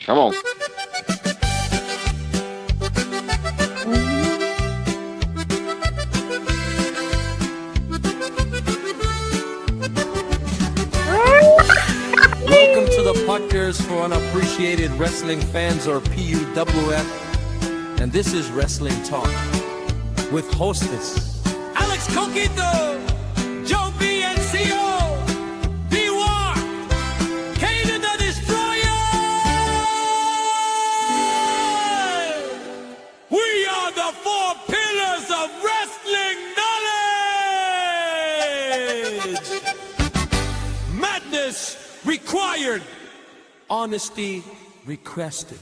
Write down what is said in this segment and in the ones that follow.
Come on. Welcome to the podcast for unappreciated wrestling fans, or PUWf. And this is Wrestling Talk with hostess Alex Coquito, Joe B and CO, D-War, Kane the Destroyer. We are the four pillars of wrestling knowledge. Madness required, honesty requested.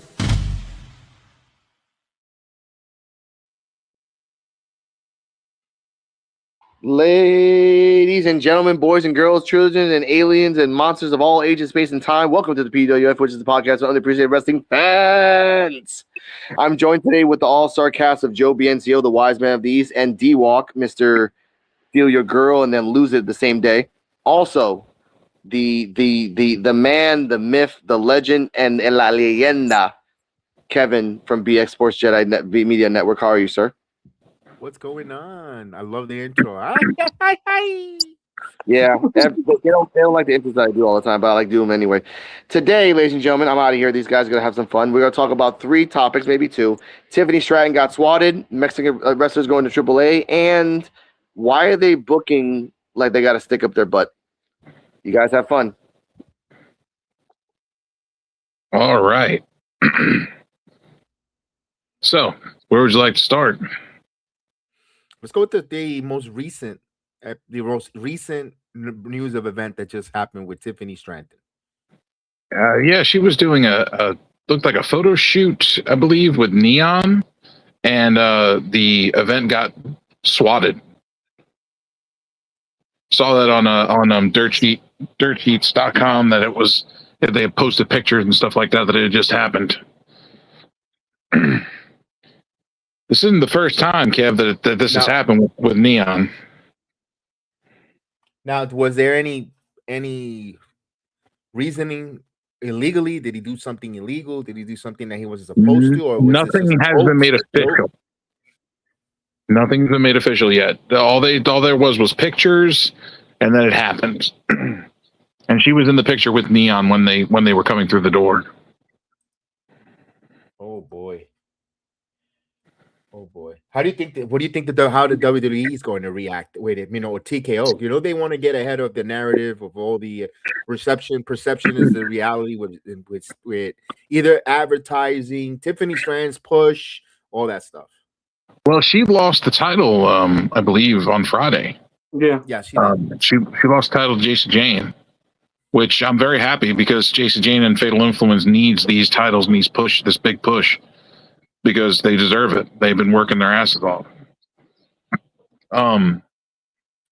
Ladies and gentlemen, boys and girls, children and aliens and monsters of all ages, space, and time, welcome to the PUWf, which is the podcast for unappreciated wrestling fans. I'm joined today with the all-star cast of Joe BNCO, the wise man of the East, and D-Walk, Mr. Steal Your Girl and then lose it the same day. Also, the man, the myth, the legend, and la leyenda, Kevin from BX Sports Jedi Media Network. How are you, sir? What's going on? I love the intro. Yeah, they don't like the intros that I do all the time, but I like doing them anyway. Today, ladies and gentlemen, I'm out of here. These guys are going to have some fun. We're going to talk about 3 topics, maybe 2. Tiffany Stratton got swatted, Mexican wrestlers going to AAA, and why are they booking like they got to stick up their butt? You guys have fun. All right. So, where would you like to start? Let's go with the most recent news of event that just happened with Tiffany Stratton. Yeah, she was doing a looked like a photo shoot, I believe, with Neon, and the event got swatted. Saw that on dirtsheets.com that it was, they had posted pictures and stuff like that it had just happened. This isn't the first time, Kev, that this has happened with Neon. Now, was there any reasoning illegally? Did he do something illegal? Did he do something that he wasn't supposed to? Or nothing has been made official. Nothing's been made official yet. All there was pictures, and then it happened. And she was in the picture with Neon when they were coming through the door. Oh boy. Oh boy. How do you think how the WWE is going to react with it? Or TKO. They want to get ahead of the narrative of all the perception is the reality with either advertising, Tiffany Stratton's push, all that stuff. Well, she lost the title, I believe, on Friday. Yeah, she lost the title to Jason Jane, which I'm very happy because Jason Jane and Fatal Influence needs these titles and this big push, because they deserve it. They've been working their asses off.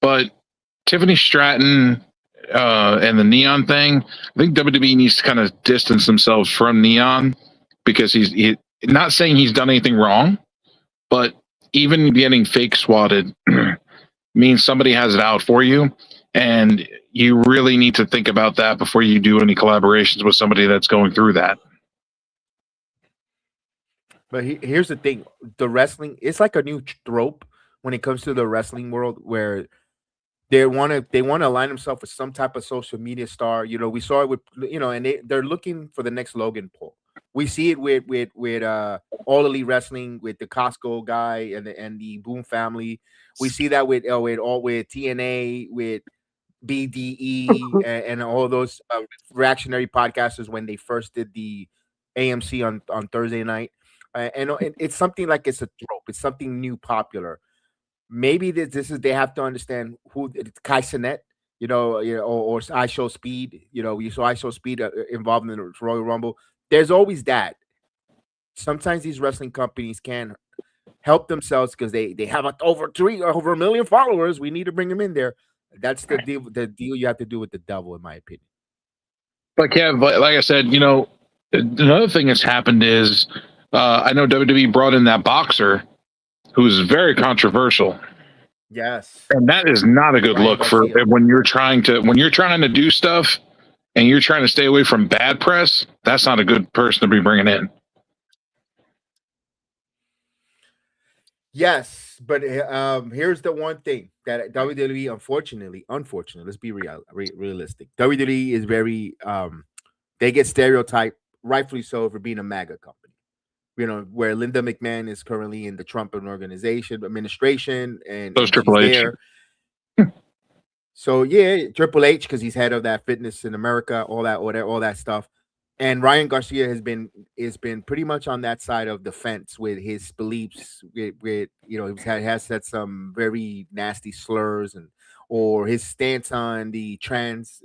But Tiffany Stratton and the Neon thing, I think WWE needs to kind of distance themselves from Neon, because he's not saying he's done anything wrong, but even getting fake swatted means somebody has it out for you, and you really need to think about that before you do any collaborations with somebody that's going through that. But here's the thing: the wrestling, it's like a new trope when it comes to the wrestling world, where they want to align themselves with some type of social media star. We saw it with and they're looking for the next Logan Paul. We see it with All Elite Wrestling, with the Costco guy and the Boom family. We see that with TNA, with BDE, and all those reactionary podcasters when they first did the AMC on Thursday night. And it's something like it's a trope. It's something new, popular. Maybe this is, they have to understand who Kai Cenat, or I Show Speed. You saw I Show Speed involved in the Royal Rumble. There's always that. Sometimes these wrestling companies can help themselves because they have over a million followers. We need to bring them in there. That's the deal. The deal you have to do with the devil, in my opinion. But Kev, like I said, another thing that's happened is I know WWE brought in that boxer who's very controversial. Yes, and that is not a good look for when you're trying to do stuff. and you're trying to stay away from bad press, that's not a good person to be bringing in. Yes, but here's the one thing that WWE, unfortunately, let's be realistic. WWE is very they get stereotyped, rightfully so, for being a MAGA company. You know, where Linda McMahon is currently in the Trump administration, and Those Triple H. there. So yeah, Triple H, because he's head of that Fitness in America, all that stuff. And Ryan Garcia has been pretty much on that side of the fence with his beliefs. With you know, has said some very nasty slurs or his stance on the trans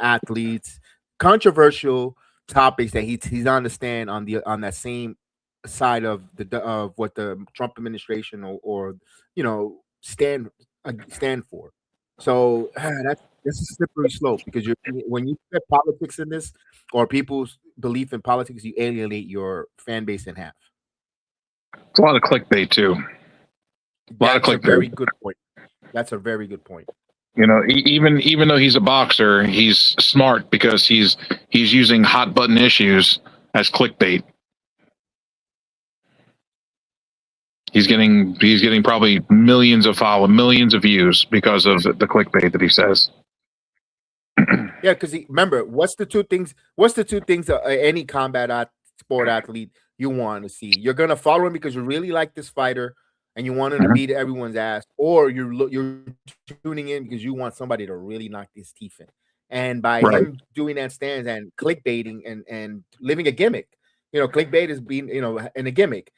athletes, controversial topics that he's on the stand on that same side of what the Trump administration or you know stand for. So that's a slippery slope, because when you put politics in this, or people's belief in politics, you alienate your fan base in half. It's a lot of clickbait too. That's a very good point. That's a very good point. You know, even though he's a boxer, he's smart because he's using hot button issues as clickbait. He's getting probably millions of views because of the clickbait that he says. Yeah, because remember, what's the two things any combat sport athlete you want to see? You're gonna follow him because you really like this fighter and you want him to beat everyone's ass, or you're tuning in because you want somebody to really knock his teeth in. And by him doing that stance and clickbaiting and living a gimmick, you know, clickbait is being, you know, in a gimmick.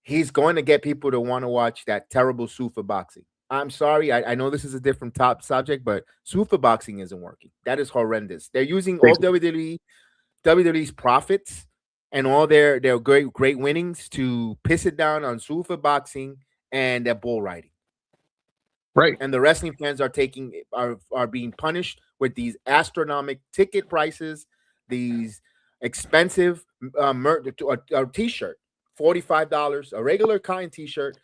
He's going to get people to want to watch that terrible Sufa boxing. I'm sorry, I know this is a different top subject, but Sufa boxing isn't working. That is horrendous. They're using all WWE's profits and all their great winnings to piss it down on Sufa boxing and their bull riding. Right. And the wrestling fans are being punished with these astronomical ticket prices, these expensive t-shirt, $45, a regular kind t-shirt,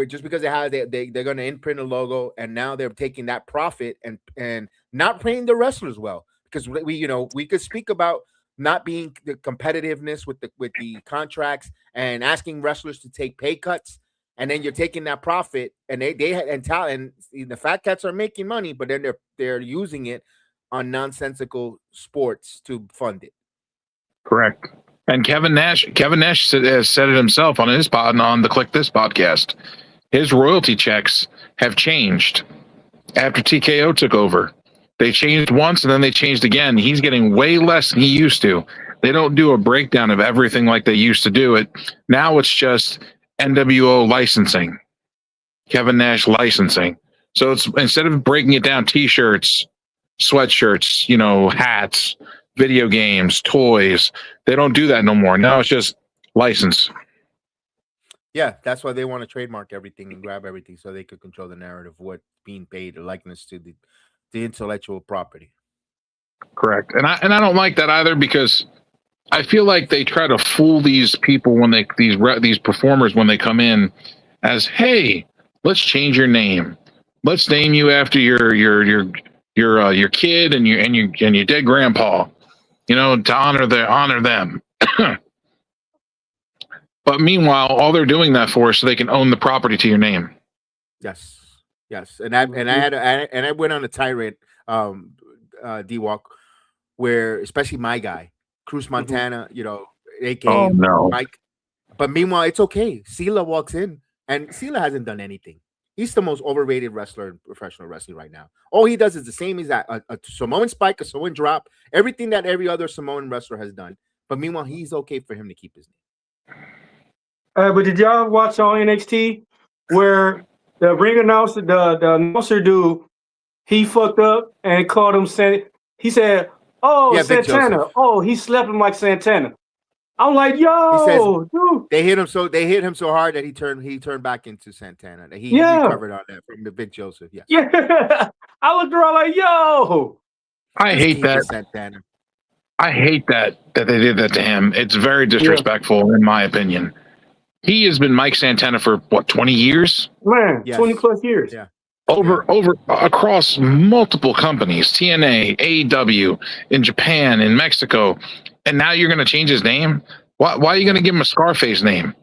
just because they're going to imprint a logo, and now they're taking that profit and not paying the wrestlers well, because we could speak about not being the competitiveness with the contracts and asking wrestlers to take pay cuts, and then you're taking that profit, and the fat cats are making money, but then they're using it on nonsensical sports to fund it. Correct. And Kevin Nash has said it himself on his on the Click This podcast. His royalty checks have changed after TKO took over. They changed once and then they changed again. He's getting way less than he used to. They don't do a breakdown of everything like they used to do it. Now it's just NWO licensing, Kevin Nash licensing. So it's, instead of breaking it down, t-shirts, sweatshirts, you know, hats, video games, toys, they don't do that no more. Now it's just license. Yeah, that's why they want to trademark everything and grab everything so they could control the narrative, what's being paid, the likeness to the intellectual property. Correct. And I don't like that either, because I feel like they try to fool these people when these performers when they come in as, hey, let's change your name. Let's name you after your kid and your dead grandpa, you know, to honor them. But meanwhile, all they're doing that for is so they can own the property to your name. Yes. And I went on a tirade, D-Walk, where especially my guy, Cruz Montana, you know, aka Mike. But meanwhile, it's okay. Sela walks in, and Sela hasn't done anything. He's the most overrated wrestler in professional wrestling right now. All he does is the same as that a Samoan spike, a Samoan drop, everything that every other Samoan wrestler has done. But meanwhile, he's okay for him to keep his name. But did y'all watch on NXT where the ring announcer, the announcer dude, he fucked up and called him he said, "Oh, yeah, Santana. Oh, he slept him like Santana." I'm like, yo, dude. They hit him so hard that he turned back into Santana. That he recovered on that from the Big Joseph. Yes. Yeah. I looked around like, yo. I hate that. Santana. I hate that they did that to him. It's very disrespectful, in my opinion. He has been Mike Santana for what, 20 years? Man, 20 plus years. Yeah. over across multiple companies, TNA, AEW, in Japan, in Mexico, and now you're going to change his name? Why are you going to give him a Scarface name?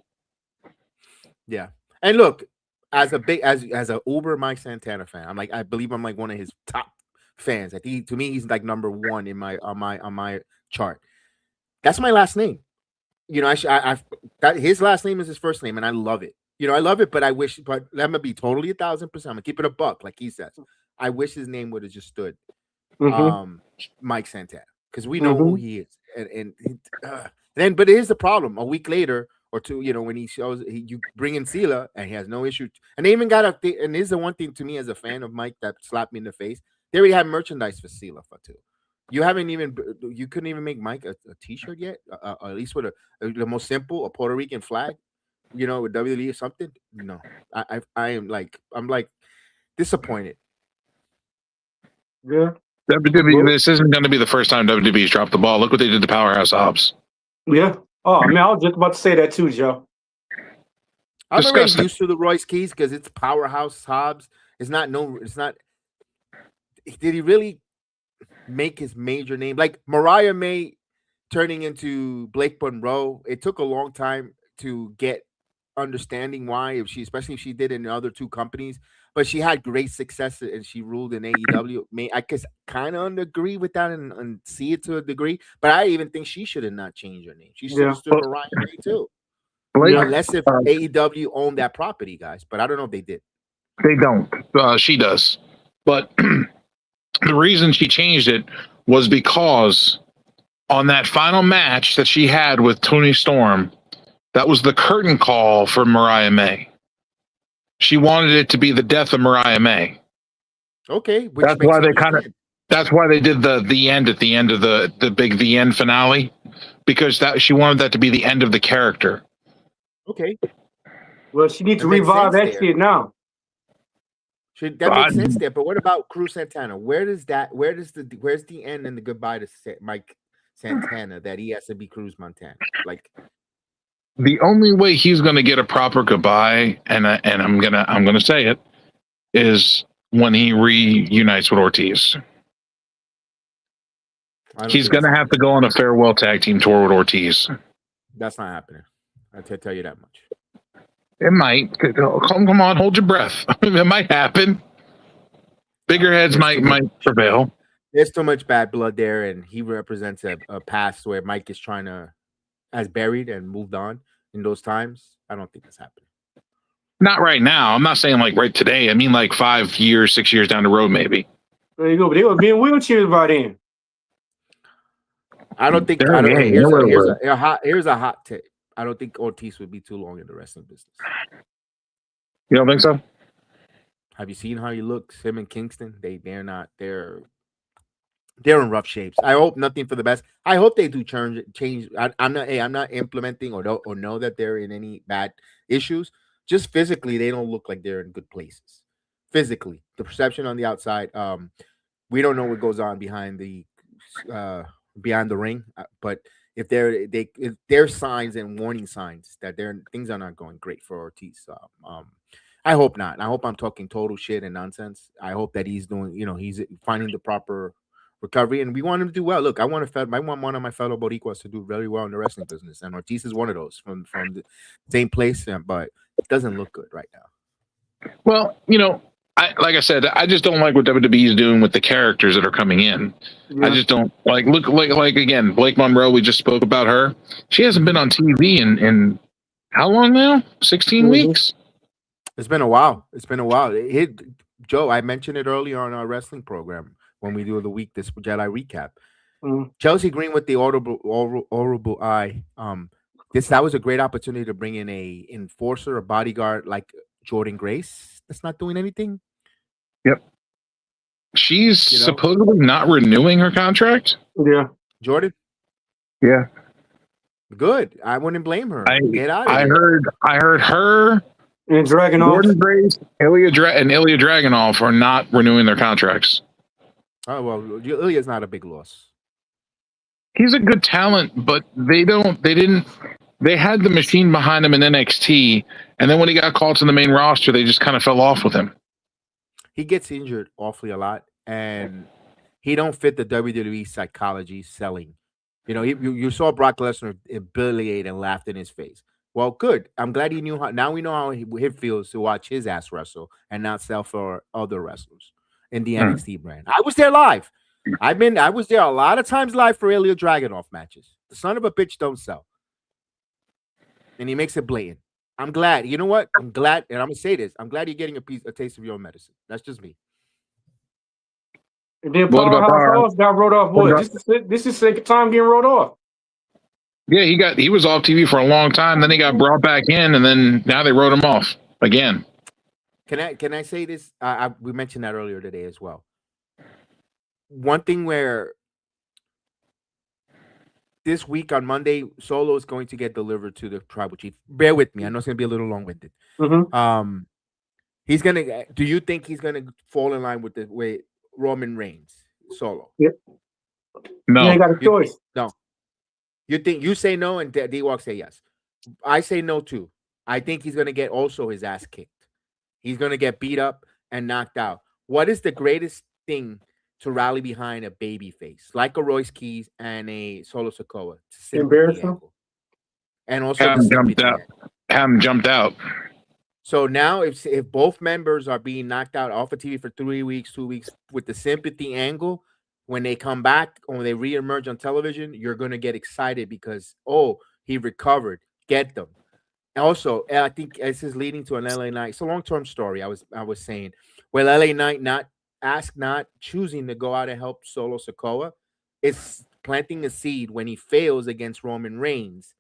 Yeah, and look, as a uber Mike Santana fan, I believe I'm like one of his top fans. I think to me he's like number one in my on my chart. That's my last name. You know, that his last name is his first name, and I love it. You know, I love it, but I wish, but I'm gonna be totally 1,000%. I'm gonna keep it a buck, like he says. I wish his name would have just stood Mike Santana, because we know who he is. And then, but here's the problem: a week later or two, you know, when he shows, you bring in Sela, and he has no issue. And they even got and this is the one thing to me as a fan of Mike that slapped me in the face. They already have merchandise for Sela for too. You couldn't even make Mike a T-shirt yet, at least with the most simple, a Puerto Rican flag. You know, with WWE or something. No, I'm like disappointed. Yeah. WWE, this isn't going to be the first time WWE's dropped the ball. Look what they did to Powerhouse Hobbs. Yeah. Oh man, I was just about to say that too, Joe. I'm already used to the Royce Keys because it's Powerhouse Hobbs. It's not. Did he really make his major name? Like Mariah May turning into Blake Monroe. It took a long time to get understanding why, especially if she did in the other two companies, but she had great success and she ruled in AEW. I guess kind of agree with that and see it to a degree, but I even think she should have not changed her name. She should have stood Mariah May too. Unless if AEW owned that property, guys, but I don't know if they did. They don't. She does. But the reason she changed it was because on that final match that she had with Toni Storm, that was the curtain call for Mariah May. She wanted it to be the death of Mariah May. Okay, that's why they did the end at the end of the end finale, because she wanted that to be the end of the character. Okay. Well, she needs to revive that shit now. That makes sense there. But what about Cruz Santana? Where's the end and the goodbye to Mike Santana that he has to be Cruz Montana? Like, the only way he's going to get a proper goodbye, and I'm gonna say it, is when he reunites with Ortiz. He's going to have to go on a farewell tag team tour with Ortiz. That's not happening. I can tell you that much. It might. Come on, hold your breath. It might happen. Bigger heads might prevail. There's too much bad blood there, and he represents a past where Mike has buried and moved on in those times. I don't think that's happening. Not right now. I'm not saying like right today. I mean like 5 years, 6 years down the road, maybe. There you go. But they would be in wheelchairs by then. I don't think. Here's a hot tip. I don't think Ortiz would be too long in the wrestling business. You don't think so? Have you seen how he looks? Him and Kingston, they're not. They're in rough shapes. I hope nothing for the best. I hope they do change. I'm not implementing or know that they're in any bad issues. Just physically, they don't look like they're in good places. Physically, the perception on the outside. We don't know what goes on behind the ring, but if there's signs and warning signs that things are not going great for Ortiz. I hope not. I hope I'm talking total shit and nonsense. I hope that he's doing, he's finding the proper recovery, and we want him to do well. Look, I want one of my fellow Boricuas to do very well in the wrestling business, and Ortiz is one of those from the same place, but it doesn't look good right now. Well, like I said, I just don't like what WWE is doing with the characters that are coming in. Yeah. I just don't like again, Blake Monroe. We just spoke about her. She hasn't been on TV in how long now? 16 weeks. It's been a while. Joe, I mentioned it earlier on our wrestling program when we do this Jedi recap. Chelsea Green with the horrible eye. That was a great opportunity to bring in a enforcer, a bodyguard like Jordan Grace. That's not doing anything. Yep. She's supposedly not renewing her contract. Yeah. Jordan. Yeah. Good. I wouldn't blame her. Get out of here. I heard her and Dragunov. Jordan Grace, Ilya Dragunov are not renewing their contracts. Oh well, Ilya's not a big loss. He's a good talent, but they had the machine behind him in NXT, and then when he got called to the main roster, they just kind of fell off with him. he gets injured awfully a lot, and he don't fit the WWE psychology selling. You know, you saw Brock Lesnar humiliate and laughed in his face. Well, good. I'm glad he knew how. Now we know how it feels to watch his ass wrestle and not sell for other wrestlers in the NXT brand. I was there live. I was there a lot of times live for Ilya Dragunov matches. The son of a bitch don't sell, and he makes it blatant. I'm glad. You know what? I'm glad, and I'm gonna say this. I'm glad you're getting a taste of your own medicine. That's just me. And then What about Powerhouse got wrote off. This is second time getting wrote off. Yeah, he was off TV for a long time. Then he got brought back in, and then now they wrote him off again. Can I say this? We mentioned that earlier today as well. One thing where this week on Monday, Solo is going to get delivered to the tribal chief. Bear with me. I know it's going to be a little long-winded. Mm-hmm. He's gonna. Do you think he's gonna fall in line with the way Roman Reigns Solo? Yep. No, you ain't got a choice. No. You think you say no and D-Walk say yes. I say no too. I think he's gonna get also his ass kicked. He's gonna get beat up and knocked out. What is the greatest thing to rally behind a baby face like a Royce Keys and a Solo Sikoa? Embarrassing. And also have him jumped out. So now, if both members are being knocked out off of TV for 3 weeks, 2 weeks, with the sympathy angle, when they come back or when they reemerge on television, you're gonna get excited because he recovered. Get them. Also, I think this is leading to an LA Knight. It's a long-term story. I was saying, well, LA Knight not choosing to go out and help Solo Sikoa, is planting a seed when he fails against Roman Reigns.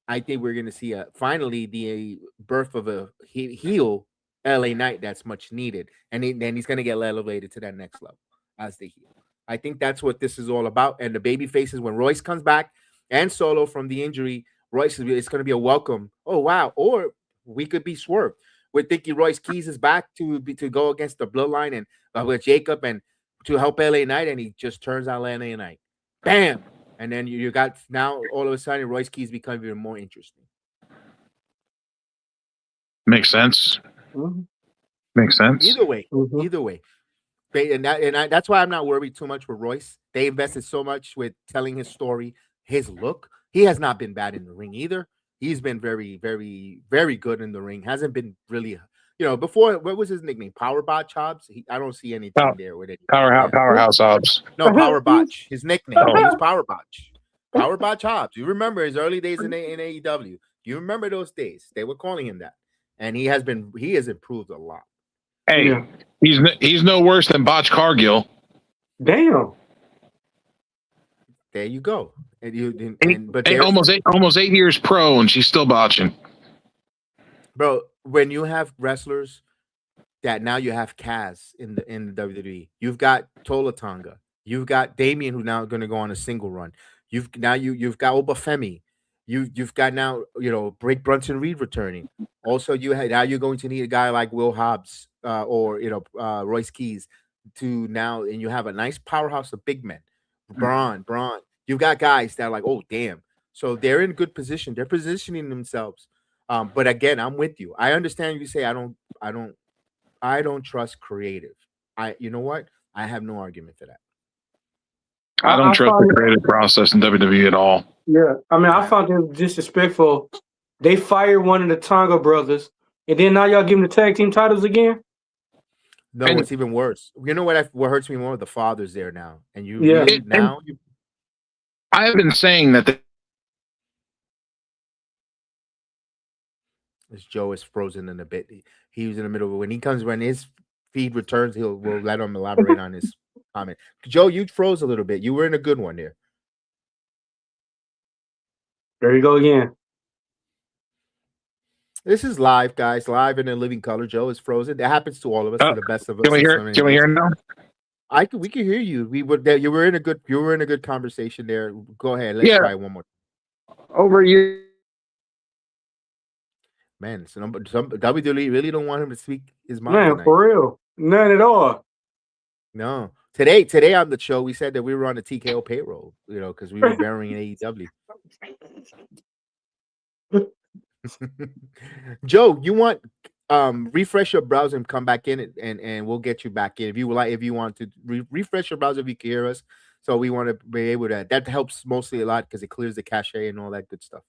I think we're going to see finally the birth of a heel LA Knight that's much needed. And then he's going to get elevated to that next level as the heel. I think that's what this is all about. And the baby faces, when Royce comes back and Solo from the injury, Royce, it's going to be a welcome. Oh, wow. Or we could be swerved. We're thinking Royce Keys is back to go against the bloodline and with Jacob and to help LA Knight. And he just turns on LA Knight. Bam. And then you got now all of a sudden Royce Keys become even more interesting. Makes sense. Mm-hmm. Makes sense. Either way, that's why I'm not worried too much with Royce. They invested so much with telling his story, his look. He has not been bad in the ring either. He's been very, very, very good in the ring. Hasn't been really, before. What was his nickname? Power Botch Hobbs. I don't see anything there with it. Powerhouse Hobbs. No, Power Botch. His nickname. He was Power Botch. Power Botch Hobbs. You remember his early days in AEW? You remember those days? They were calling him that, and he has improved a lot. Hey, he's no worse than Botch Cargill. Damn. There you go. But almost 8 years pro, and she's still botching. Bro, when you have wrestlers that now you have Kaz in the WWE, you've got Tola Tonga, you've got Damien who's now going to go on a single run. You've got Obafemi. You've got now Blake Brunson Reed returning. Also, now you're going to need a guy like Will Hobbs or Royce Keys to now, and you have a nice powerhouse of big men. Braun. You've got guys that are like, oh damn. So they're in a good position. They're positioning themselves. But again, I'm with you. I understand you say I don't trust creative. You know what? I have no argument for that. I don't trust the creative process in WWE at all. Yeah, I mean, I found it disrespectful. They fired one of the Tonga brothers, and then now y'all give them the tag team titles again. No, it's even worse. You know what hurts me more? The father's there now, and I have been saying that. This Joe is frozen in a bit. He was in the middle of when his feed returns, we'll let him elaborate on his comment. Joe, you froze a little bit. You were in a good one there. There you go again. This is live, guys. Live in a living color. Joe is frozen. That happens to all of us. To the best of us. Can we hear now? We can hear you. You were in a good conversation there. Go ahead. Let's try one more. Over you. Man, some WWE really don't want him to speak his mind. Man, tonight. for real. None at all. No. Today on the show, we said that we were on the TKO payroll, because we were burying AEW. Joe, you want refresh your browser and come back in, and we'll get you back in if you want to refresh your browser if you can hear us. So we want to be able to. That helps mostly a lot because it clears the cache and all that good stuff.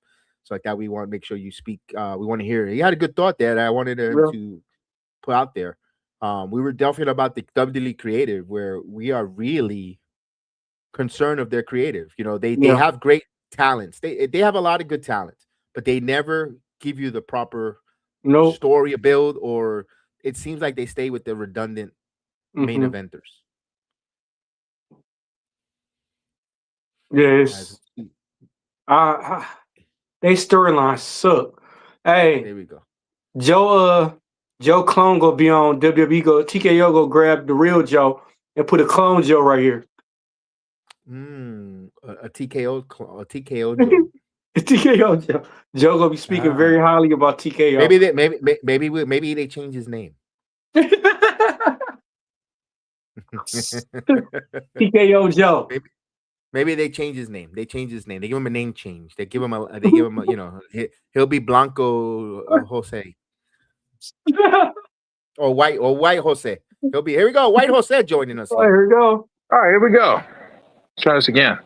So like that, we want to make sure you speak. We want to hear it. You had a good thought there that I wanted to put out there. We were definitely about the WWE creative, where we are really concerned of their creative. You know, they have great talents. They have a lot of good talents, but they never give you the proper story build, or it seems like they stay with the redundant main eventers. Yes. They storylines suck. Hey, there we go. Joe clone gonna be on WWE. TKO go grab the real Joe and put a clone Joe right here. A TKO Joe. TKO Joe. Joe gonna be speaking very highly about TKO. Maybe they change his name. TKO Joe. Maybe they change his name. They change his name. They give him a name change. They give him a. You know, he'll be Blanco Jose. or white Jose. He'll be. Here we go. White Jose joining us. Here we go. All right, here we go. Try this again.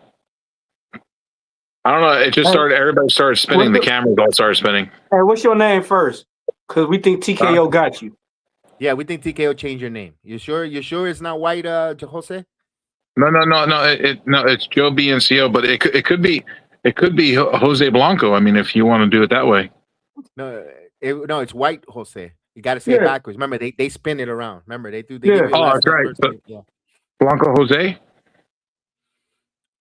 I don't know. It just started. Everybody started spinning. The cameras all started spinning. Hey, what's your name first? Because we think TKO got you. Yeah, we think TKO changed your name. You sure? You sure it's not white Jose? No. It's Joe BNCO, but it could be Jose Blanco. I mean, if you want to do it that way. No, it's white Jose. You got to say it backwards. Remember, they spin it around. Remember, they do. That's right. So, Blanco Jose.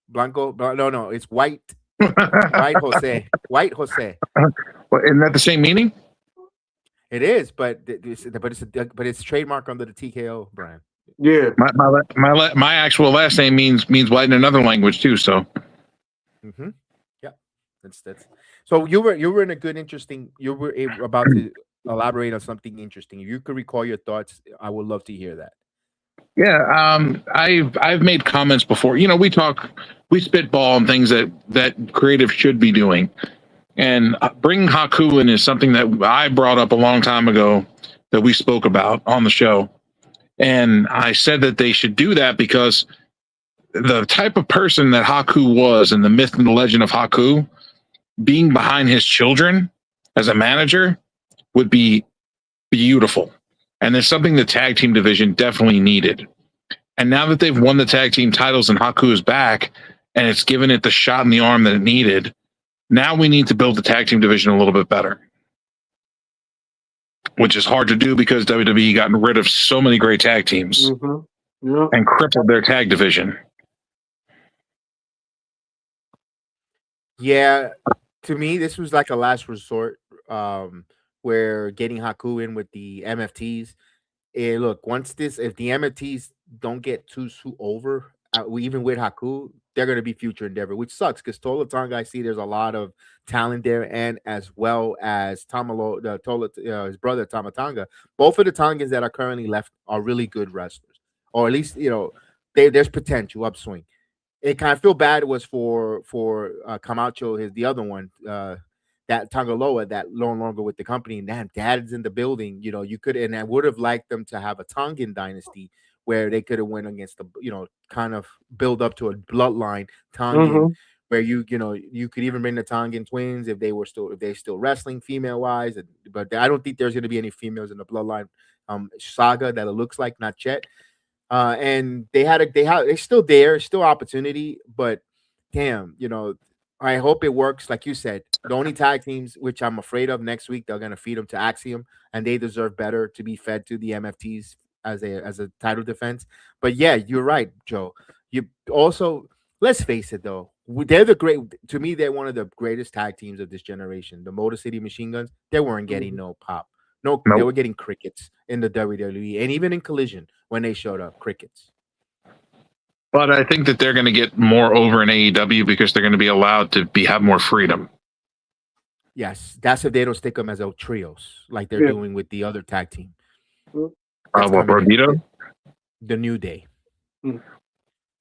Blanco. No. It's white. White Jose. White Jose. Well, isn't that the same meaning? It is, but it's trademark under the TKO brand. Yeah. My actual last name means white in another language too. So. Yeah, that's. So you were in a good, interesting. You were about to elaborate on something interesting. If you could recall your thoughts, I would love to hear that. Yeah, I've made comments before. You know, we spitball on things that creative should be doing, and bringing Haku in is something that I brought up a long time ago that we spoke about on the show, and I said that they should do that because the type of person that Haku was and the myth and the legend of Haku, being behind his children as a manager would be beautiful. And it's something the tag team division definitely needed. And now that they've won the tag team titles and Haku is back and it's given it the shot in the arm that it needed, now we need to build the tag team division a little bit better. Which is hard to do because WWE gotten rid of so many great tag teams and crippled their tag division. Yeah, to me, this was like a last resort. Where getting Haku in with the MFTs, look, if the MFTs don't get too over, even with Haku, they're going to be future endeavor, which sucks because Tola Tonga, I see there's a lot of talent there, and as well as his brother Tama Tonga. Both of the Tongans that are currently left are really good wrestlers, or at least there's potential upswing. It kind of feel bad was for Camacho, the other one. That Tangaloa that no longer with the company, and dad's in the building. You know, you could, and I would have liked them to have a Tongan dynasty where they could have went against the, kind of build up to a bloodline Tongan, where you could even bring the Tongan twins if they're still wrestling female wise, but I don't think there's going to be any females in the bloodline saga that it looks like, not yet. And they're still there, still opportunity, but damn, I hope it works. Like you said, the only tag teams, which I'm afraid of next week, they're going to feed them to Axiom, and they deserve better to be fed to the MFTs as a title defense. But yeah, you're right, Joe. You also, let's face it though, to me, they're one of the greatest tag teams of this generation. The Motor City Machine Guns, they weren't getting no pop. No, they were getting crickets in the WWE, and even in Collision when they showed up, crickets. But I think that they're going to get more over in AEW because they're going to be allowed to have more freedom. Yes, that's if they don't stick them as trios like they're doing with the other tag team. Rodito? The New Day. Mm.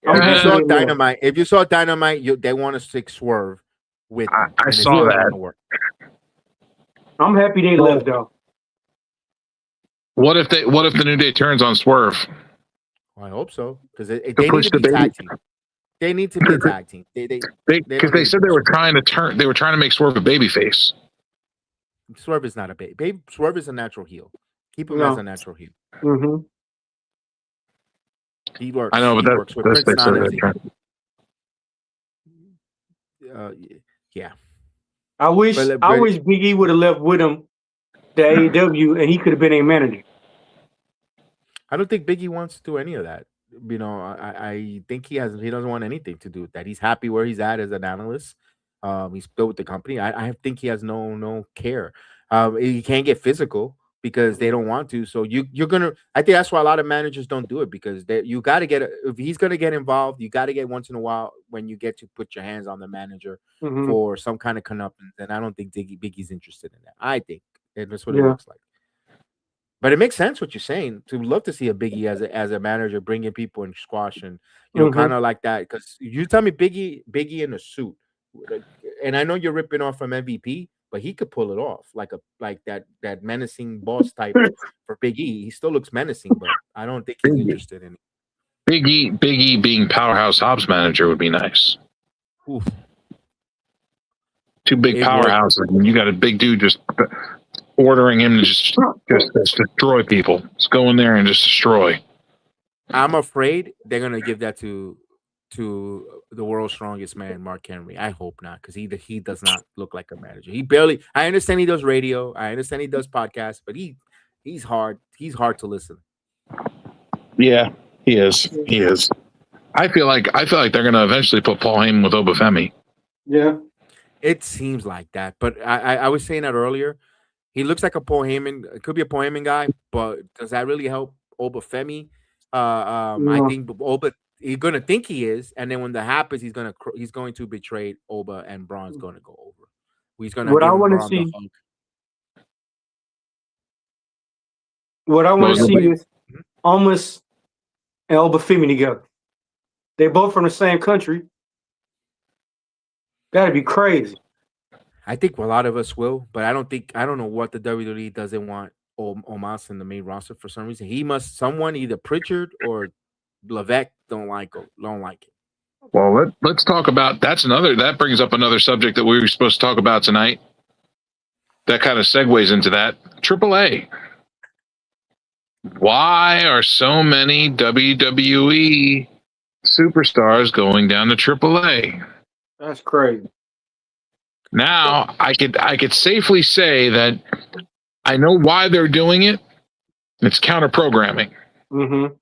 If you saw Dynamite, they want to stick Swerve with. I saw that. I'm happy they left though. What if the New Day turns on Swerve? I hope so, because they To need push to the be baby. tag team. They need to be a tag team. Because they said they were trying to make Swerve a babyface. Swerve is not a baby. Swerve is a natural heel. Keep him as a natural heel. Mm-hmm. He works. I know, but he works with Prince Nana. Yeah. I wish Big E would have left with him to AEW, and he could have been a manager. I don't think Big E wants to do any of that. You know, I think he doesn't want anything to do with that. He's happy where he's at as an analyst. He's still with the company. I think he has no care. He can't get physical because they don't want to. So you're gonna. I think that's why a lot of managers don't do it, because you got to get if he's gonna get involved, you got to get once in a while when you get to put your hands on the manager for some kind of comeuppance. And I don't think Big E's interested in that. I think that's what it looks like. But it makes sense what you're saying. To love to see a Big E as a manager bringing people in squash and kind of like that. Because you tell me Big E in a suit, and I know you're ripping off from MVP, but he could pull it off like that menacing boss type for Big E. He still looks menacing, but I don't think he's interested in it. Big E being Powerhouse Hobbs manager would be nice. Oof. Two big powerhouses, and you got a big dude just ordering him to just destroy people. Just go in there and just destroy. I'm afraid they're gonna give that to the world's strongest man, Mark Henry. I hope not, because he does not look like a manager. He barely. I understand he does radio. I understand he does podcasts, but he's hard. He's hard to listen. Yeah, he is. He is. I feel like they're gonna eventually put Paul Heyman with Obafemi. Yeah, it seems like that. But I was saying that earlier. He looks like a Paul Heyman. It could be a Paul Heyman guy, but does that really help Obafemi? I think Oba. He's gonna think he is, and then when that happens, he's going to betray Oba, and Braun's going to go over. He's going to. What I want to see. What I want to see is Almas and Obafemi together. They're both from the same country. That'd be crazy. I think a lot of us will, but I don't know what the WWE doesn't want Omos in the main roster for some reason. He must someone either Pritchard or Levesque don't like it. Well, let's talk about that brings up another subject that we were supposed to talk about tonight. That kind of segues into that. AAA. Why are so many WWE superstars going down to AAA? That's crazy. Now, I could safely say that I know why they're doing it. It's counter programming. Mm-hmm.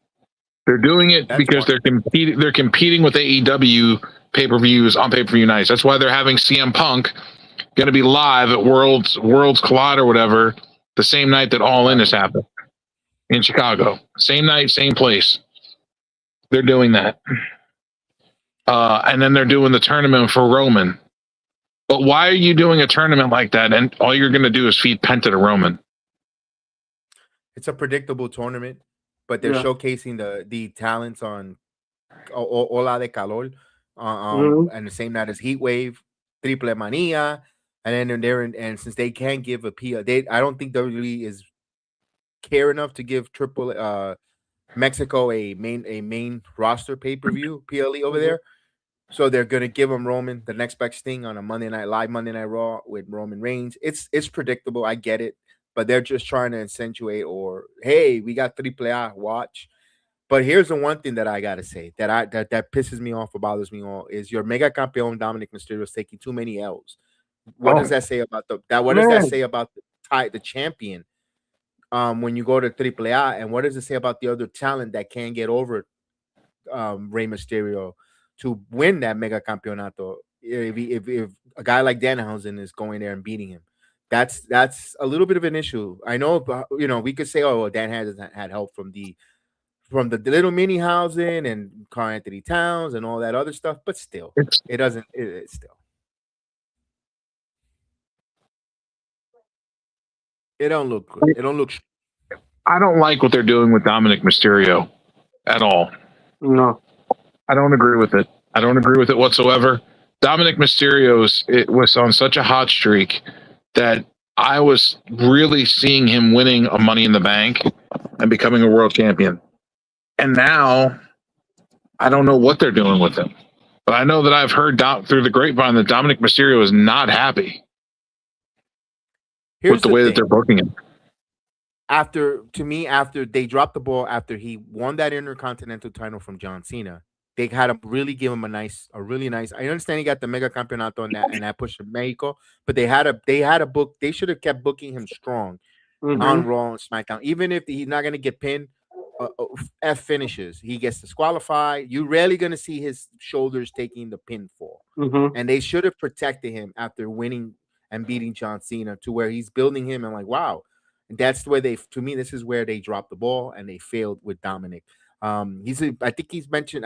They're doing it because they're competing with AEW pay-per-views on pay-per-view nights. That's why they're having CM Punk going to be live at Worlds Collide or whatever the same night that All In has happened in Chicago. Same night, same place. They're doing that. And then they're doing the tournament for Roman. But why are you doing a tournament like that and all you're going to do is feed Penta to Roman? It's a predictable tournament, but they're showcasing the talents on Ola de Calor and the same night as Heat Wave, Triple Mania, and then and since they can't give I don't think WWE is care enough to give Mexico a main roster pay-per-view PLE over there. So they're gonna give him Roman, the next best thing, on a Monday Night Raw with Roman Reigns. It's predictable, I get it, but they're just trying to accentuate, or hey, we got AAA, watch. But here's the one thing that I gotta say that pisses me off or bothers me all is your Mega Campeón Dominic Mysterio is taking too many L's. What does that say about What does that say about the champion? When you go to AAA, and what does it say about the other talent that can't get over Rey Mysterio to win that Mega Campeonato? If a guy like Danhausen is going there and beating him, that's a little bit of an issue. I know, we could say, oh, Dan hasn't had help from the little mini housing and Carl Anthony Towns and all that other stuff, but still, it doesn't. It's still. It don't look good. It don't look. I don't like what they're doing with Dominic Mysterio at all. No, I don't agree with it. I don't agree with it whatsoever. Dominic Mysterio was on such a hot streak that I was really seeing him winning a Money in the Bank and becoming a world champion. And now I don't know what they're doing with him. But I know that I've heard through the grapevine that Dominic Mysterio is not happy with the way that they're booking him. After they dropped the ball after he won that Intercontinental title from John Cena, they had to really give him a really nice. I understand he got the Mega Campeonato and that pushed to Mexico, but they had a book. They should have kept booking him strong on Raw and SmackDown, even if he's not gonna get pinned. F finishes, he gets disqualified. You're rarely gonna see his shoulders taking the pinfall, and they should have protected him after winning and beating John Cena to where he's building him and like, wow. That's where this is where they dropped the ball and they failed with Dominic. I think he's mentioned,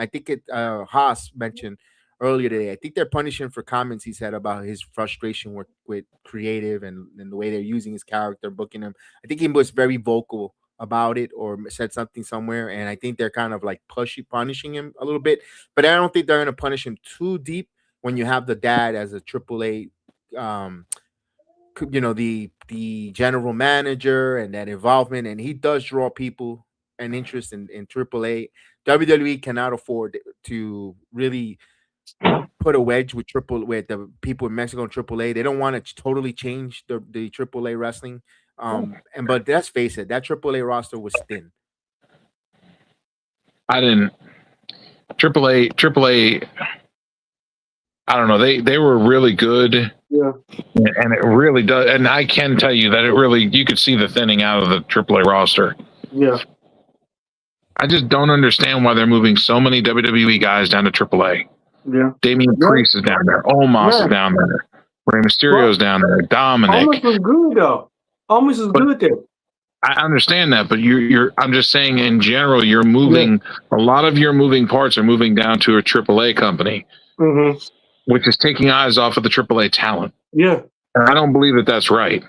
Haas mentioned earlier today. I think they're punishing for comments he said about his frustration with creative and the way they're using his character, booking him. I think he was very vocal about it or said something somewhere, and I think they're kind of like punishing him a little bit. But I don't think they're going to punish him too deep when you have the dad as a AAA, the general manager and that involvement, and he does draw people and interest in AAA. WWE cannot afford to really put a wedge with the people in Mexico and AAA. They don't want to totally change the AAA wrestling. But let's face it, that AAA roster was thin. AAA. I don't know. They were really good. Yeah. And it really does. And I can tell you that you could see the thinning out of the AAA roster. Yeah. I just don't understand why they're moving so many WWE guys down to AAA. Yeah. Damian Priest is down there. Omos is down there. Rey Mysterio's down there. Dominic. Omos was good though. Omos is good there. I understand that, but I'm just saying in general, you're moving a lot of your moving parts are moving down to a AAA company, which is taking eyes off of the AAA talent. Yeah. And I don't believe that that's right.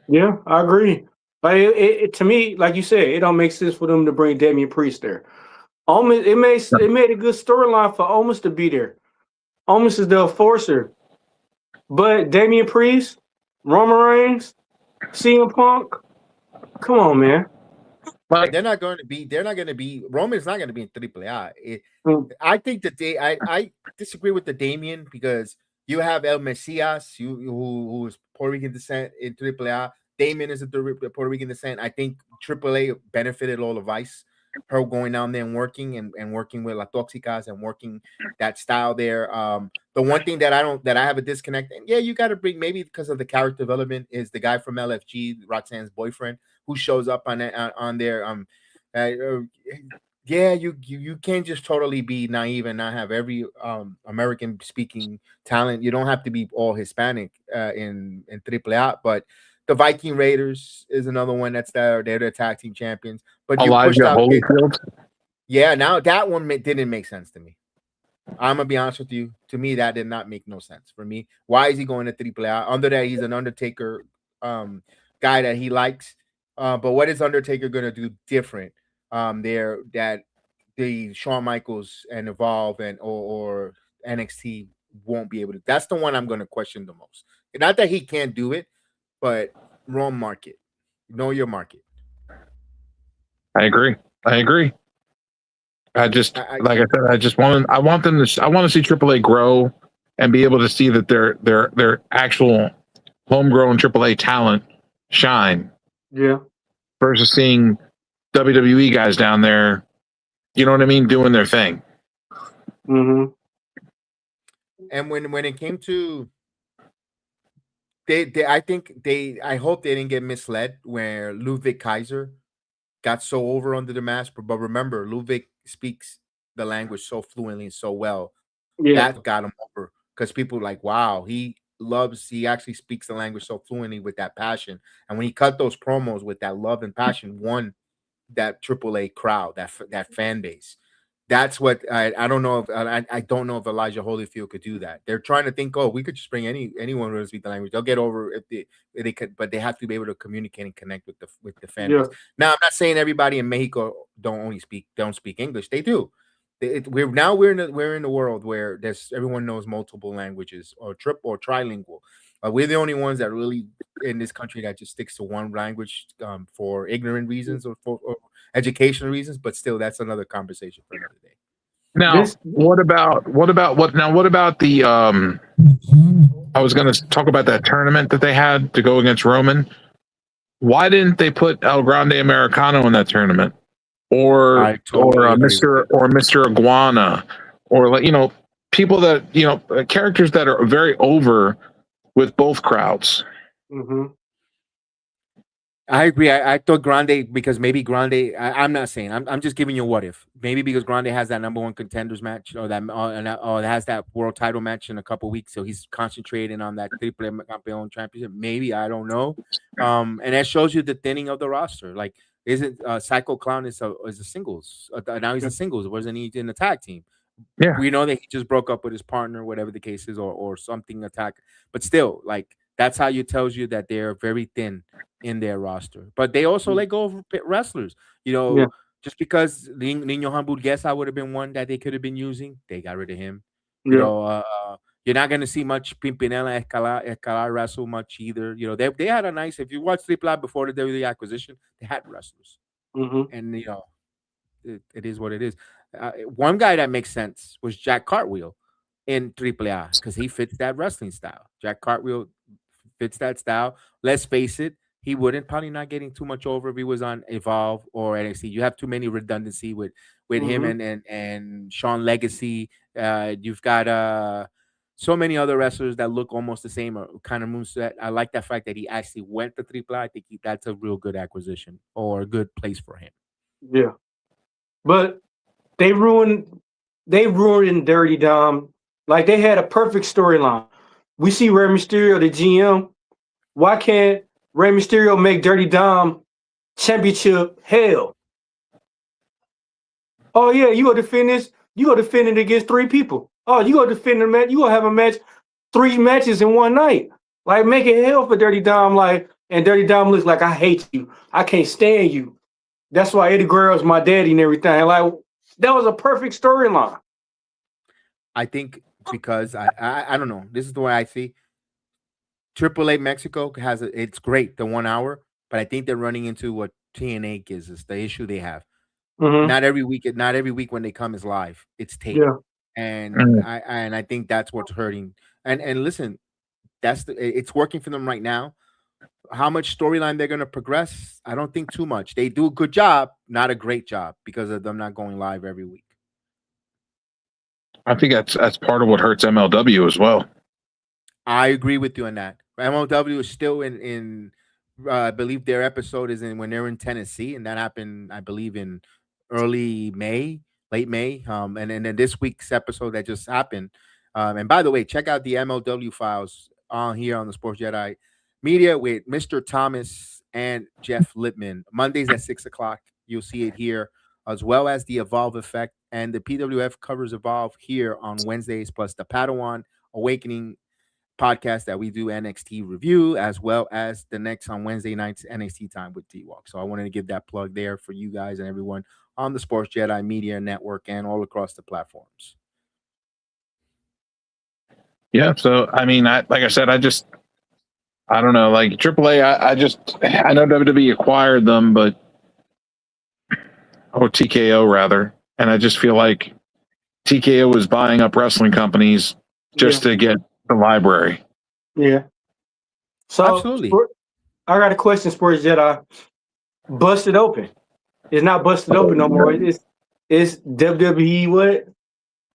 Yeah, I agree. Like it to me, like you said, it don't make sense for them to bring Damian Priest there. Omos, it made a good storyline for Omos to be there. Omos is the enforcer, but Damian Priest, Roman Reigns, CM Punk, come on, man. They're not going to be. Roman's not going to be in AAA. I think that I disagree with the Damian because you have El Mesias, who is Puerto Rican descent in AAA. Damian is a Puerto Rican descent. I think AAA benefited all of Vice, her going down there and working with La Toxicas and working that style there. The one thing that I have a disconnect, and you got to bring, maybe because of the character development, is the guy from LFG, Roxanne's boyfriend, who shows up on there. You can't just totally be naive and not have every American speaking talent. You don't have to be all Hispanic in AAA, but the Viking Raiders is another one that's there. They're the tag team champions. But Elijah Holyfield. Yeah, now that one didn't make sense to me. I'm gonna be honest with you. To me, that did not make no sense for me. Why is he going to AAA? Under that, he's an Undertaker guy that he likes. But what is Undertaker gonna do different there that the Shawn Michaels and Evolve or NXT won't be able to? That's the one I'm gonna question the most. Not that he can't do it, but wrong market. Know your market. I agree. I just, like I said, I want to see AAA grow and be able to see that their actual homegrown AAA talent shine. Yeah. Versus seeing WWE guys down there, you know what I mean, doing their thing. Mm-hmm. And when it came to I hope they didn't get misled where Ludwig Kaiser got so over under the mask. But remember, Ludwig speaks the language so fluently and so well. Yeah. That got him over because people were like, wow, he actually speaks the language so fluently with that passion. And when he cut those promos with that love and passion, won that AAA crowd, that fan base. That's what I don't know if I don't know if Elijah Holyfield could do that. They're trying to think, we could just bring anyone who doesn't speak the language. They'll get over if they could, but they have to be able to communicate and connect with the fan base. Now, I'm not saying everybody in Mexico don't speak English. They do. We're in the world where everyone knows multiple languages or trilingual. We're the only ones that really in this country that just sticks to one language for ignorant reasons or educational reasons. But still, that's another conversation for another day. Now, what about the I was going to talk about that tournament that they had to go against Roman. Why didn't they put El Grande Americano in that tournament, or Mr. Iguana, or people that characters that are very over with both crowds? Mm-hmm. I agree. I thought Grande, because maybe Grande. I'm not saying. I'm just giving you a what if. Maybe because Grande has that number one contenders match, or has that world title match in a couple weeks, so he's concentrating on that Triple Campeón championship. Maybe, I don't know. And that shows you the thinning of the roster. Like, isn't Psycho Clown is a singles? Now he's a singles. Wasn't he in the tag team? Yeah, we know that he just broke up with his partner, whatever the case is, or something attack. But still, like, that's how you tells you that they're very thin in their roster. But they also let go of wrestlers. Just because Niño Hamburguesa would have been one that they could have been using, they got rid of him. You're not going to see much Pimpinela Escalar wrestle much either. They had a nice, if you watch AAA before the WWE acquisition, they had wrestlers. Mm-hmm. And, it is what it is. One guy that makes sense was Jack Cartwheel in AAA because he fits that wrestling style. Jack Cartwheel fits that style. Let's face it, he wouldn't probably not getting too much over if he was on Evolve or NXT. You have too many redundancy with him and Sean Legacy. You've got so many other wrestlers that look almost the same or kind of moveset. I like that fact that he actually went to AAA. I think that's a real good acquisition or a good place for him. Yeah, but they ruined Dirty Dom. Like, they had a perfect storyline. We see Rey Mysterio, the GM. Why can't Rey Mysterio make Dirty Dom championship hell? Oh yeah, you gonna defend this? You gonna defend it against 3 people? Oh, you gonna defend the match? You gonna have a match, 3 matches in one night? Like, make it hell for Dirty Dom. Like, and Dirty Dom looks like, I hate you. I can't stand you. That's why Eddie Guerrero's my daddy and everything. Like, that was a perfect storyline. I think because I don't know. This is the way I see. AAA Mexico it's great, the 1 hour, but I think they're running into what TNA gives us, the issue they have. Mm-hmm. Not every week when they come is live. It's tape. Yeah. And I think that's what's hurting. And listen, it's working for them right now. How much storyline they're gonna progress? I don't think too much. They do a good job, not a great job, because of them not going live every week. I think that's part of what hurts MLW as well. I agree with you on that. MLW is still in I believe their episode is when they're in Tennessee, and that happened, I believe, in late May. And then this week's episode that just happened. And by the way, check out the MLW files on here on the Sports Jedi Media with Mr. Thomas and Jeff Lippman. Mondays at 6:00. You'll see it here, as well as the Evolve Effect, and the PWF covers Evolve here on Wednesdays, plus the Padawan Awakening podcast that we do NXT review, as well as the next on Wednesday nights NXT time with D-Walk. So I wanted to give that plug there for you guys and everyone on the Sports Jedi Media Network and all across the platforms. Yeah, so I mean, like I said, I don't know, like AAA. I know WWE acquired them, or TKO rather, and I just feel like TKO was buying up wrestling companies just to get the library. Yeah. So absolutely. I got a question, Sports Jedi. Busted Open. It's not Busted Open no more. It's WWE what?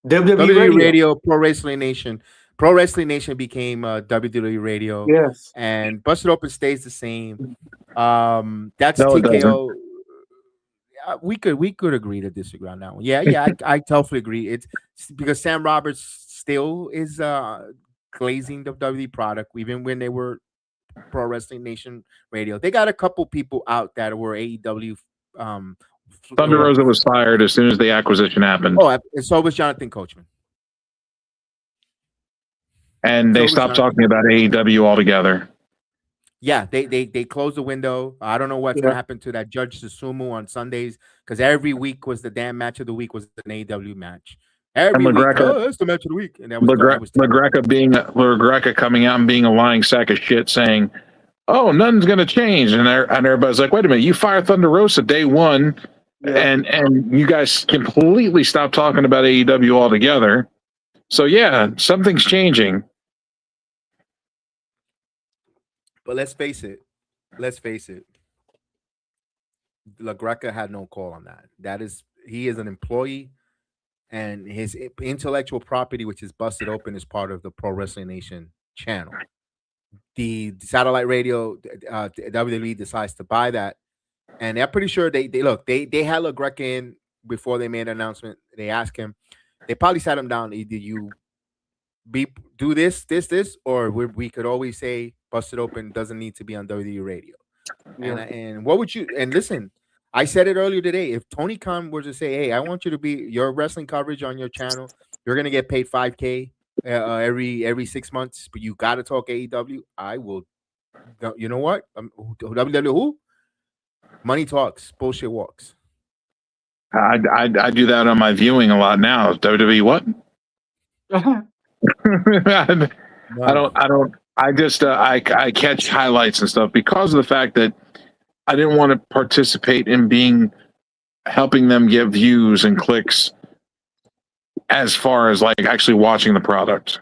WWE Radio, Pro Wrestling Nation. Pro Wrestling Nation became WWE Radio. Yes. And Busted Open stays the same. That's No, TKO. We could agree to disagree on that one. Yeah, I totally agree. It's because Sam Roberts still is glazing the WWE product, even when they were Pro Wrestling Nation Radio. They got a couple people out that were AEW. Thunder Rosa was fired as soon as the acquisition happened. Oh, and so was Jonathan Coachman. And they stopped talking about AEW altogether. Yeah, they closed the window. I don't know what's going to happen to that Judge Susumu on Sundays, because every week was the damn match of the week was an AEW match. Every And week, LaGreca, that's the match of the week, and that was terrible. LaGreca coming out and being a lying sack of shit, saying, "Oh, nothing's gonna change," and everybody's like, "Wait a minute, you fire Thunder Rosa day one, and you guys completely stopped talking about AEW altogether." So yeah, something's changing. But let's face it. LaGreca had no call on that. He is an employee, and his intellectual property, which is busted open, is part of the Pro Wrestling Nation channel. The satellite radio, WWE decides to buy that, and they're pretty sure they had LaGreca in before they made an announcement. They asked him, they probably sat him down. Either you do this, or we could always say busted open doesn't need to be on WWE radio. Yeah. And what would you? And listen, I said it earlier today. If Tony Khan were to say, "Hey, I want you to be your wrestling coverage on your channel, you're gonna get paid $5K every 6 months, but you got to talk AEW," I will. You know what? WWE who? Money talks, bullshit walks. I do that on my viewing a lot now. WWE what? I catch highlights and stuff because of the fact that I didn't want to participate in helping them get views and clicks as far as like actually watching the product.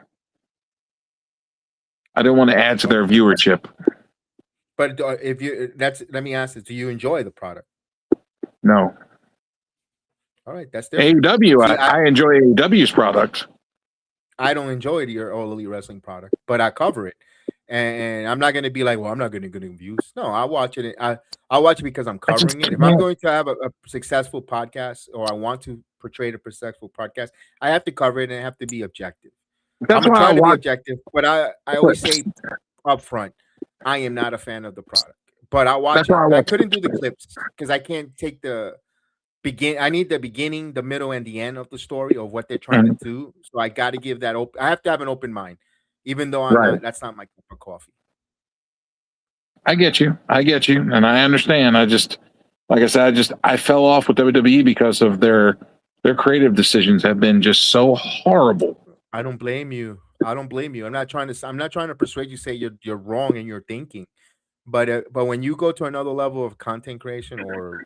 I didn't want to add to their viewership. But let me ask this: do you enjoy the product? No. All right, that's different. AEW. I enjoy AEW's product. I don't enjoy your All Elite Wrestling product, but I cover it, and I'm not going to be like, well, I'm not going to get views. No, I watch it. I watch it because I'm covering it. If I'm going to have a successful podcast, or I want to portray a successful podcast, I have to cover it and I have to be objective. I'm trying to be objective, but I always say up front, I am not a fan of the product. But I watch it. I couldn't do the clips because I can't take I need the beginning, the middle, and the end of the story of what they're trying to do. So I got to give that open. I have to have an open mind, even though that's not my cup of coffee. I get you, and I understand. I just, like I said, I fell off with WWE because of their creative decisions have been just so horrible. I don't blame you. I'm not trying to persuade you. Say you're wrong in your thinking. But when you go to another level of content creation or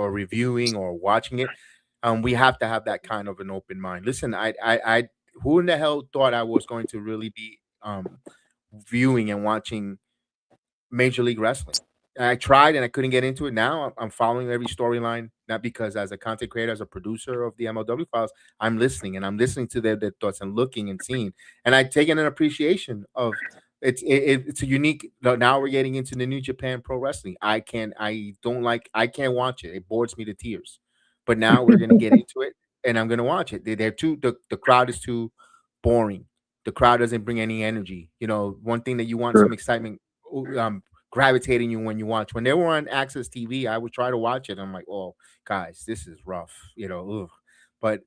reviewing or watching it, we have to have that kind of an open mind. Listen, I who in the hell thought I was going to really be viewing and watching Major League Wrestling? And I tried and I couldn't get into it. Now I'm following every storyline, not because as a content creator, as a producer of the MLW Files, I'm listening to their thoughts and looking and seeing, and I've taken an appreciation of. It's a unique. Now we're getting into the New Japan Pro Wrestling. I can't watch it. It bores me to tears. But now we're gonna get into it, and I'm gonna watch it. The crowd is too boring. The crowd doesn't bring any energy. You know, one thing that you want some excitement, gravitating you when you watch. When they were on Access TV, I would try to watch it. I'm like, oh, guys, this is rough. You know, but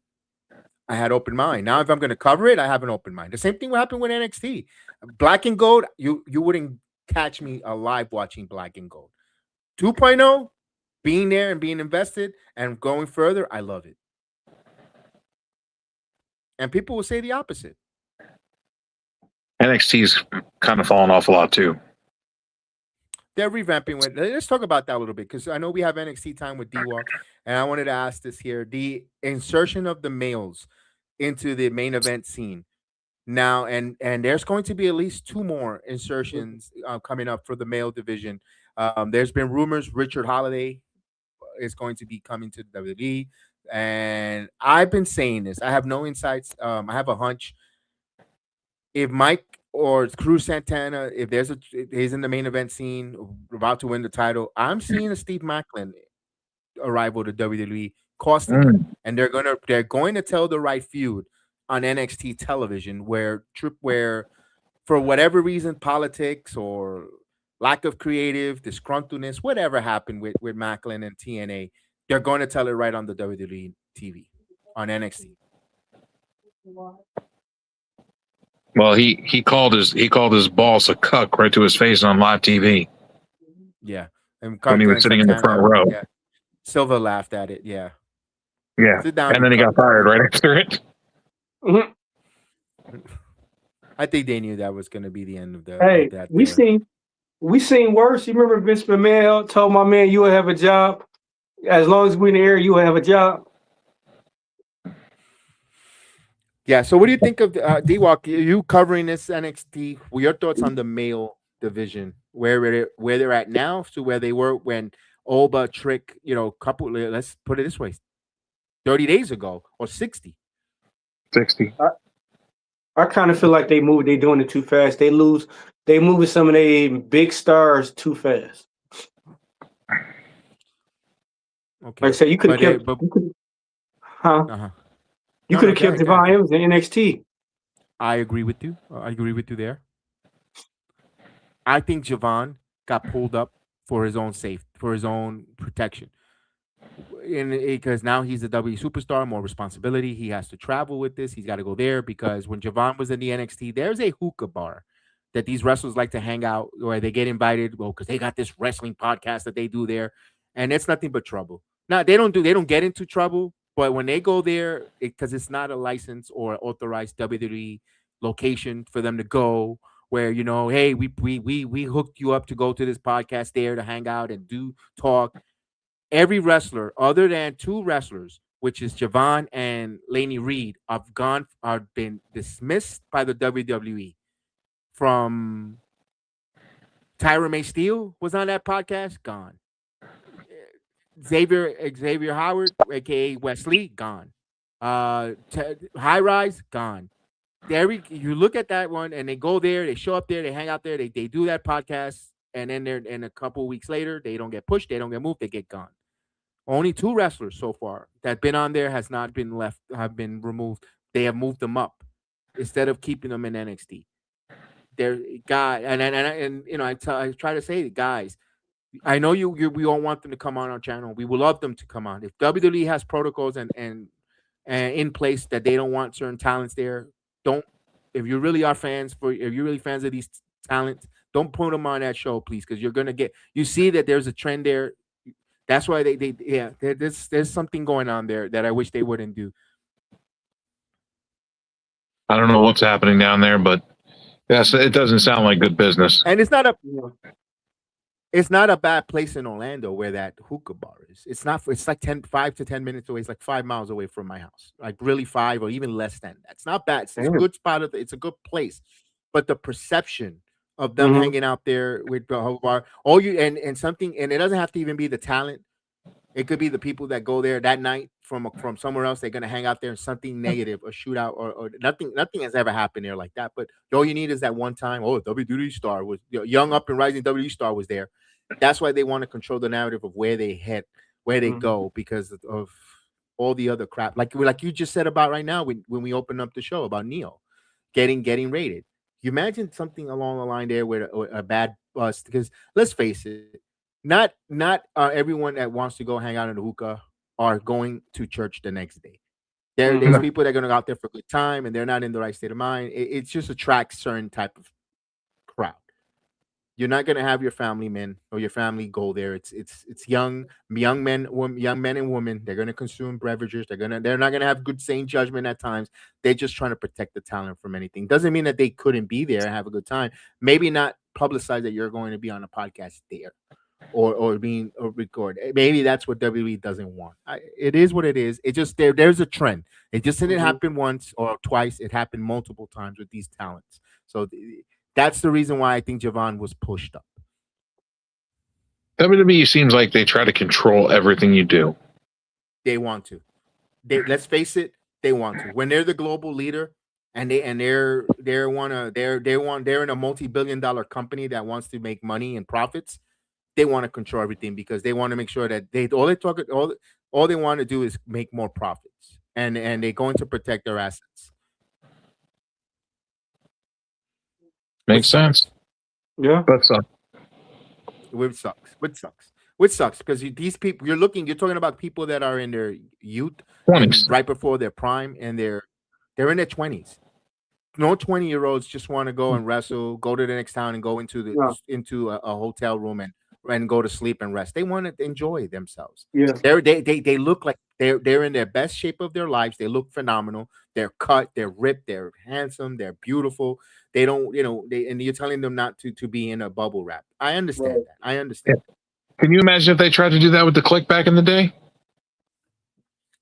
I had open mind. Now, if I'm going to cover it, I have an open mind. The same thing will happen with NXT. Black and Gold, you wouldn't catch me alive watching Black and Gold. 2.0, being there and being invested and going further, I love it. And people will say the opposite. NXT's kind of fallen off a lot too. They're revamping with. Let's talk about that a little bit because I know we have NXT time with D-Walk, and I wanted to ask this here: the insertion of the males into the main event scene now, and there's going to be at least 2 more insertions coming up for the male division. There's been rumors Richard Holiday is going to be coming to the WWE, and I've been saying this. I have no insights. I have a hunch. If Mike or Cruz Santana, if he's in the main event scene, about to win the title, I'm seeing a Steve Maclin arrival to WWE costing him. And they're going to tell the right feud on NXT television where for whatever reason, politics or lack of creative, disgruntledness, whatever happened with Maclin and TNA, they're going to tell it right on the WWE TV on NXT. Well, he called his boss a cuck right to his face on live TV. Yeah, and when he was sitting in the front row. Yeah. Silva laughed at it. Yeah. Yeah, and then he got fired right after it. Mhm. I think they knew that was going to be the end of Hey, that. we seen worse. You remember Vince McMahon told my man, "You will have a job as long as we in the air. You will have a job." Yeah. So, what do you think of D-Walk? You covering this NXT? What are your thoughts on the male division? Where they're at now to where they were when Oba Trick, let's put it this way, 30 days ago or 60. 60. I kind of feel like they doing it too fast. They moving some of their big stars too fast. Okay. Like I said, you could have kept. Uh-huh. You could have kept Devon Evans in NXT. I agree with you. I agree with you there. I think Javon got pulled up for his own protection. Because now he's a W superstar, more responsibility. He has to travel with this. He's got to go there because when Javon was in the NXT, there's a hookah bar that these wrestlers like to hang out where they get invited. Well, because they got this wrestling podcast that they do there, and it's nothing but trouble. Now they don't get into trouble, but when they go there, because it's not a licensed or authorized WWE location for them to go, where hey, we hooked you up to go to this podcast there to hang out and do talk. Every wrestler, other than two wrestlers, which is Javon and Laney Reed, are been dismissed by the WWE. From Tyra May Steele was on that podcast, gone. Xavier Howard, aka Wesley, gone. High Rise, gone. You look at that one, and they go there, they show up there, they hang out there, they do that podcast, and then they're in a couple weeks later, they don't get pushed, they don't get moved, they get gone. Only two wrestlers so far that been on there have been removed. They have moved them up instead of keeping them in NXT. They're guy, and I try to say, guys, I know we all want them to come on our channel. We would love them to come on. If WWE has protocols and in place that they don't want certain talents there, don't. If you really are fans of these talents, don't put them on that show, please, because you're gonna get. You see that there's a trend there. That's why there's something going on there that I wish they wouldn't do. I don't know what's happening down there, but yes, it doesn't sound like good business. And it's not a bad place in Orlando where that hookah bar is. It's like 5 to 10 minutes away. It's like 5 miles away from my house. Like really 5 or even less than that. It's not bad. It's a good spot. It's a good place. But the perception of them hanging out there with the whole bar, and something, and it doesn't have to even be the talent. It could be the people that go there that night from somewhere else. They're gonna hang out there and something negative, a shootout, or nothing. Nothing has ever happened there like that. But all you need is that one time. Oh, WWE star was young up and rising WWE star was there. That's why they want to control the narrative of where they head, where they go, because of all the other crap. Like you just said about right now when we opened up the show about Neo getting rated. You imagine something along the line there with a bad bust, because let's face it, not everyone that wants to go hang out in the hookah are going to church the next day. There's people that are going to go out there for a good time and they're not in the right state of mind. It just attracts certain type of crowd. You're not going to have your family men or your family go there. It's young men and women. They're going to consume beverages. They're not going to have good sane judgment at times. They're just trying to protect the talent from anything. Doesn't mean that they couldn't be there and have a good time. Maybe not publicize that you're going to be on a podcast there or being record. Maybe that's what WWE doesn't want. It is what it is. It just there's a trend. It just didn't happen once or twice. It happened multiple times with these talents. So that's the reason why I think Javon was pushed up. WWE seems like they try to control everything you do. They want to. Let's face it. They want to. When they're the global leader and they're in a multi-billion-dollar company that wants to make money and profits, they want to control everything because they want to make sure that all they want to do is make more profits, and they're going to protect their assets. Makes sense. Yeah. But Which sucks because these people you're talking about people that are in their youth, 20s, right before their prime, and they're in their 20s. No 20-year-olds just want to go and wrestle, go to the next town and go into a hotel room and go to sleep and rest. They want to enjoy themselves. Yeah. They look like They're in their best shape of their lives. They look phenomenal. They're cut. They're ripped. They're handsome. They're beautiful. They don't, and you're telling them not to be in a bubble wrap. I understand that. I understand. Can you imagine if they tried to do that with the click back in the day?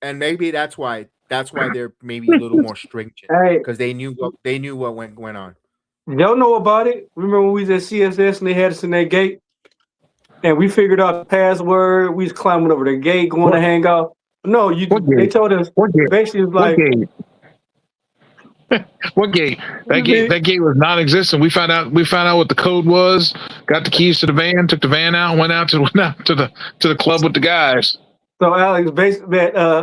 And maybe that's why they're maybe a little more stringent, because they knew what went on. Y'all know about it. Remember when we was at CSS and they had us in that gate, and we figured out the password. We was climbing over the gate, going to hang out. No, they told us basically it was like. What gate? That gate was non-existent. We found out what the code was. Got the keys to the van. Took the van out. Went out to the club with the guys. So Alex, basically,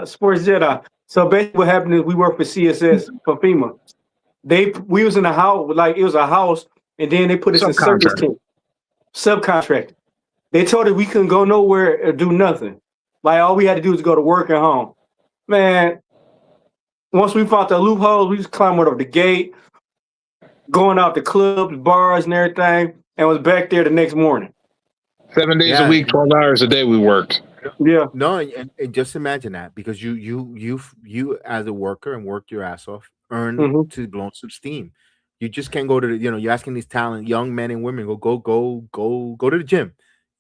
Sports Jedi. So basically, what happened is we worked for CSS for FEMA. We was in a house, like it was a house, and then they put us in service team, subcontracted. They told us we couldn't go nowhere or do nothing. Like all we had to do was go to work and home. Man, once we found the loopholes, we just climbed over the gate, going out to clubs, bars, and everything, and was back there the next morning. 7 days a week, 12 hours a day we worked. Yeah. No, and just imagine that, because you as a worker and work your ass off, earn to blow some steam. You just can't go to you're asking these young men and women go to the gym.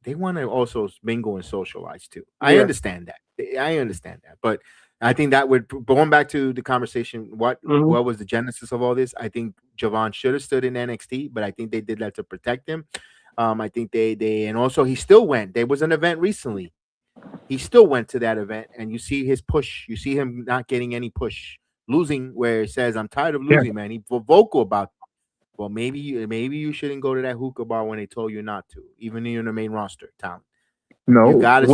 They want to also mingle and socialize too. Yeah. I understand that. But I think that going back to the conversation, what was the genesis of all this? I think Javon should have stood in NXT, but I think they did that to protect him. I think they and also he still went. There was an event recently. He still went to that event, and you see his push. You see him not getting any push, losing where it says, "I'm tired of losing, man." He's vocal about it. Well, maybe you shouldn't go to that hookah bar when they told you not to, even in the main roster talent. No, you gotta.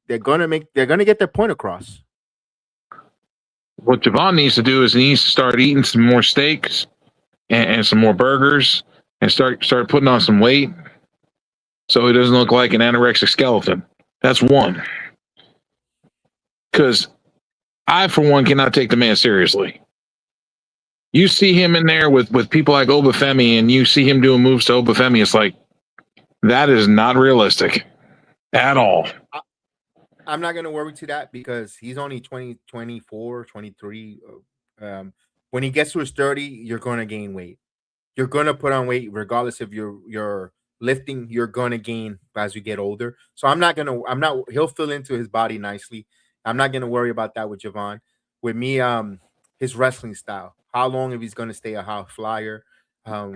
They're gonna get their point across. What Javon needs to do is he needs to start eating some more steaks and some more burgers and start putting on some weight, so he doesn't look like an anorexic skeleton. That's one. Because I, for one, cannot take the man seriously. You see him in there with people like Obafemi, and you see him doing moves to Obafemi. It's like, that is not realistic at all. I'm not going to worry to that, because he's only 20, 24, 23. When he gets to his 30, you're going to gain weight. You're going to put on weight regardless if you're lifting. You're going to gain as you get older. So he'll fill into his body nicely. I'm not going to worry about that with Javon. With me, his wrestling style, how long if he's going to stay a high flyer, how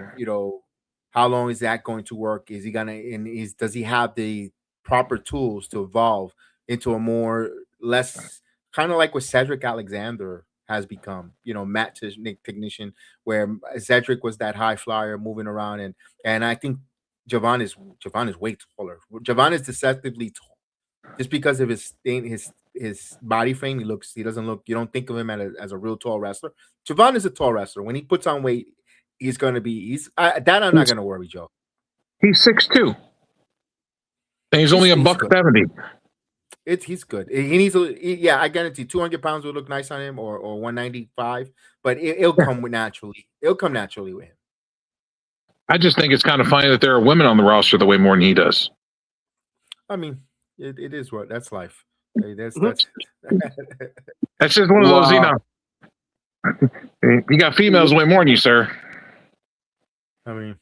long is that going to work? Is he going to, does he have the proper tools to evolve into a less kind of like what Cedric Alexander has become, mat technician, where Cedric was that high flyer moving around, and I think Javon is way taller. Javon is deceptively tall, just because of his body frame. He doesn't look. You don't think of him as a real tall wrestler. Javon is a tall wrestler. When he puts on weight, he's going to be. I'm not going to worry, Joe. He's 6'2", and he's only $170. He's good. He needs I guarantee 200 pounds will look nice on him, or 195, but it'll come naturally. It'll come naturally with him. I just think it's kind of funny that there are women on the roster that weigh more than he does. I mean, it is what that's life. That's that's just one of those, you got females way more than you, sir. I mean,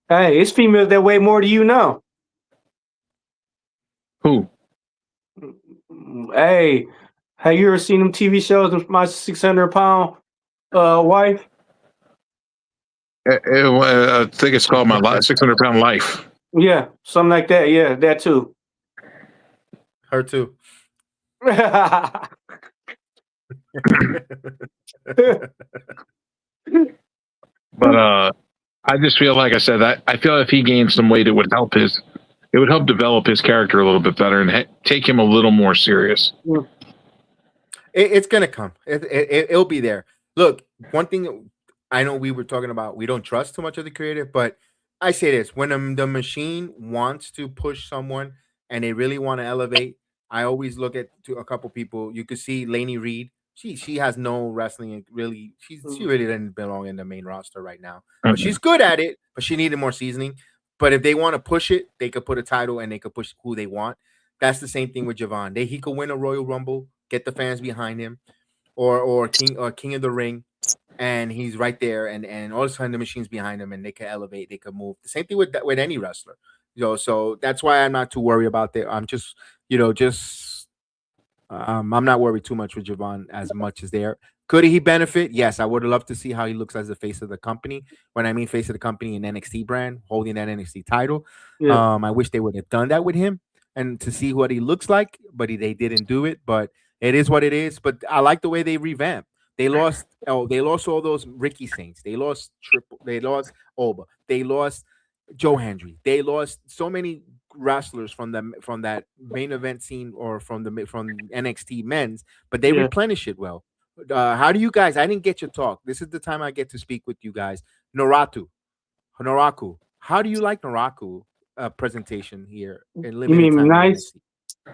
hey, it's females that weigh more than you now. Who? Hey, have you ever seen them TV shows with my 600-pound wife? I think it's called My 600-Pound Life. Yeah, something like that. Yeah, that too. Her too. But I just feel like I said that I feel if he gained some weight, it would help develop his character a little bit better and take him a little more serious. It's gonna come. It'll be there. Look, one thing I know we were talking about, we don't trust too much of the creative, but I say this: when the machine wants to push someone and they really want to elevate, I always look at a couple people. You could see Lainey Reed. She has no wrestling really. She really doesn't belong in the main roster right now. But she's good at it. But she needed more seasoning. But if they want to push it, they could put a title and they could push who they want. That's the same thing with Javon. He could win a Royal Rumble, get the fans behind him, or King of the Ring, and he's right there, and all of a sudden the machine's behind him, and they can elevate, they can move. The same thing with any wrestler, So that's why I'm not too worried about that. I'm just I'm not worried too much with Javon as much as there. Could he benefit? Yes, I would love to see how he looks as the face of the company. When I mean face of the company in NXT brand, holding that NXT title. Yeah. I wish they would have done that with him and to see what he looks like, but they didn't do it. But it is what it is. But I like the way they revamped. They lost all those Ricky Saints. They lost Oba. They lost Joe Hendry. They lost so many wrestlers from that main event scene or from NXT men's, but they replenish it well. How do you guys? I didn't get your talk. This is the time I get to speak with you guys. Naraku. How do you like Naraku presentation here? In You mean nice?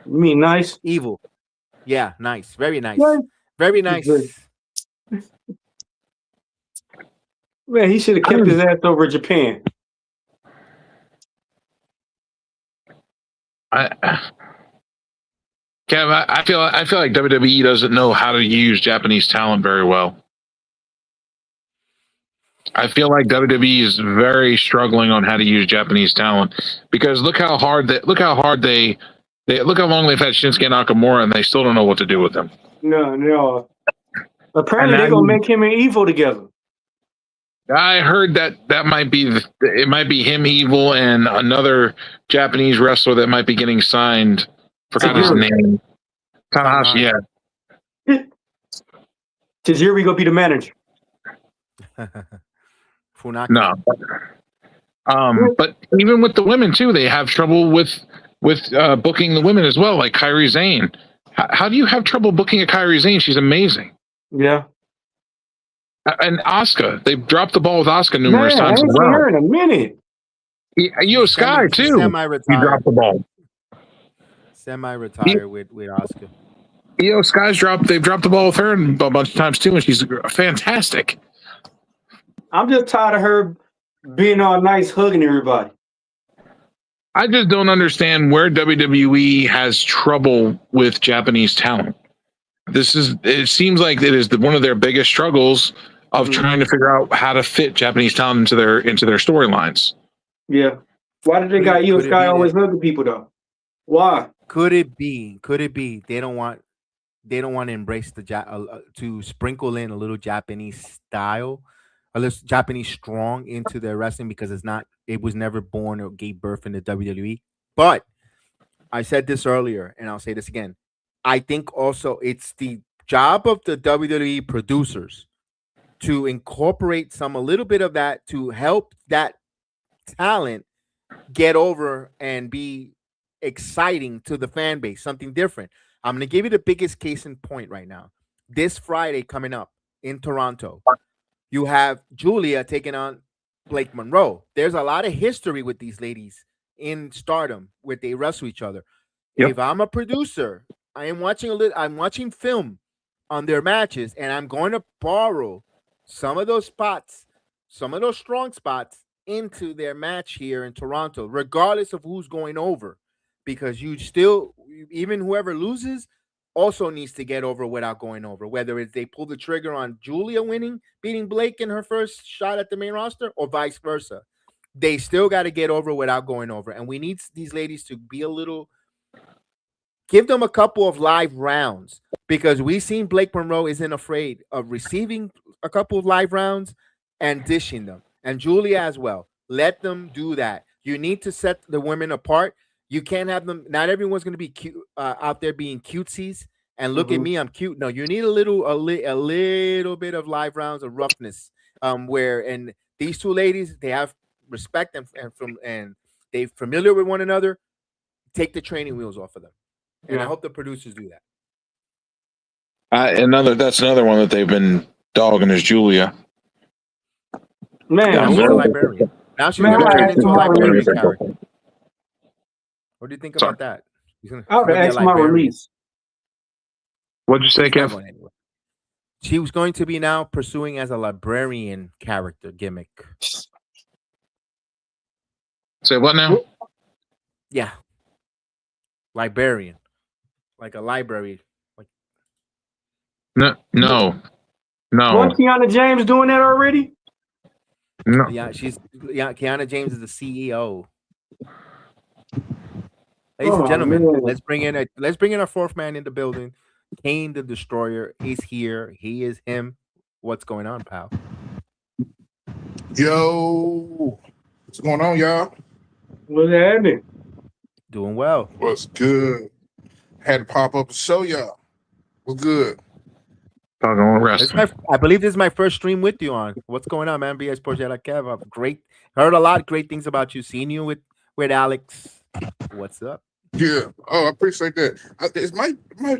You mean nice? Evil. Yeah, nice. Very nice. Yeah. Very nice. Man, he should have kept his ass over Japan. Kev, I feel like WWE doesn't know how to use Japanese talent very well. I feel like WWE is very struggling on how to use Japanese talent because look how long they've had Shinsuke Nakamura and they still don't know what to do with him. No. Apparently they're gonna make him and Evil together. I heard that might be him, Evil, and another Japanese wrestler that might be getting signed. Forgot his name. Tanahashi, yeah. Tajiri gonna be the manager. Funaki. No. But even with the women too, they have trouble with booking the women as well, like Kairi Sane. How do you have trouble booking a Kairi Sane? She's amazing. Yeah. And Asuka, they've dropped the ball with Asuka numerous times. I haven't seen her in a minute. Io Sky too. He dropped the ball. Semi-retired with Asuka. Io Sky's they've dropped the ball with her a bunch of times too, and she's fantastic. I'm just tired of her being all nice, hugging everybody. I just don't understand where WWE has trouble with Japanese talent. It seems like it is one of their biggest struggles of trying to figure out how to fit Japanese talent into their storylines. Yeah. Why did they got Io Sky always hugging people though? Why? Could it be they don't want to embrace to sprinkle in a little Japanese style, a little Japanese strong into their wrestling because it was never born or gave birth in the WWE. But I said this earlier and I'll say this again. I think also it's the job of the WWE producers to incorporate a little bit of that to help that talent get over and be exciting to the fan base, something different. I'm going to give you the biggest case in point right now. This Friday coming up in Toronto, you have Julia taking on Blake Monroe. There's a lot of history with these ladies in Stardom where they wrestle each other. Yep. If I'm a producer, I'm watching film on their matches, and I'm going to borrow some of those spots, some of those strong spots into their match here in Toronto, regardless of who's going over, because even whoever loses also needs to get over without going over, whether it's they pull the trigger on Julia beating Blake in her first shot at the main roster or vice versa. They still got to get over without going over. And we need these ladies to be give them a couple of live rounds, because we've seen Blake Monroe isn't afraid of receiving a couple of live rounds and dishing them. And Julia as well. Let them do that. You need to set the women apart. You can't have them. Not everyone's going to be cute out there being cutesies and look at me, I'm cute. No, you need a little bit of live rounds of roughness. And these two ladies, they have respect and they're familiar with one another. Take the training wheels off of them. And I hope the producers do that. That's another one that they've been dogging is Julia. Man, she's a librarian. Now she's going to turn into a librarian character. What do you think about that? I would ask my release. What'd you say, Kev? She was going to be now pursuing as a librarian character gimmick. Say what now? Yeah. librarian, like a library. Like No. Wasn't Kiana James doing that already? No. yeah, Kiana James is the CEO. Ladies and gentlemen, man. let's bring in our fourth man in the building. Kane the Destroyer is here. He is him. What's going on, pal? Yo, what's going on, y'all? What's happening? Doing well. What's good? Had to pop up and show y'all. What's good? Talking on wrestling. I believe this is my first stream with you on. What's going on, man? BS Project Kev. I've heard a lot of great things about you. Seen you with Alex. What's up? Yeah. Oh, I appreciate that.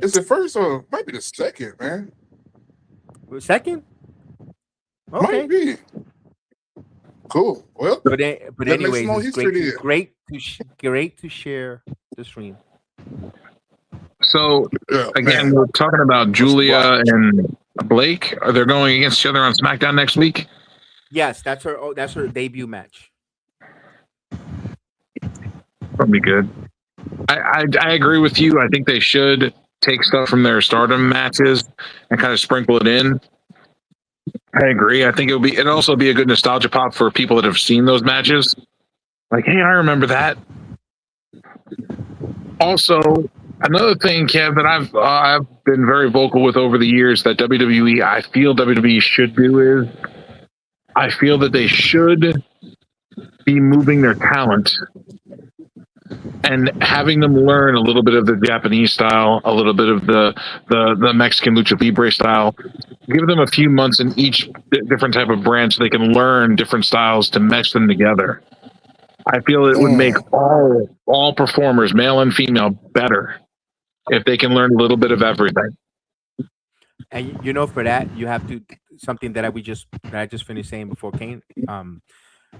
Is it first or might be the second, man? Second? Okay. Might be. Cool. Well, But that makes anyways, some it's history great to share the stream. So yeah, again, man. we're talking about Julia and Blake. Are they going against each other on SmackDown next week? Yes, that's her debut match. Probably good. I agree with you. I think they should take stuff from their Stardom matches and kind of sprinkle it in. I agree. I think it'd also be a good nostalgia pop for people that have seen those matches. Like, hey, I remember that. Also, another thing, Kev, that I've been very vocal with over the years that I feel WWE should do is I feel that they should be moving their talent and having them learn a little bit of the Japanese style, a little bit of the Mexican lucha libre style. Give them a few months in each different type of brand so they can learn different styles to mesh them together. I feel it would make all performers, male and female, better if they can learn a little bit of everything. And for that, you have to something that I just finished saying before Kane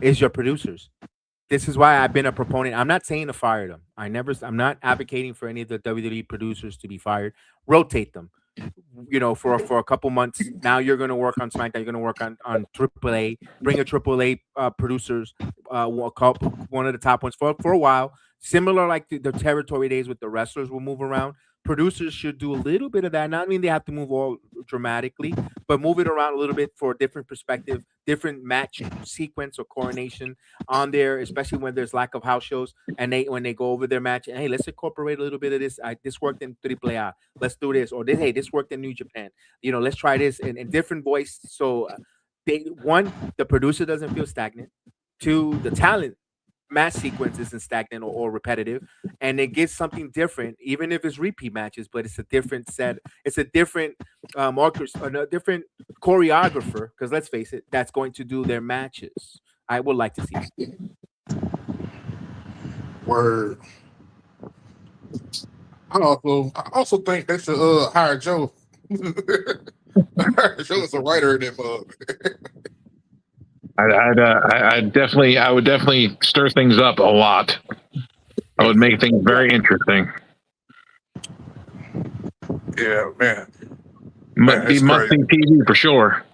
is your producers. This is why I've been a proponent. I'm not saying to fire them. I'm not advocating for any of the WWE producers to be fired. Rotate them. For a couple months. Now you're going to work on SmackDown. You're going to work on AAA. Bring a AAA producers, one of the top ones for a while. Similar like the territory days with the wrestlers will move around. Producers should do a little bit of that. Not mean they have to move all dramatically, but move it around a little bit for a different perspective, different match sequence or coronation on there, especially when there's lack of house shows and when they go over their match. And hey, let's incorporate a little bit of this. This worked in AAA. Let's do this. Or this worked in New Japan. Let's try this in different voice. So the producer doesn't feel stagnant. Two, the talent match sequence isn't stagnant or repetitive, and it gives something different, even if it's repeat matches, but it's a different set. It's a different a different choreographer, because let's face it, that's going to do their matches. I would like to see. Word. I also think they should hire Joe. Joe is a writer in that mug. I would definitely stir things up a lot. I would make things very interesting. Yeah, man. Be must-see TV for sure.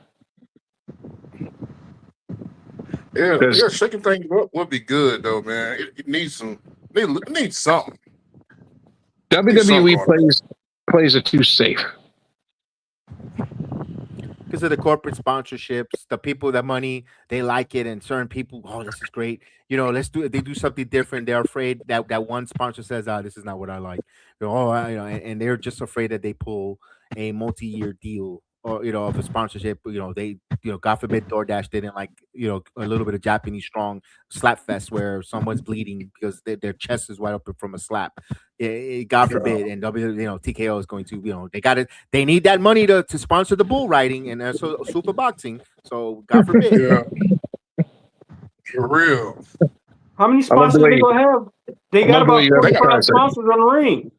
Yeah, shaking things up would be good though, man. It needs something. WWE plays it too safe. Because of the corporate sponsorships, the people that money, they like it, and certain people, this is great. They do something different. They're afraid that one sponsor says, this is not what I like. And they're just afraid that they pull a multi-year deal or of a sponsorship. They God forbid DoorDash didn't like a little bit of Japanese strong slap fest where someone's bleeding because their chest is wide open from a slap. God forbid, and TKO is going to they need that money to sponsor the bull riding and also super boxing. So God forbid. Yeah. For real. How many sponsors they gonna have? They got about 45 sponsors on the ring.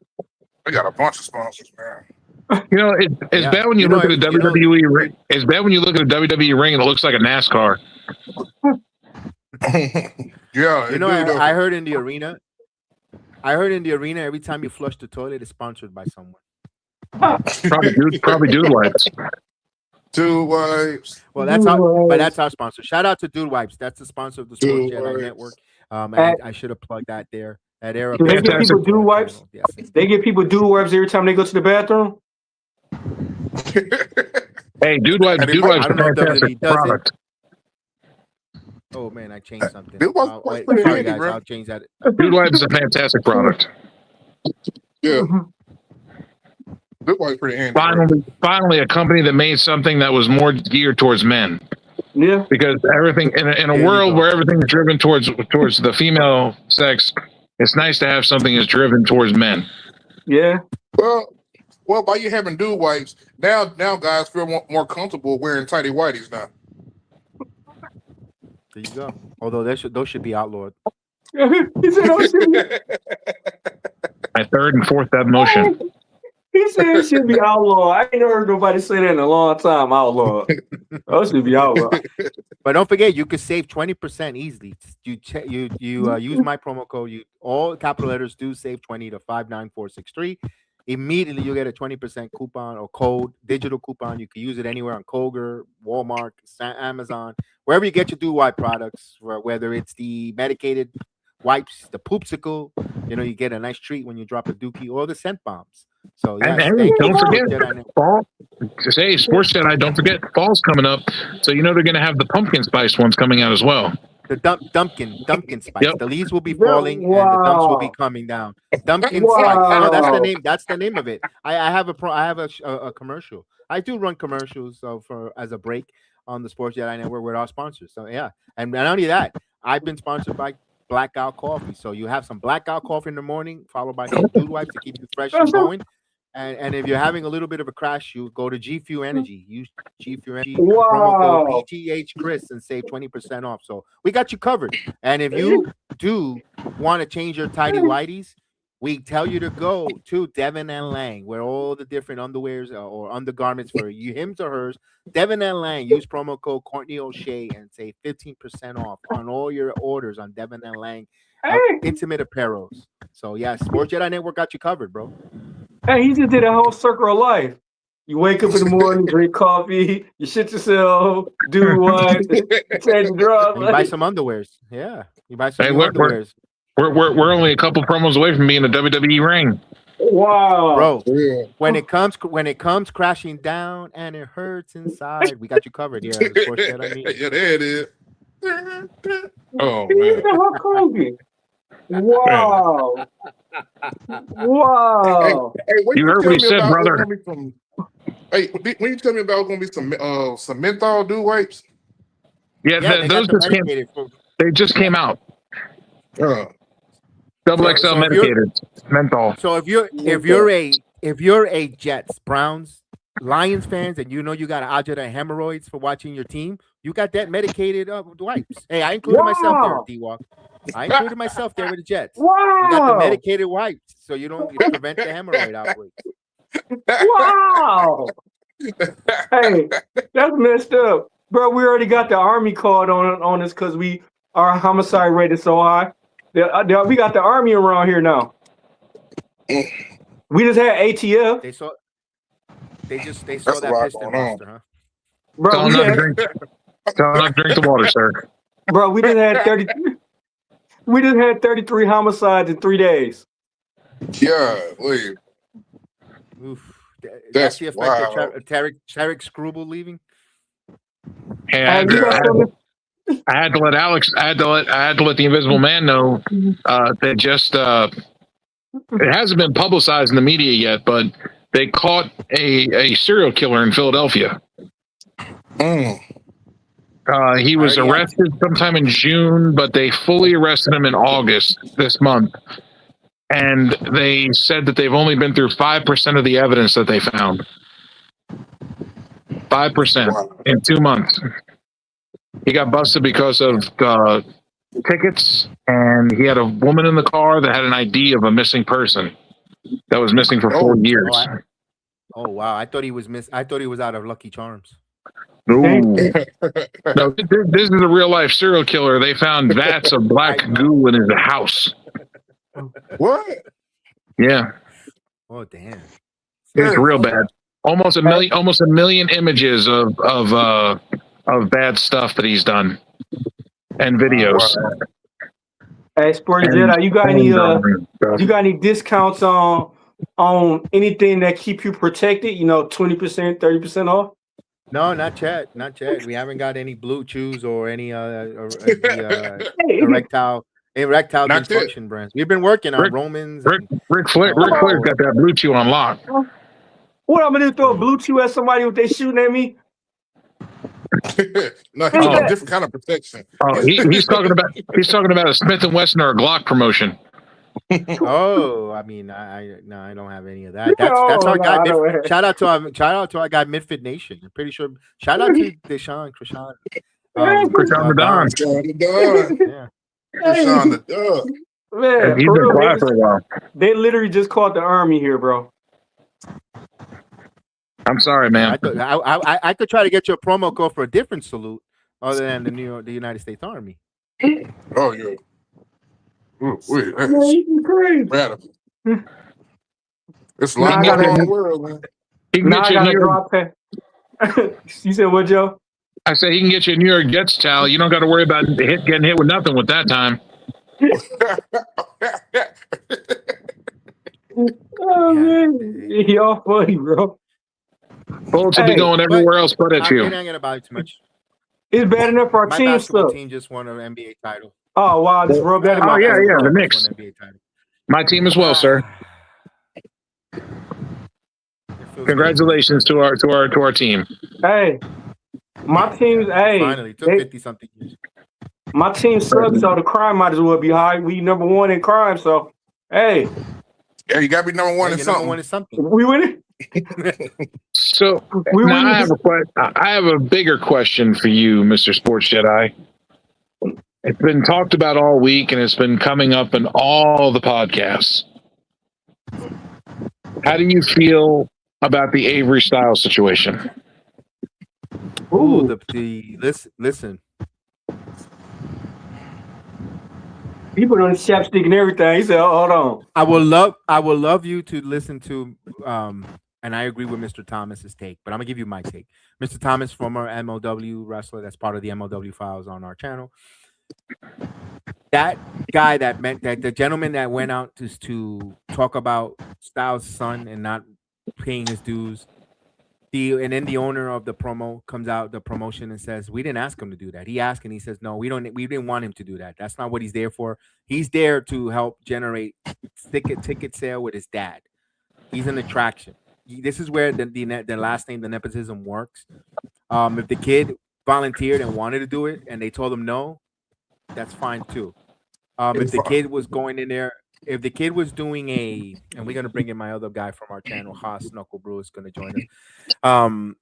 They got a bunch of sponsors, man. It's bad when you look at a WWE ring. It's bad when you look at a WWE ring and it looks like a NASCAR. Yeah, I heard in the arena. Every time you flush the toilet, it's sponsored by someone. Probably Dude Wipes. Dude Wipes. Well, that's our sponsor. Shout out to Dude Wipes. That's the sponsor of the Sports Jedi Network. I should have plugged that there. That era. Do they get people Fantastic. dude wipes? Yes. They get people dude wipes every time they go to the bathroom. Hey, Dude Wipes And it is might- a I don't know if fantastic WWE does it. product. Oh man, I changed something. Dude Wipes Wait, pretty sorry handy, guys, bro. I'll change that. Dude Wipes is a fantastic product. Yeah, Dude Wipes pretty handy. bro. Finally, a company that made something that was more geared towards men. Yeah. Because everything in There a you world go. where everything's driven towards the female sex, it's nice to have something that's driven towards men. Yeah. Well, by you having dude wipes, now guys feel more comfortable wearing tighty whities now. There you go. Although those should be outlawed. He said, "Oh shit." My third and fourth motion. He said it should be outlawed. I ain't heard nobody say that in a long time. Outlawed. Oh, should be outlawed. But don't forget, you could save 20% easily. You use my promo code. All capital letters do save 20 to 59463. Immediately you get a 20% coupon or code, digital coupon. You can use it anywhere on Kroger, Walmart, Amazon, wherever you get your do wipe products. Whether it's the medicated wipes, the poopsicle, you get a nice treat when you drop a dookie, or the scent bombs. So And yes, hey, thank don't you, forget, Sports Jedi Network. fall. Hey, Sports Jedi, don't forget, fall's coming up. So they're going to have the pumpkin spice ones coming out as well. The dumpkin spice. Yep. The leaves will be falling and the dumps will be coming down. Dumpkin Wow. spice. No, that's the name. That's the name of it. I have a commercial. I do run commercials as a break on the Sports Jedi Network with our sponsors. So yeah, and not only that, I've been sponsored by Blackout Coffee. So you have some Blackout coffee in the morning, followed by some dude wipes to keep you fresh and going. And if you're having a little bit of a crash, you go to G Fuel Energy. Use G Fuel Energy promo code PTH Chris and save 20% off. So we got you covered. And if you do want to change your tidy whities, we tell you to go to Devin and Lang, where all the different underwears or undergarments for you, him or hers. Devin and Lang, use promo code Courtney O'Shea and save 15% off on all your orders on Devin and Lang intimate apparels. So yeah, Sports Jedi Network got you covered, bro. Hey, he just did a whole circle of life. You wake up in the morning, drink coffee, you shit yourself, do what, change drugs. And you buy some underwears. Yeah, you buy some Hey, new look, underwears. We're only a couple promos away from being a WWE ring. Wow, Bro, Yeah. when it comes crashing down and it hurts inside, we got you covered here. On the Sports Jedi Media. Yeah, there it is. Oh He's man. the Hulk Hogan. Wow, wow. Hey, when You heard what he tell me said, about brother. gonna be when you tell me about going to be some menthol dude wipes? Yeah, Yeah, those they just came out. Double XL so medicated menthol. So if you're a Jets, Browns, Lions fans, and you got agita hemorrhoids for watching your team, you got that medicated wipes. Hey, I included myself there, D-Walk. I included myself there with the Jets. Wow. You got the medicated wipes, so you prevent the hemorrhoid outbreak. Wow. Hey, that's messed up. Bro, we already got the Army called on us because our homicide rate is so high. We got the Army around here now. We just had ATF. They saw That's that a lot piston going on. monster, huh? Bro, Tell we them not to had, drink the water, sir. bro, we just had 33 homicides in 3 days. Yeah, wait. Oof. That's That's the effect wild. of Tarek Scrubble leaving. Hey, And you got something- I had to let Alex. I had to let the Invisible Man know that just it hasn't been publicized in the media yet, but they caught a serial killer in Philadelphia. He was arrested sometime in June, but they fully arrested him in August this month. And they said that they've only been through 5% of the evidence that they found. 5% in 2 months. He got busted because of tickets, and he had a woman in the car that had an ID of a missing person that was missing for 4 years. Oh wow! I thought he was out of Lucky Charms. Ooh. No, this is a real life serial killer. They found vats of black goo in his house. What? Yeah, Oh damn! it's real bad. Almost a million images of bad stuff that he's done and videos. Wow. Hey, Sports And- Jedi, you got and, you got any discounts on anything that keep you protected? 20%, 30% off. No, not yet. Not yet. We haven't got any blue chews or any erectile Not yet. dysfunction brands. We've been working on Rick- Romans. Ric Flair's got that blue chew on lock. What I'm gonna do? Throw a Bluetooth at somebody if they shooting at me? No, he's a different kind of protection. Oh, he's talking about a Smith and Wesson or a Glock promotion. Oh, I mean, I don't have any of that. That's our guy. Shout out to our guy Midfit Nation. I'm pretty sure. Shout out to Krishan. Krishan the Don. Yeah. Krishan the Don. Man, He's been quiet for a while. they literally just called the army here, bro. I'm sorry, man. I could try to get you a promo code for a different salute other than the United States Army. Oh yeah. Ooh, wait, Man, you crazy. radical. It's a lot going on in the world, man. He can Now get I you a gotta New York, drop that. You said what, Joe? I say he can get you a New York Jets towel. You don't got to worry about getting hit with nothing with that time. Oh man, y'all funny, bro. Bullets will be going everywhere else but at I'm you. not gonna buy too much. It's bad enough for our My team basketball stuff. team just won an NBA title. Oh wow, just rub that in my Oh, yeah, face. yeah, the Just Knicks. won an NBA title. My team as well, sir. It feels Congratulations to our team. Hey, my team's good. hey, Finally, it took they- 50 something years. my team sucks, so the crime might as well be high. We number one in crime, so hey, Yeah, you gotta be number one Hey, in your number something. one is something. we winning. So We now winning. I have a bigger question for you, Mr. Sports Jedi. It's been talked about all week, and it's been coming up in all the podcasts. How do you feel about the Avery Styles situation? Ooh, listen. He put on his chapstick and everything. He said, oh, "Hold on." I would love you to listen to and I agree with Mr. Thomas's take, but I'm gonna give you my take. Mr. Thomas, former MLW wrestler, that's part of the MLW files on our channel. That guy that the gentleman that went out to talk about Styles' son and not paying his dues. And then the owner of the promotion and says, we didn't ask him to do that. He asked and he says, no, we didn't want him to do that. That's not what he's there for. He's there to help generate ticket sale with his dad. He's an attraction. This is where the last name, the nepotism works. If the kid volunteered and wanted to do it and they told him no, that's fine too. If the kid was going in there, if the kid was doing and we're gonna bring in my other guy from our channel, Haas Knuckle Brew, is gonna join us.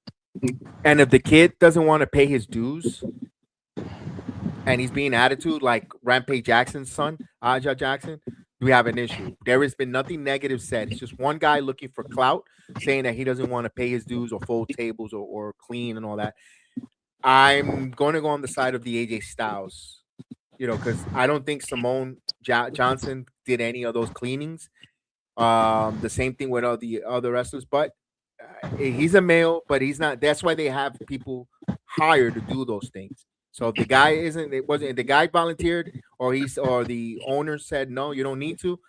And if the kid doesn't want to pay his dues, and he's being attitude like Rampage Jackson's son, Aja Jackson, we have an issue. There has been nothing negative said. It's just one guy looking for clout, saying that he doesn't want to pay his dues or fold tables or clean and all that. I'm going to go on the side of the AJ Styles, because I don't think Simone Johnson did any of those cleanings. The same thing with all the other wrestlers, but he's a male, but he's not. That's why they have people hired to do those things. So if the guy the guy volunteered or the owner said, no, you don't need to,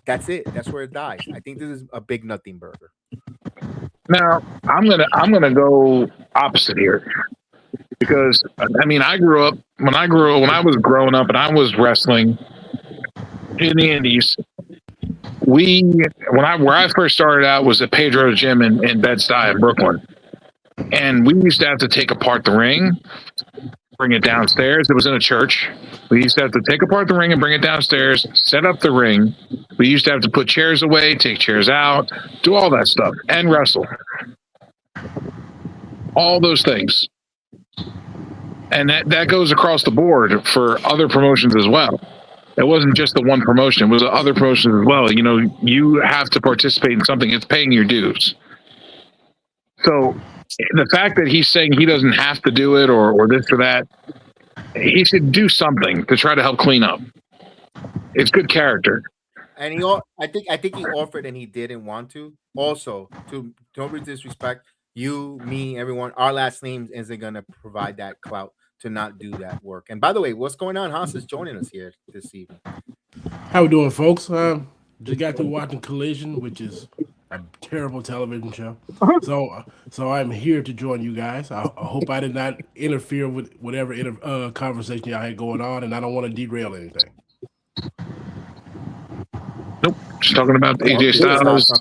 that's it. That's where it dies. I think this is a big nothing burger. Now I'm gonna go opposite here. Because I mean, when I was growing up and I was wrestling in the Indies, where I first started out was at Pedro's Gym in Bed-Stuy in Brooklyn, and we used to have to take apart the ring, bring it downstairs. It was in a church. We used to have to take apart the ring and bring it downstairs, set up the ring. We used to have to put chairs away, take chairs out, do all that stuff, and wrestle. All those things. And that goes across the board for other promotions as well. It wasn't just the one promotion. It was other promotions as well. You have to participate in something. It's paying your dues. So the fact that he's saying he doesn't have to do it or this or that, he should do something to try to help clean up. It's good character. And I think he offered and he didn't want to. Also, don't disrespect you, me, everyone. Our last name isn't gonna provide that clout to not do that work. And by the way, what's going on? Haas is joining us here this evening. How we doing, folks? Just got through watching Collision, which is a terrible television show. So I'm here to join you guys. I hope I did not interfere with whatever conversation y'all had going on, and I don't want to derail anything. Nope. Just talking about AJ Styles.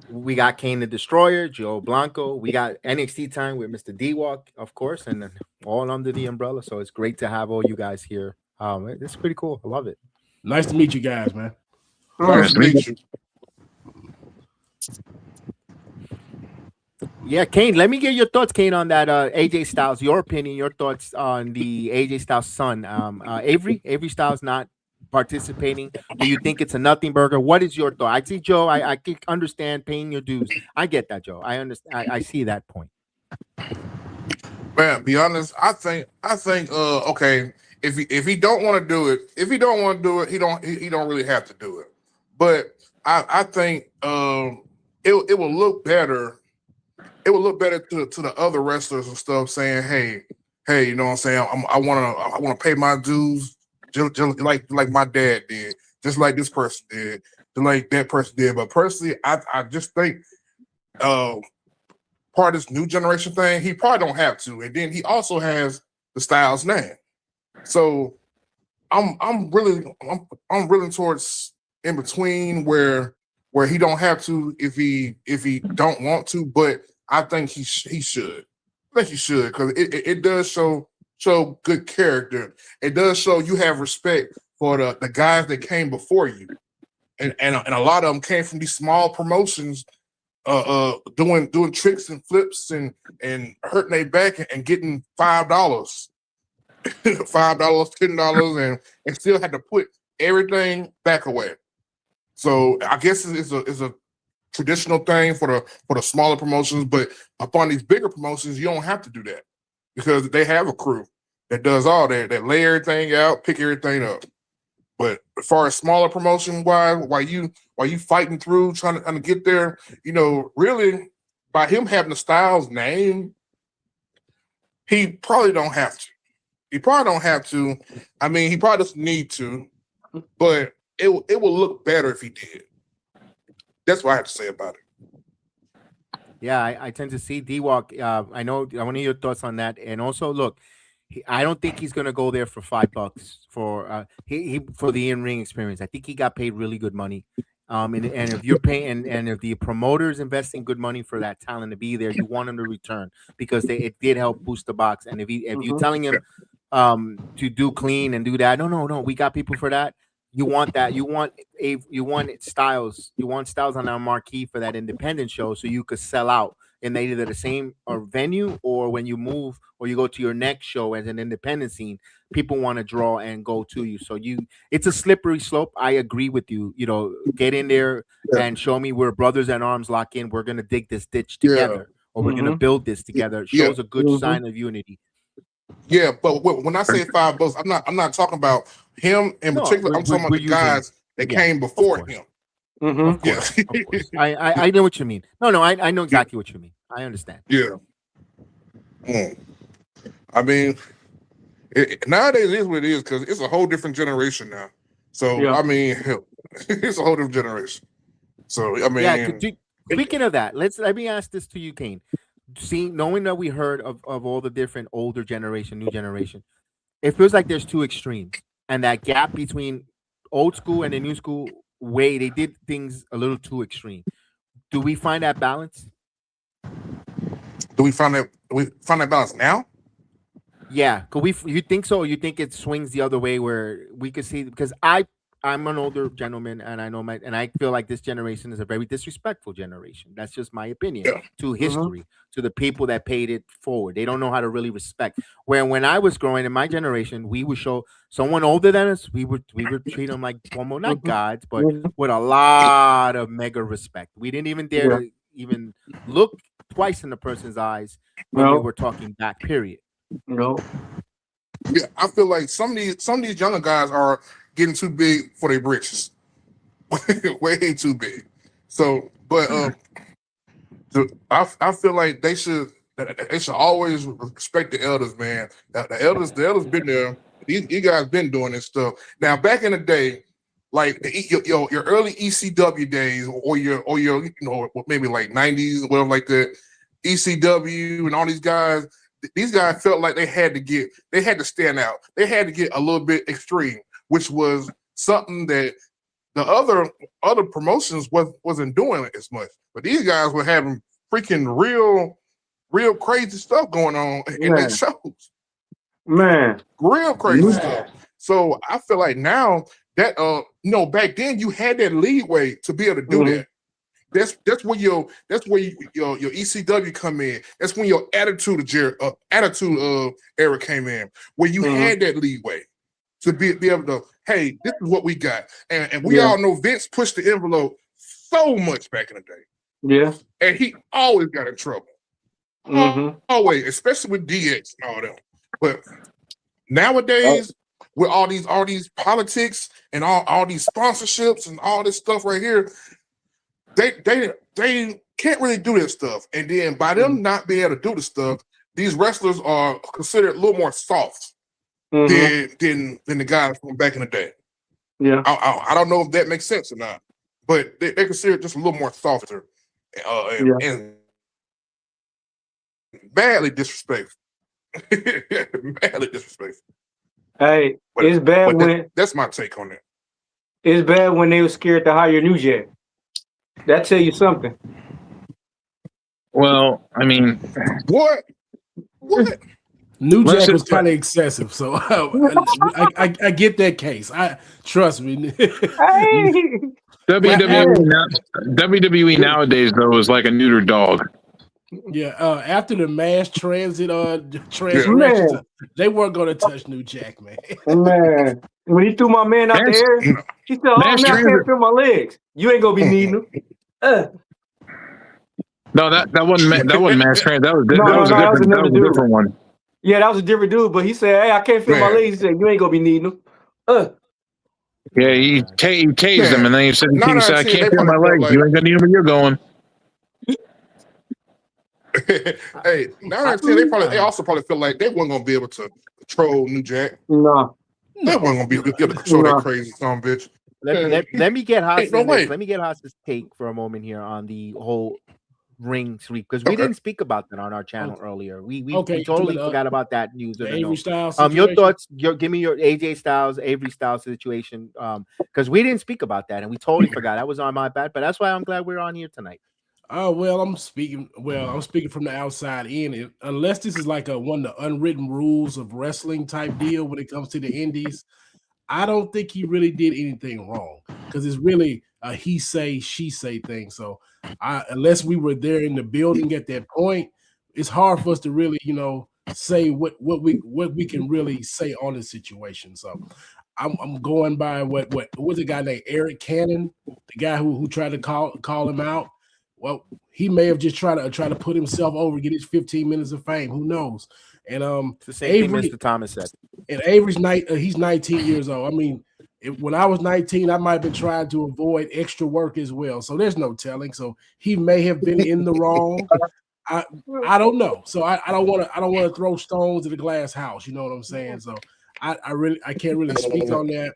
We got Kane the Destroyer, Joe Blanco. We got NXT time with Mr. D-Walk, of course, and then all under the umbrella. So it's great to have all you guys here. It's pretty cool. I love it. Nice to meet you guys, man. Nice to meet you. Yeah, Kane, let me get your thoughts, Kane, on that AJ Styles. Your opinion, your thoughts on the AJ Styles' son, Avery Styles, not participating. Do you think it's a nothing burger? What is your thought? I see, Joe. I can understand paying your dues. I get that, Joe. I understand. I see that point. Man, be honest. I think. Okay, if he don't want to do it, he don't really have to do it. But I think it will look better. It would look better to the other wrestlers and stuff, saying, "Hey, you know what I'm saying? I want to pay my dues, just like my dad did, just like this person did, just like that person did." But personally, I just think part of this new generation thing, he probably don't have to. And then he also has the Styles name, so I'm really towards in between where he don't have to if he don't want to, but I think he should. I think he should, because it does show good character. It does show you have respect for the guys that came before you, and a lot of them came from these small promotions, doing tricks and flips and hurting their back and getting $5, $10, and still had to put everything back away. So I guess it's a traditional thing for the smaller promotions, but upon these bigger promotions, you don't have to do that because they have a crew that does all that lay everything out, pick everything up. But as far as smaller promotion wise, while you fighting through trying to get there, really by him having the Styles name, he probably don't have to. He probably don't have to. I mean, he probably doesn't need to, but it will look better if he did. That's what I have to say about it. Yeah, I tend to see D-Walk. I want to hear your thoughts on that. And also, look, I don't think he's going to go there for $5 for for the in-ring experience. I think he got paid really good money. And if you're paying and if the promoter's investing good money for that talent to be there, you want him to return because it did help boost the box. And if you're telling him to do clean and do that, no, we got people for that. You want that. You want Styles. You want Styles on our marquee for that independent show, so you could sell out in either the same venue or when you move or you go to your next show as an independent scene. People want to draw and go to you. So it's a slippery slope. I agree with you. Get in there and show me we're brothers in arms, lock in. We're gonna dig this ditch together, or we're gonna build this together. It shows a good sign of unity. Yeah, but when I say $5, I'm not talking about him in particular. I'm talking about the guys that came before him. Of course. I know what you mean. No, I know exactly what you mean. I understand. Yeah. I mean, nowadays it is what it is because it's a whole different generation now. So I mean, it's a whole different generation. So I mean, speaking of that, let me ask this to you, Kane. Knowing that we heard of all the different older generation, new generation, it feels like there's two extremes, and that gap between old school and the new school way they did things a little too extreme. Do we find that balance? Do we find that balance now? Yeah, you think so? Or you think it swings the other way where we could see? Because I'm an older gentleman, and I feel like this generation is a very disrespectful generation. That's just my opinion to history, to the people that paid it forward. They don't know how to really respect. Where when I was growing in my generation, we would show someone older than us, we would treat them like almost not gods, but with a lot of mega respect. We didn't even dare to even look twice in the person's eyes when we were talking back. Period. No. Yeah, I feel like some of these younger guys are getting too big for their britches, way too big. So, but I feel like they should they should always respect the elders, man. The elders been there. These guys been doing this stuff. Now, back in the day, like your early ECW days, or your maybe like 90s or whatever like that, ECW and all these guys felt like they had to stand out. They had to get a little bit extreme, which was something that the other promotions wasn't doing as much. But these guys were having freaking real crazy stuff going on in their shows. Man, Real crazy stuff. So I feel like now that back then you had that leeway to be able to do that. That's where your ECW come in. That's when your attitude era came in, where you had that leeway to be able to, hey, this is what we got. And we all know Vince pushed the envelope so much back in the day. Yeah. And he always got in trouble. Always, especially with DX and all that. But nowadays, with all these politics and all these sponsorships and all this stuff right here, they can't really do this stuff. And then by them not being able to do the stuff, these wrestlers are considered a little more soft than the guys from back in the day. Yeah. I don't know if that makes sense or not, but they consider it just a little more softer and badly disrespectful. Badly disrespectful. Hey, it's bad when that's my take on it. It's bad when they were scared to hire New Jack. That tell you something. Well, I mean, what? New Jack was kind of excessive, so I get that case. Trust me. WWE nowadays though is like a neutered dog. Yeah, after the mass transit transgressions, they weren't going to touch New Jack, man. Man, when he threw my man out there, he said, "Oh man, I can't feel my legs. You ain't gonna be needing them." No, that wasn't mass transit. That was a different one. Yeah, that was a different dude. But he said, "Hey, I can't feel my legs." He said, "You ain't gonna be needing them." Yeah, he tased him, and then he said, "I can't feel my legs. You ain't gonna need them where you're going." Hey, now they also probably feel like they weren't gonna be able to control New Jack. No, they weren't gonna be able to control that crazy son bitch. Let me get Haas's take for a moment here on the whole ring sweep, because we didn't speak about that on our channel earlier. We totally forgot about that news. Avery Styles your thoughts? Give me your AJ Styles, Avery Styles situation, because we didn't speak about that and we totally forgot. That was on my bad, but that's why I'm glad we're on here tonight. Well, I'm speaking from the outside in. Unless this is like one of the unwritten rules of wrestling type deal when it comes to the indies, I don't think he really did anything wrong, because it's really a he say, she say thing. So unless we were there in the building at that point, it's hard for us to really, say what we can really say on the situation. So I'm going by what was a guy named Eric Cannon, the guy who tried to call him out. Well, he may have just tried to put himself over, get his 15 minutes of fame. Who knows? And it's the same thing Mr. Thomas said. And Avery's he's 19 years old. I mean, when I was 19, I might have been trying to avoid extra work as well. So there's no telling. So he may have been in the wrong. I don't know. So I don't want to throw stones at a glass house. You know what I'm saying? So I can't really speak on that.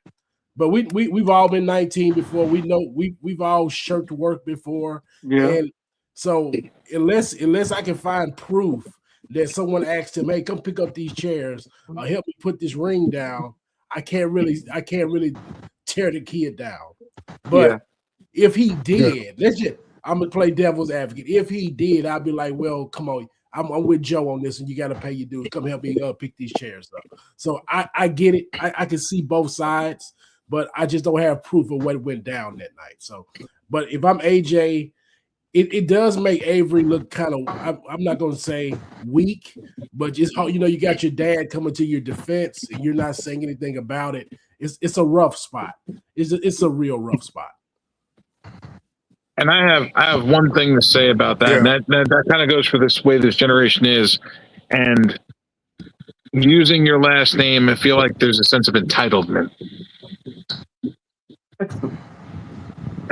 But we've all been 19 before. We know we've all shirked work before. Yeah. And so unless I can find proof that someone asked him, "Hey, come pick up these chairs, help me put this ring down," I can't really tear the kid down. But if he did, I'm gonna play devil's advocate. If he did, I'd be like, "Well, come on, I'm with Joe on this, and you got to pay your dues. Come help me pick these chairs up." So I get it. I can see both sides, but I just don't have proof of what went down that night. So, but if I'm AJ, it does make Avery look kind of, I'm not going to say weak, but just, you got your dad coming to your defense and you're not saying anything about it. It's a rough spot. It's a real rough spot. And I have one thing to say about that. And that kind of goes for this way this generation is. And using your last name, I feel like there's a sense of entitlement.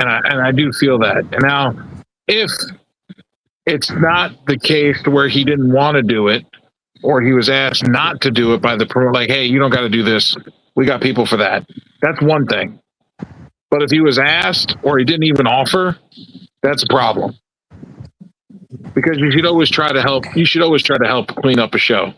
And I do feel that. And now, if it's not the case where he didn't want to do it or he was asked not to do it by the pro. Like, hey, you don't got to do this. We got people for that. That's one thing. But if he was asked or he didn't even offer, that's a problem. Because you should always try to help. You should always try to help clean up a show,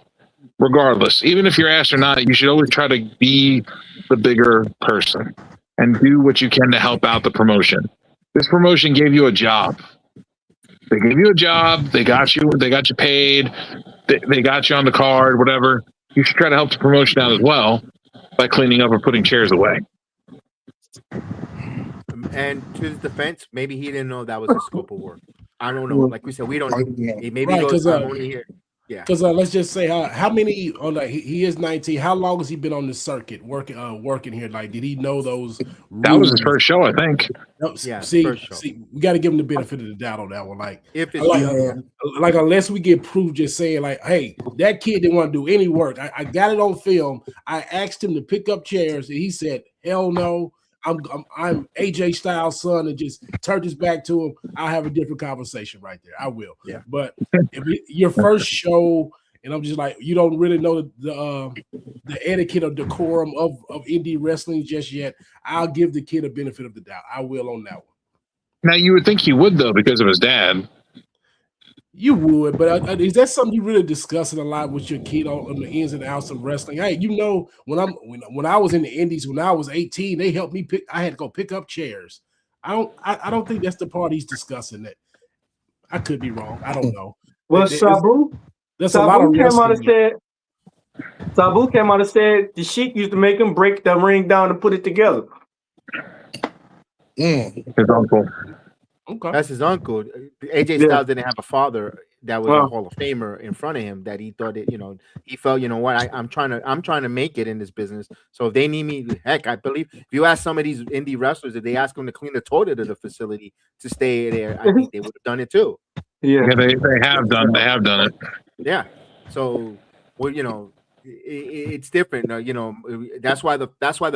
regardless. Even if you're asked or not, you should always try to be the bigger person and do what you can to help out the promotion. This promotion gave you a job. They gave you a job. They got you. They got you paid. They got you on the card. Whatever. You should try to help the promotion out as well by cleaning up or putting chairs away. And to his defense, maybe he didn't know that was the scope of work. I don't know. Like we said, we don't. Maybe Right, goes only here. Yeah. Because let's just say how many on like he is 19. How long has he been on the circuit working here? Like, did he know those rules? That was his first show, I think. No, Yeah, see, first show. we got to give him the benefit of the doubt on that one. Like, If it's like unless we get proof, just saying like, hey, that kid didn't want to do any work. I got it on film. I asked him to pick up chairs, and he said, "Hell no." I'm AJ Styles' son, and just turned his back to him. I'll have a different conversation right there. I will. Yeah. But if your first show, and I'm just like, you don't really know the etiquette or decorum of indie wrestling just yet, I'll give the kid a benefit of the doubt. I will on that one. Now, you would think he would, though, because of his dad. You would, but is that something you really discussing a lot with your kid on the ins and outs of wrestling? Hey, you know, when I was in the indies, when I was 18, they helped me pick. I had to go pick up chairs. I don't think that's the part he's discussing. That I could be wrong. I don't know. Well, Sabu came out and said the Sheik used to make him break the ring down to put it together. His uncle. Okay. That's his uncle. AJ Styles didn't have a father that was a Hall of Famer in front of him that he thought it, he felt, what, I'm trying to make it in this business. So if they need me, heck, I believe if you ask some of these indie wrestlers, if they ask them to clean the toilet of the facility to stay there, I think they would have done it too. Yeah, they have done. They have done it. Yeah. So, well, it's different. That's why the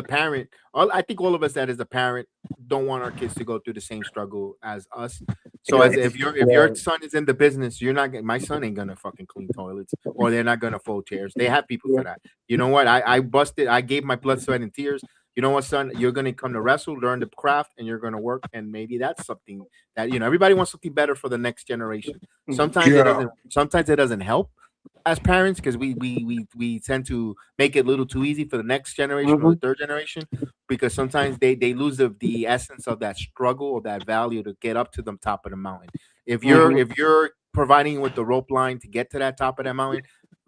parent. I think all of us that is a parent don't want our kids to go through the same struggle as us. So as if your son is in the business, you're not. My son ain't gonna fucking clean toilets, or they're not gonna fold chairs. They have people for that. You know what? I busted. I gave my blood, sweat, and tears. You know what, son? You're gonna come to wrestle, learn the craft, and you're gonna work. And maybe that's something that everybody wants something better for the next generation. Sometimes it doesn't. Sometimes it doesn't help as parents, because we tend to make it a little too easy for the next generation or the third generation, because sometimes they lose the essence of that struggle or that value to get up to the top of the mountain. If you're providing with the rope line to get to that top of that mountain,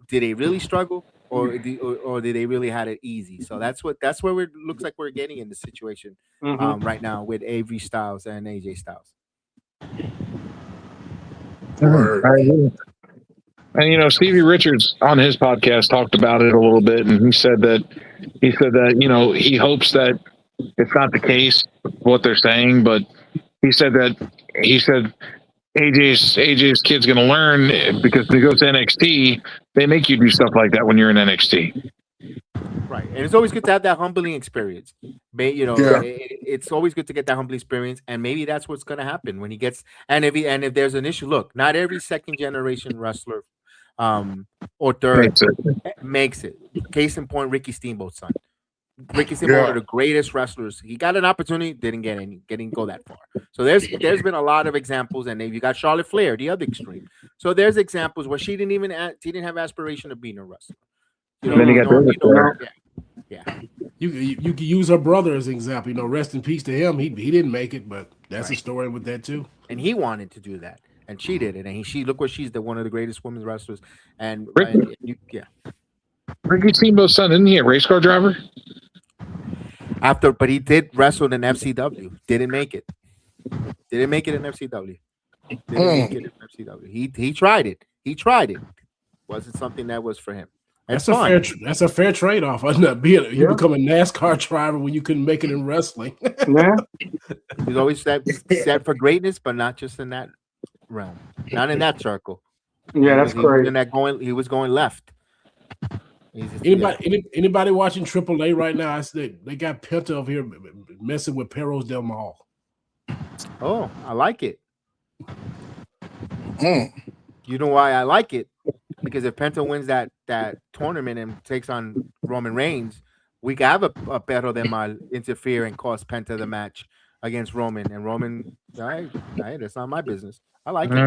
did they really struggle or did they really had it easy? So that's where it looks like we're getting in the situation right now with Avery Styles and AJ Styles. And Stevie Richards on his podcast talked about it a little bit, and he said that he hopes that it's not the case what they're saying, but he said AJ's kid's going to learn, because when he goes to NXT, they make you do stuff like that when you're in NXT. Right, and it's always good to have that humbling experience. It's always good to get that humbling experience, and maybe that's what's going to happen when he gets. And if there's an issue, look, not every second generation wrestler, or third makes it. Case in point, Ricky Steamboat's son. Ricky Steamboat, one of the greatest wrestlers. He got an opportunity, didn't go that far. So there's been a lot of examples, and you got Charlotte Flair, the other extreme. So there's examples where she didn't have aspiration of being a wrestler. You can use her brother as an example. Rest in peace to him. He didn't make it, but that's a story with that too. And he wanted to do that, and she did it. And she look where she's one of the greatest women's wrestlers. And Ricky Steamboat's son, isn't he a race car driver? But he did wrestle in FCW. Didn't make it. Didn't make it in FCW. He tried it. Wasn't something that was for him. That's a fair trade-off. You become a NASCAR driver when you couldn't make it in wrestling. He's always set for greatness, but not just in that realm, not in that circle. Yeah, that's correct. He was going left. Anybody watching AAA right now? They got Puerto over here messing with Perros Del Mal. Oh, I like it. You know why I like it? Because if Penta wins that tournament and takes on Roman Reigns, we can have a Perro de Mal interfere and cost Penta the match against Roman. And Roman, all right, that's not my business. I like it.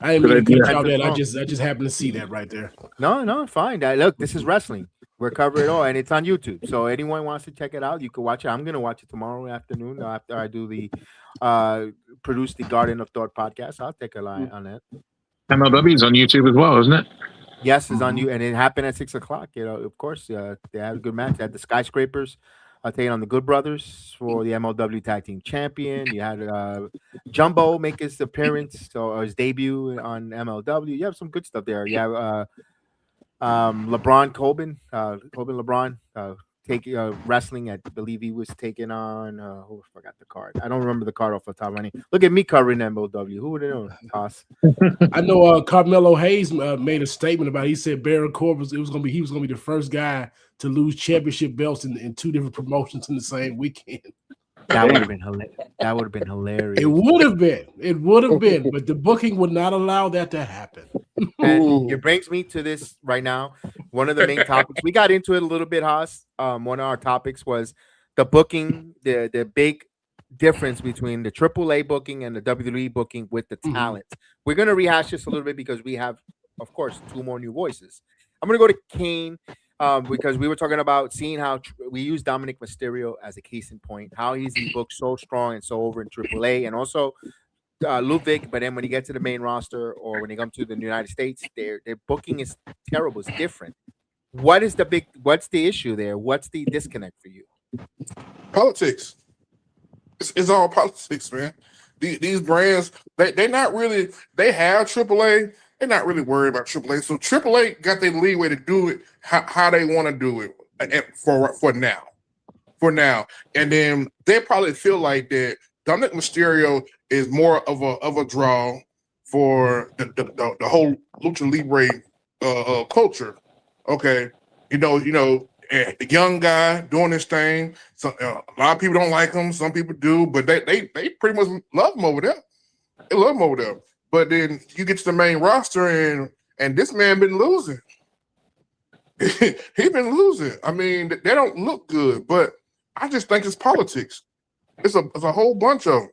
I didn't mean to cut y'all that. I just happened to see that right there. No, fine. Look, this is wrestling. We're covering it all, and it's on YouTube. So anyone wants to check it out, you can watch it. I'm gonna watch it tomorrow afternoon after I do the produce the Garden of Thought podcast. I'll take a line on that. MLW is on YouTube as well, isn't it? Yes, it's on you, and it happened at 6:00. You know, of course, they had a good match. They had the Skyscrapers taking on the Good Brothers for the MLW Tag Team Champion. You had Jumbo make his appearance or his debut on MLW. You have some good stuff there. You have LeBron Colbin, LeBron taking wrestling. I believe he was taking on. I forgot the card. I don't remember the card off the top of my head. Look at me covering MLW. Who would have known? Toss. I know Carmelo Hayes made a statement about it. He said Baron Corbin he was going to be the first guy to lose championship belts in 2 different promotions in the same weekend. That would have been hilarious. That would have been hilarious. It would have been. It would have been, but the booking would not allow that to happen. And it brings me to this right now. One of the main topics we got into it a little bit, Haas. One of our topics was the booking, the big difference between the AAA booking and the WWE booking with the talent. We're gonna rehash this a little bit because we have, of course, 2 more new voices. I'm gonna go to Kane. Because we were talking about seeing how we use Dominic Mysterio as a case in point, how he's booked so strong and so over in AAA, and also Ludwig. But then when you get to the main roster or when you come to the United States, their booking is terrible. It's different. What's the issue there? What's the disconnect for you? Politics. It's all politics, man. These brands, they not really. They have AAA. They're not really worried about AAA. So AAA got their leeway to do it how they want to do it for now. For now. And then they probably feel like that Dominic Mysterio is more of a draw for the whole Lucha Libre culture. Okay. You know, the young guy doing this thing. So a lot of people don't like him. Some people do, but they pretty much love him over there. They love him over there. But then you get to the main roster and this man been losing. He been losing. I mean, they don't look good, but I just think it's politics. It's a whole bunch of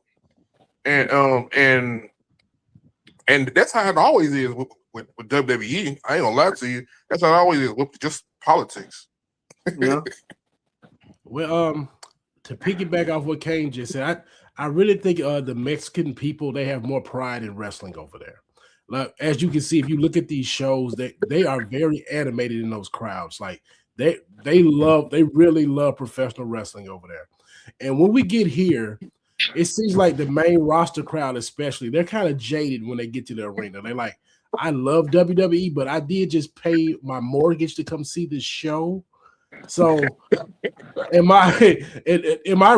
them. And that's how it always is with WWE. I ain't gonna lie to you. That's how it always is with just politics. Yeah. Well, to piggyback off what Kane just said, I really think the Mexican people, they have more pride in wrestling over there. Like, as you can see, if you look at these shows, they are very animated in those crowds. Like they really love professional wrestling over there. And when we get here, it seems like the main roster crowd, especially, they're kind of jaded when they get to the arena. They're like, I love WWE, but I did just pay my mortgage to come see this show. So am I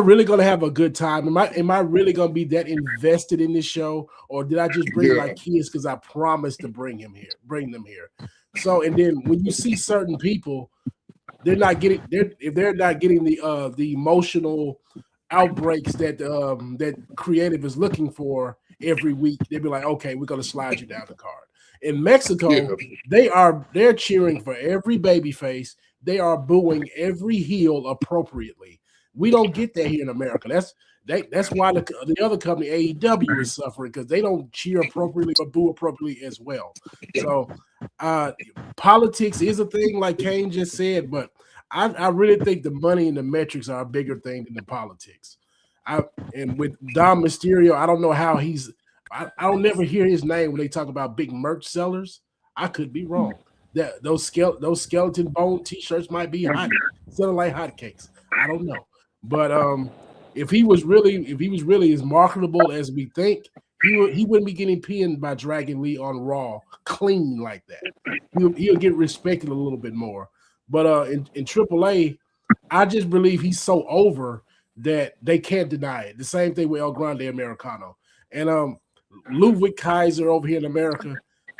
really going to have a good time? Am I really going to be that invested in this show, or did I just bring my kids because I promised to bring them here? So, and then when you see certain people, they're not getting the emotional outbreaks that creative is looking for every week, they'd be like, okay, we're going to slide you down the card. In Mexico, they're cheering for every baby face. They are booing every heel appropriately. We don't get that here in America. That's why the other company, AEW, is suffering, because they don't cheer appropriately or boo appropriately as well. So politics is a thing, like Kane just said, but I really think the money and the metrics are a bigger thing than the politics. And with Dom Mysterio, I don't know how I don't never hear his name when they talk about big merch sellers. I could be wrong. Those skeleton bone T-shirts might be selling like hotcakes. I don't know, but if he was really as marketable as we think, he wouldn't be getting pinned by Dragon Lee on Raw clean like that. He'll get respected a little bit more. But in AAA, I just believe he's so over that they can't deny it. The same thing with El Grande Americano and Ludwig Kaiser over here in America.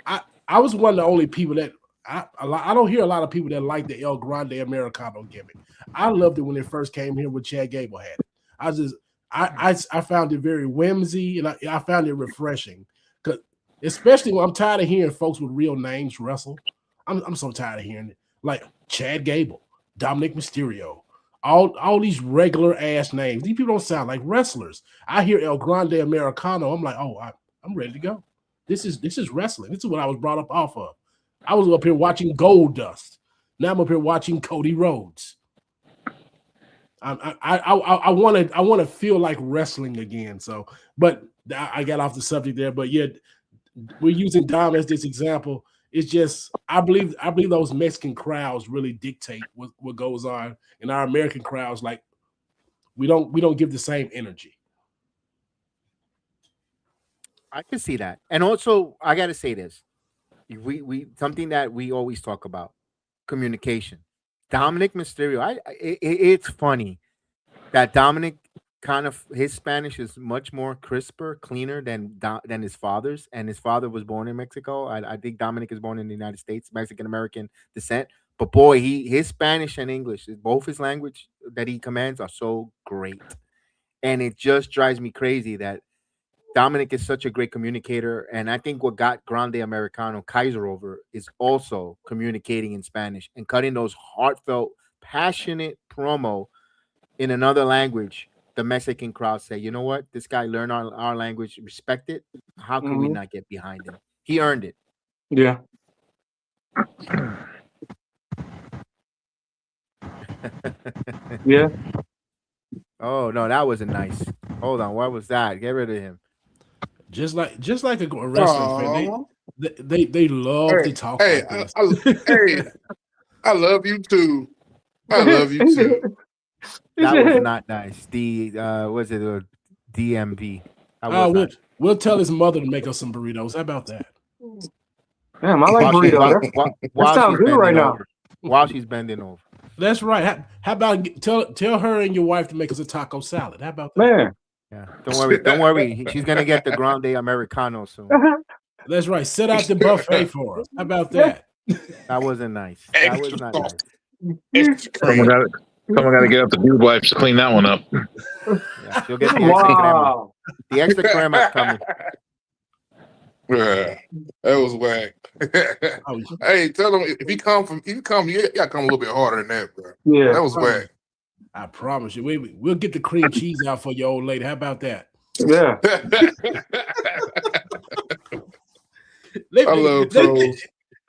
I was one of the only people that I don't hear a lot of people that like the El Grande Americano gimmick. I loved it when it first came here when Chad Gable had it. I found it very whimsy, and I found it refreshing. Cause especially when I'm tired of hearing folks with real names wrestle. I'm so tired of hearing it. Like Chad Gable, Dominic Mysterio, all these regular ass names. These people don't sound like wrestlers. I hear El Grande Americano. I'm like, oh, I'm ready to go. This is wrestling. This is what I was brought up off of. I was up here watching Goldust. Now I'm up here watching Cody Rhodes. I want to feel like wrestling again. So, but I got off the subject there. But yeah, we're using Dom as this example. It's just I believe those Mexican crowds really dictate what goes on, and our American crowds, like, we don't give the same energy. I can see that. And also, I got to say this. We something that we always talk about, communication. Dominic Mysterio, it's funny that Dominic kind of, his Spanish is much more crisper, cleaner than his father's, and his father was born in Mexico. I think Dominic is born in the United States, Mexican American descent. But boy, his Spanish and English, both his language that he commands, are so great, and it just drives me crazy that Dominic is such a great communicator. And I think what got Grande Americano Kaiser over is also communicating in Spanish and cutting those heartfelt, passionate promo in another language. The Mexican crowd say, you know what? This guy learned our language, respect it. How can we not get behind him? He earned it. Yeah. Yeah. Oh, no, that wasn't nice. Hold on. What was that? Get rid of him. Just like a wrestling fan, they love to talk like this. I love you too. I love you too. That was not nice. Was it a DMV? We'll tell his mother to make us some burritos. How about that? Damn, I like burritos. That sounds good right now. While she's bending over. That's right. How about tell her and your wife to make us a taco salad? How about that? Man. Yeah, don't worry. She's gonna get the Grande Americano soon. That's right. Set out the buffet for us. How about that? That wasn't nice. That was not nice. Someone got to get up the dude wipes to clean that one up. Yeah, she'll get the extra crema. The extra crema is coming. Yeah, that was whack. Hey, tell them if you come, you gotta come a little bit harder than that, bro. Yeah, that was whack. I promise you. We'll get the cream cheese out for your old lady. How about that? Yeah. I love trolls.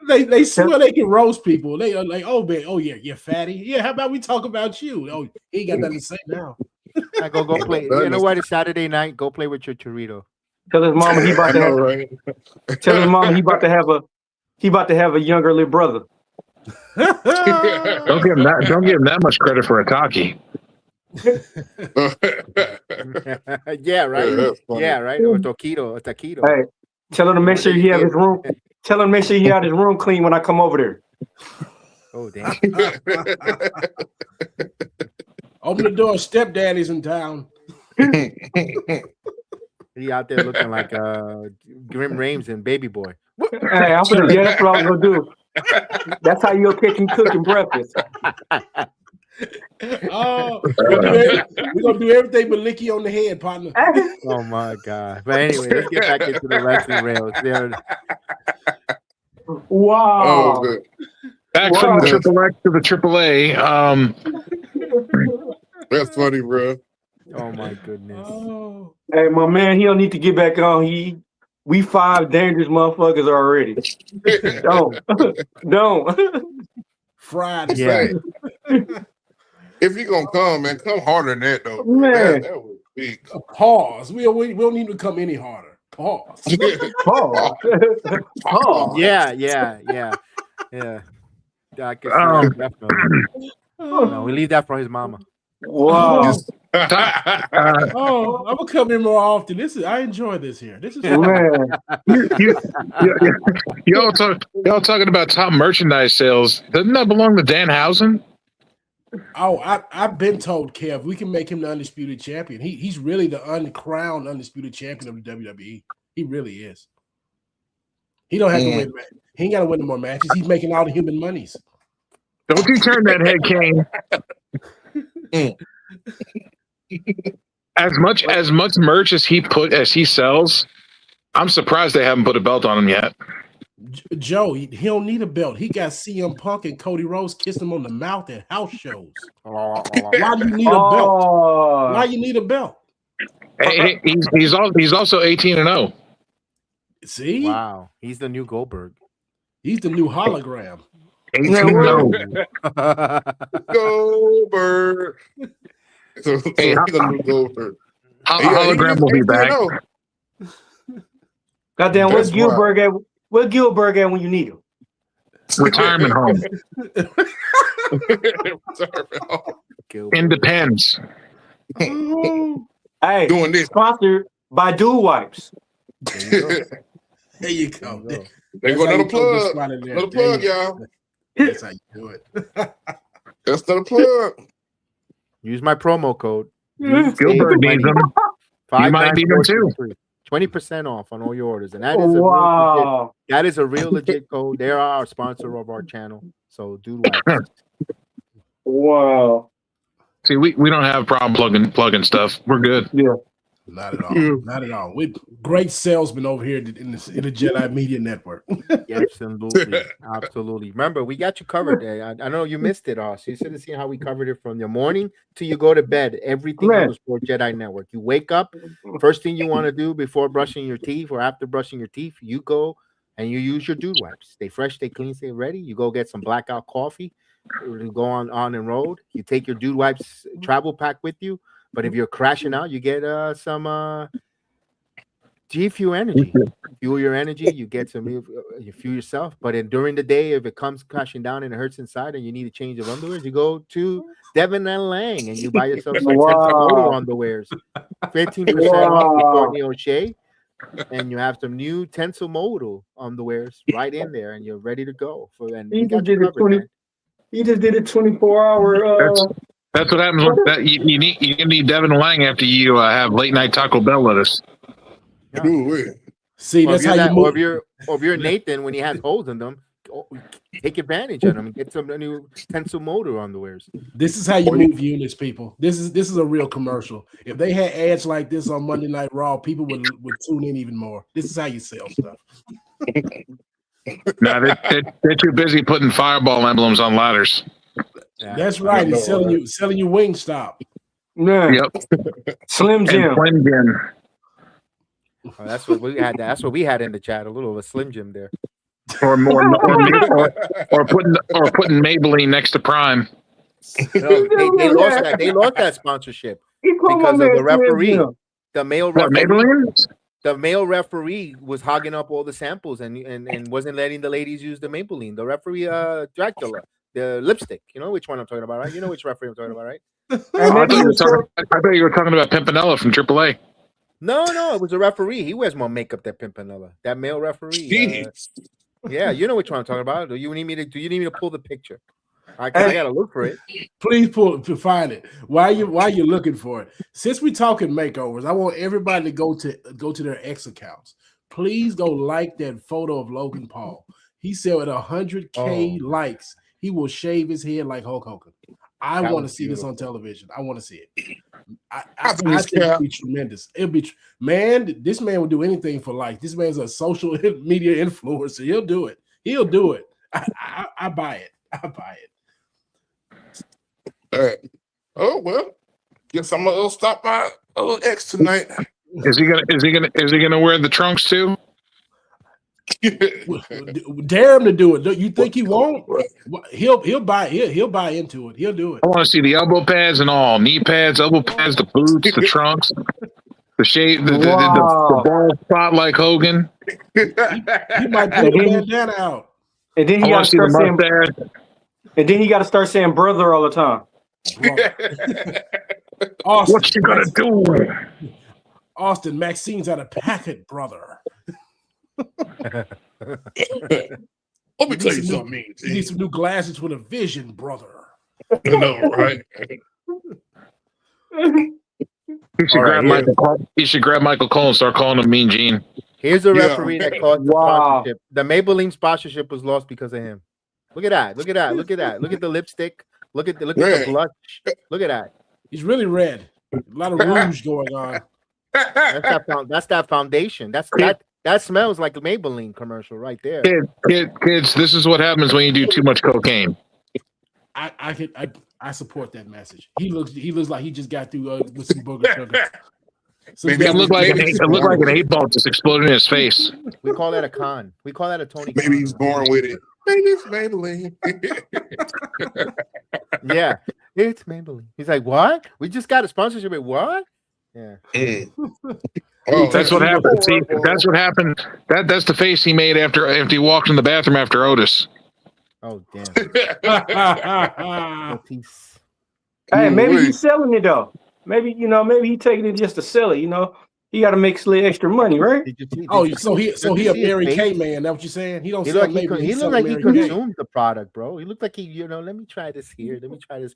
They swear they can roast people. They are like, oh man, oh yeah, you're fatty. Yeah, how about we talk about you? Oh, he ain't got nothing to say now. I go play. You know what? It's Saturday night. Go play with your churrito. Tell his mama he about to have. Right? Tell his mama he about to have a younger little brother. Don't give him that much credit for a talkie. Yeah, right. Yeah, right. Or taquito. Hey, tell him to make sure he have his room. Tell him to make sure he had his room clean when I come over there. Oh damn! Open the door. Stepdaddy's in town. He out there looking like Grim Rames and Baby Boy. Hey, that's what I was gonna do. That's how you'll catch him cooking breakfast. Oh, we're gonna do everything but lick you on the head, partner. Oh my god! But anyway, let's get back into the wrestling rails. Wow! Oh, back from the Triple X to the AAA. That's funny, bro. Oh my goodness! Oh. Hey, my man, he don't need to get back on. We 5 dangerous motherfuckers already. Don't. Friday. Yeah. If you gonna come, man, come harder than that, though. Man. That was big. Pause. We don't need to come any harder. Pause. Pause. Pause. Yeah. I can see that, definitely. No, we leave that for his mama. Wow. Oh, I'm gonna come in more often. I enjoy this here. This is Man. Y'all talking about top merchandise sales. Doesn't that belong to Danhausen? Oh, I've been told, Kev, we can make him the undisputed champion. He's really the uncrowned undisputed champion of the WWE. He really is. He don't have to win. He ain't got to win no more matches. He's making all the human monies. Don't you turn that head, Kane. as much merch as he sells, I'm surprised they haven't put a belt on him yet. Joe, he don't need a belt. He got CM Punk and Cody Rhodes kissing him on the mouth at house shows. Why do you need a belt? Why you need a belt? He's also 18-0. See? Wow, he's the new Goldberg. He's the new hologram. 18-0. Goldberg. So Hey, he's the new Goldberg. Hologram will be back. Goddamn, where's That's wild. Gilbert at? Where's Gilbert at when you need him? Retirement home. Independence. Hey, Doing this. sponsored by Dude Wipes. There you go. There go another plug. Another plug, y'all. That's how you do it. That's another plug. Use my promo code. Gilbert needs them. You might need them too. 20% off on all your orders, and that is that is a real legit code. They are our sponsor of our channel, so Dude Wipes. Wow. See, we don't have a problem plugging stuff. We're good. Yeah. Not at all. Not at all. We're great salesmen over here in the Jedi Media Network. Absolutely. Absolutely. Remember, we got you covered there. I know you missed it, Oz. You should have seen how we covered it from your morning till you go to bed. Everything on the Sport Jedi Network. You wake up, first thing you want to do before brushing your teeth or after brushing your teeth, you go and you use your Dude Wipes. Stay fresh, stay clean, stay ready. You go get some blackout coffee. You go on and road. You take your Dude Wipes travel pack with you. But if you're crashing out, you get some G Fuel energy. Fuel your energy. You get some. You fuel yourself. But during the day, if it comes crashing down and it hurts inside, and you need a change of underwear, you go to Devin and Lang and you buy yourself some Motor underwears, 15% off with Courtney O'Shea, and you have some new Tensile Modal underwears right in there, and you're ready to go. He just did a 24-hour. That's what happens with that. You need Devin Lang after you have late night Taco Bell lettuce. Yeah. See, that's how you move. Or if you're Nathan, when he has holes in them, take advantage of them and get some new Tensile Motor underwears. This is how you move units, people. This is a real commercial. If they had ads like this on Monday Night Raw, people would tune in even more. This is how you sell stuff. No, they're too busy putting Fireball emblems on ladders. Yeah, that's right. He's selling you Wingstop. Yeah. Yep. Slim Jim. Slim Jim. Oh, that's what we had. That's what we had in the chat. A little of a Slim Jim there. Or more, or putting Maybelline next to Prime. No, they lost that. They lost that sponsorship because of the referee. The male referee. The male referee was hogging up all the samples and wasn't letting the ladies use the Maybelline. The referee, Dracula. The lipstick, you know which one I'm talking about, right? You know which referee I'm talking about, right? I thought you were talking about Pimpinella from AAA. No, it was a referee. He wears more makeup than Pimpinella. That male referee. Yeah, you know which one I'm talking about. Do you need me to pull the picture? I gotta look for it. Please find it. While you're looking for it, since we're talking makeovers, I want everybody to go to their X accounts. Please go like that photo of Logan Paul. He said with 100K likes, he will shave his head like Hulk Hogan. I want to see this on television. I want to see it. I think it'd be tremendous. It'll be this man will do anything for likes. This man's a social media influencer. He'll do it. I buy it. I buy it. All right. Oh well. Guess I'm gonna stop by X tonight. Is he gonna wear the trunks too? Dare him to do it. You think he won't? He'll buy into it. He'll do it. I want to see the elbow pads and all, knee pads, elbow pads, the boots, the trunks, the shade, the ball spot like Hogan. He might put the bandana out. And then he got to start saying. And then he got to start saying "brother" all the time. Austin, what you gonna do? Austin, Maxine's out of packet, brother. Let me tell you something. You need some new glasses with a vision, brother. I know, right? He should grab Michael Cole and start calling him Mean Gene. Here's a referee that caused the sponsorship. The Maybelline sponsorship was lost because of him. Look at that. Look at that. Look at that. Look at the lipstick. Look at the blush. Look at that. He's really red. A lot of rouge going on. That's that foundation. That smells like a Maybelline commercial right there. Kids, this is what happens when you do too much cocaine. I support that message. He looks like he just got through with some booger sugar. It looked like an 8-ball just exploded in his face. We call that a con. We call that a Tony. Maybe he's born with it. Maybe it's Maybelline. Yeah, it's Maybelline. He's like, what? We just got a sponsorship at what? Yeah. Oh, that's what happened. See, that's what happened. That's the face he made after he walked in the bathroom after Otis. Oh damn. Hey, maybe he's selling it though. Maybe he taking it just to sell it. He got to make a little extra money, right? So he a Mary Kay man. That's what you're saying? He don't. He looked like he consumed the product, bro. He looked like he, let me try this here. Let me try this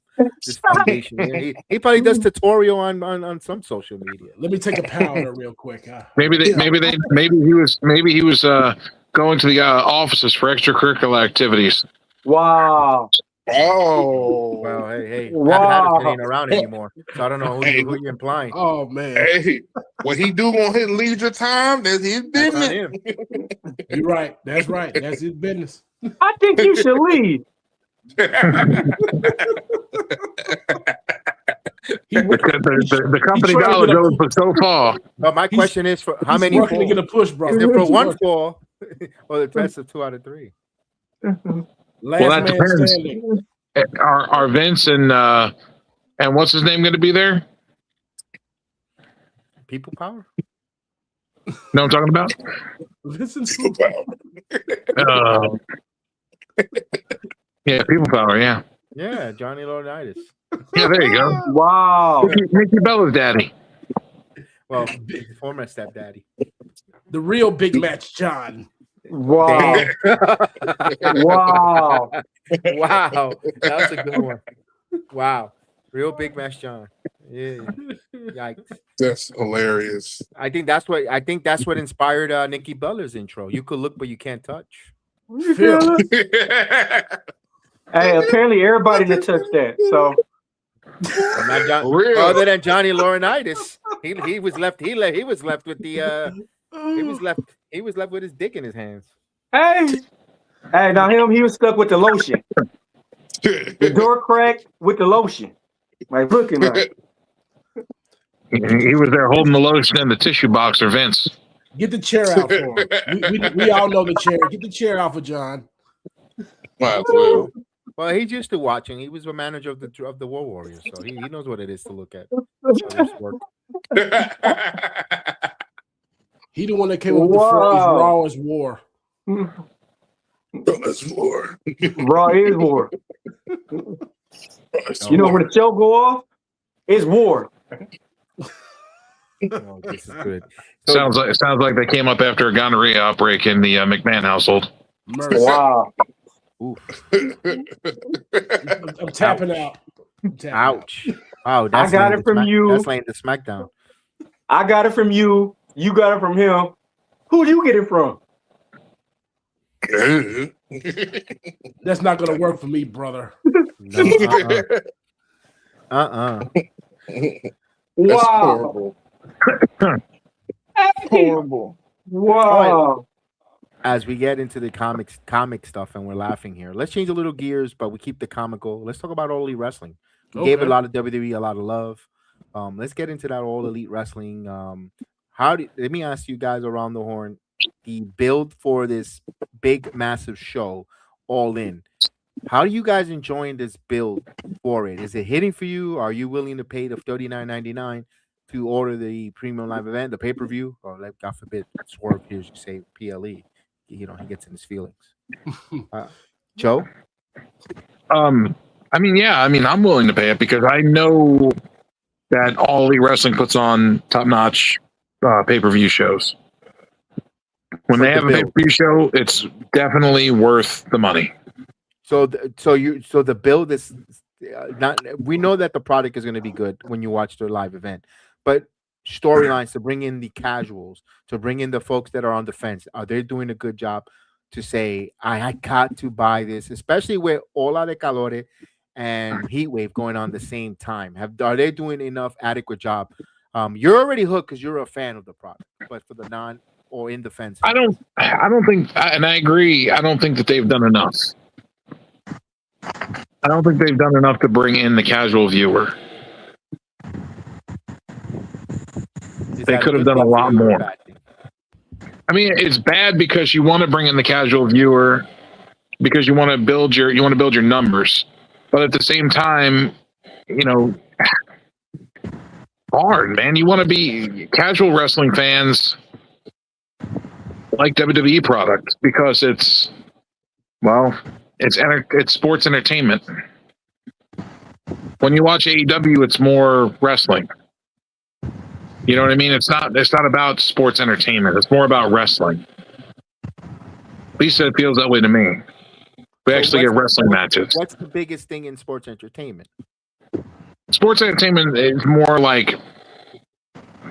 foundation here. He probably does tutorial on some social media. Let me take a powder real quick. Maybe he was going to the offices for extracurricular activities. Wow. Oh. Well, hey. Wow. Patterson ain't around anymore, so I don't know who you're implying. Oh man. Hey, what he do on his leisure time? That's his business. You're right. That's right. That's his business. I think you should leave. The company dollar goes for so far. But my question is for how many? Working to get a push, bro. Is it for one fall or the best of 2 out of 3? Last man standing. Are Vince and what's his name going to be there? People power. Know what I'm talking about? Listen, yeah, people power. Yeah. Yeah, Johnny Laurinaitis. Yeah, there you go. Wow. Nicky Bella's daddy. Well, former stepdaddy. The real big match, John. Wow. Wow. Wow. That was a good one. Wow. Real big match, John. Yeah. Yikes. That's hilarious. I think that's what inspired Nikki Bella's intro. You could look, but you can't touch. Hey, apparently everybody done touched that. So other than Johnny Laurinaitis, he was left with the he was left with his dick in his hands. Hey, now he was stuck with the lotion. The door cracked with the lotion. Like looking like. He was there holding the lotion in the tissue box, or Vince. Get the chair out for him. We all know the chair. Get the chair out for John. Well, he's used to watching. He was a manager of the War Warriors, so he knows what it is to look at. He the one that came up with the phrase "Raw is war." That's war. Raw is war. You know when the show go off, it's war. Oh, this is good. Sounds like they came up after a gonorrhea outbreak in the McMahon household. Wow. I'm tapping out. Ouch. Wow, I got it from you. That's laying the smackdown. I got it from you. You got it from him. Who'd you get it from? That's not gonna work for me, brother. No, Wow. Horrible. Wow. As we get into the comic stuff, and we're laughing here, let's change a little gears, but we keep the comical. Let's talk about All Elite Wrestling. We gave a lot of WWE a lot of love. Let's get into that All Elite Wrestling. Let me ask you guys around the horn, the build for this big, massive show, All In. How are you guys enjoying this build for it? Is it hitting for you? Are you willing to pay the $39.99 to order the premium live event, the pay-per-view? Or like, God forbid, Swerve hears you say PLE. He gets in his feelings. Joe? I'm willing to pay it because I know that All Elite Wrestling puts on top-notch pay-per-view shows. When they have a pay-per-view show, it's definitely worth the money. So the build is not. We know that the product is going to be good when you watch the live event, but storylines to bring in the casuals, to bring in the folks that are on the fence, are they doing a good job to say I got to buy this, especially with Ola de Calore and Heatwave going on the same time? Are they doing enough adequate job? You're already hooked because you're a fan of the product, but for the non or in the fence, I don't think, and I agree. I don't think that they've done enough. I don't think they've done enough to bring in the casual viewer. They could have done a lot more. I mean, it's bad because you want to bring in the casual viewer because you want to build your numbers, but at the same time, hard, man. You want to be casual wrestling fans like WWE product because it's sports entertainment. When you watch AEW, it's more wrestling. You know what I mean? It's not about sports entertainment. It's more about wrestling. At least it feels that way to me. We actually get wrestling matches. What's the biggest thing in sports entertainment? Sports entertainment is more like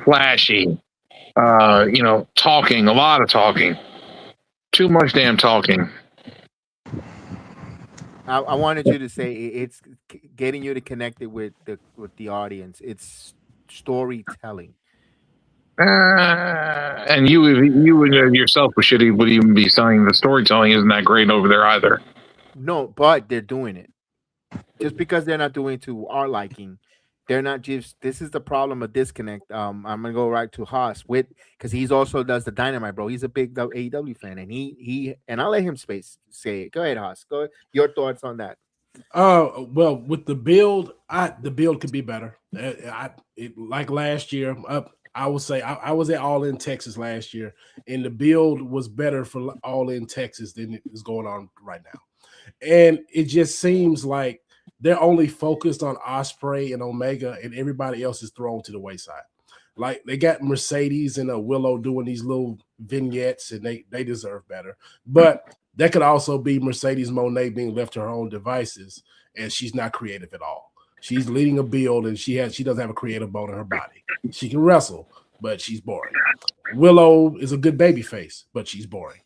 flashy, talking, a lot of talking, too much damn talking. I wanted you to say it's getting you to connect it with the audience. It's storytelling. And you yourself would even be saying the storytelling isn't that great over there either. No, but they're doing it. Just because they're not doing it to our liking, they're not just. This is the problem of disconnect. I'm gonna go right to Haas because he's also does the Dynamite, bro. He's a big AEW fan, and he I'll let him say it. Go ahead, Haas. Go ahead. Your thoughts on that? Well, with the build, the build could be better. Like last year, I would say I was at All In Texas last year, and the build was better for All In Texas than it is going on right now. And it just seems like they're only focused on Ospreay and Omega, and everybody else is thrown to the wayside. Like they got Mercedes and Willow doing these little vignettes, and they deserve better. But that could also be Mercedes Moné being left to her own devices, and she's not creative at all. She's leading a build, and she doesn't have a creative bone in her body. She can wrestle, but she's boring. Willow is a good baby face, but she's boring.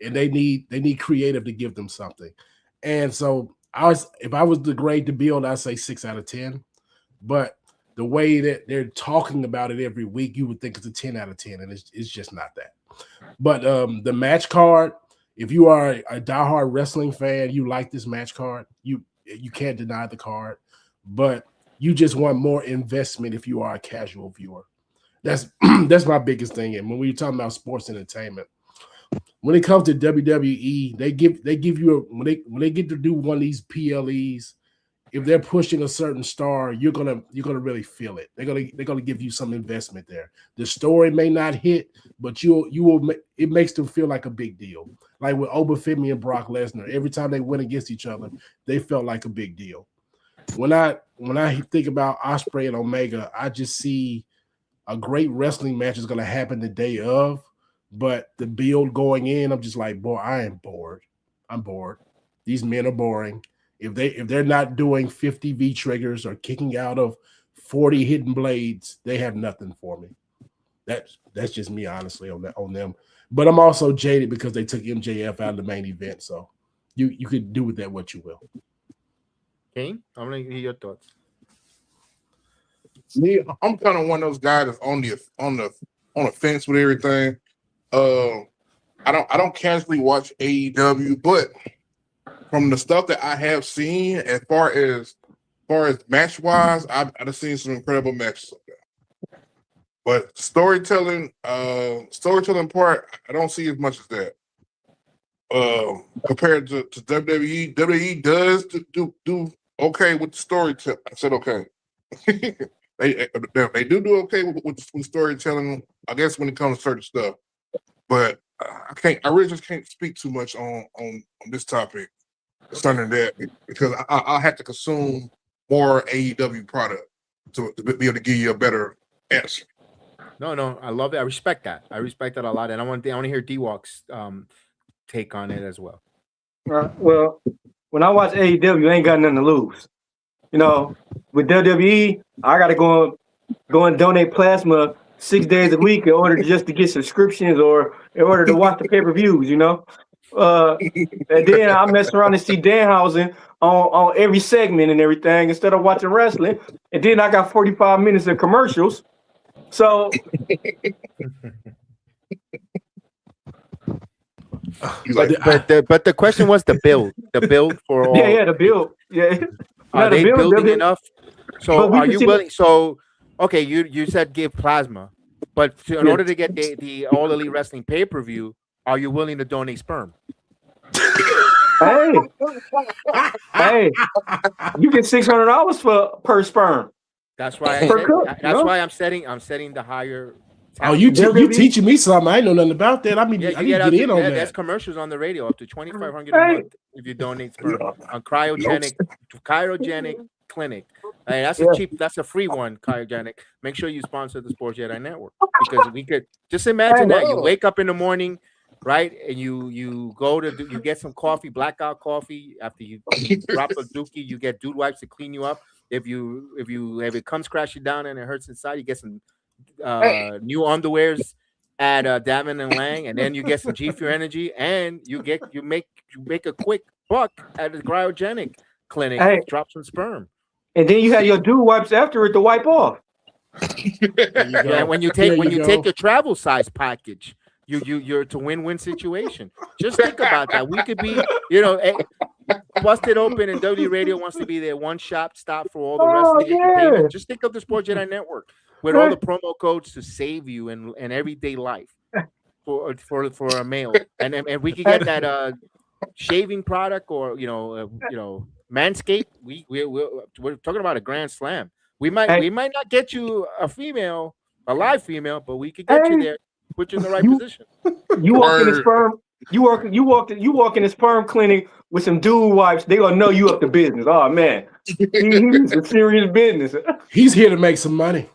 And they need creative to give them something. And so if I was to grade the build, I'd say 6 out of 10. But the way that they're talking about it every week, you would think it's a 10 out of 10, and it's just not that. But the match card, if you are a diehard wrestling fan, you like this match card, you can't deny the card, but you just want more investment if you are a casual viewer. That's my biggest thing. And when we're talking about sports entertainment, when it comes to WWE, they give you when they get to do one of these PLEs, if they're pushing a certain star, you're gonna really feel it. They're gonna give you some investment there. The story may not hit, but you will. It makes them feel like a big deal. Like with Obafemi and Brock Lesnar, every time they went against each other, they felt like a big deal. When I think about Ospreay and Omega, I just see a great wrestling match is gonna happen the day of, but the build going in, I'm just like, boy, I am bored. I'm bored. These men are boring. If they're not doing 50 V triggers or kicking out of 40 hidden blades, they have nothing for me. That's just me, honestly, on them. But I'm also jaded because they took MJF out of the main event. So you could do with that what you will. Kane, I'm gonna hear your thoughts. Me, I'm kind of one of those guys that's on the fence with everything. I don't casually watch AEW, but from the stuff that I have seen, as far as match wise, I've seen some incredible matches up there. But storytelling part, I don't see as much as that. Compared to WWE, WWE does do okay with the storytelling. I said okay. they do okay with storytelling, I guess, when it comes to certain stuff. But I really just can't speak too much on this topic concerning that, because I'll have to consume more AEW product to be able to give you a better answer. No, I love that. I respect that. I respect that a lot, and I want to hear D-Walk's take on it as well. Well, when I watch AEW, I ain't got nothing to lose. You know, with WWE, I got to go and donate plasma 6 days a week in order just to get subscriptions or in order to watch the pay-per-views, you know? And then I mess around and see Danhausen on every segment and everything instead of watching wrestling. And then I got 45 minutes of commercials. So but the question was the build for all. yeah, the build. Yeah. Are they building enough? So are you willing? So okay, you said give plasma, but in order to get the All Elite Wrestling pay-per-view, are you willing to donate sperm? Hey, you get $600 per sperm. That's why why I'm setting the higher. Oh, you teaching me something? I know nothing about that. I mean, I need to get in on that. There's commercials on the radio up to $2,500 a month if you donate sperm on cryogenic clinic. Hey, that's a free one, cryogenic. Make sure you sponsor the Sports Jedi Network because we could just imagine that you wake up in the morning, right, and you go to you get some coffee, blackout coffee. After you drop a dookie, you get dude wipes to clean you up. If it comes crashing down and it hurts inside, you get some new underwears at Davin and Lang, and then you get some G Fuel Energy, and you make a quick buck at the cryogenic clinic. Drop some sperm, and then you have your dude wipes after it to wipe off. Yeah, when you take your travel size package, you're to win-win situation. Just think about that. We could be, busted open, and WWE Radio wants to be their one-shop stop for all the wrestling entertainment. Just think of the Sports Jedi Network with all the promo codes to save you in everyday life for a male, and we could get that shaving product or Manscaped. We're talking about a grand slam. We might not get you a live female, but we could get you there. Put you in the right position. You walk in the sperm. You walk in the sperm clinic with some dude wipes. They gonna know you up to business. Oh man, he's a serious business. He's here to make some money.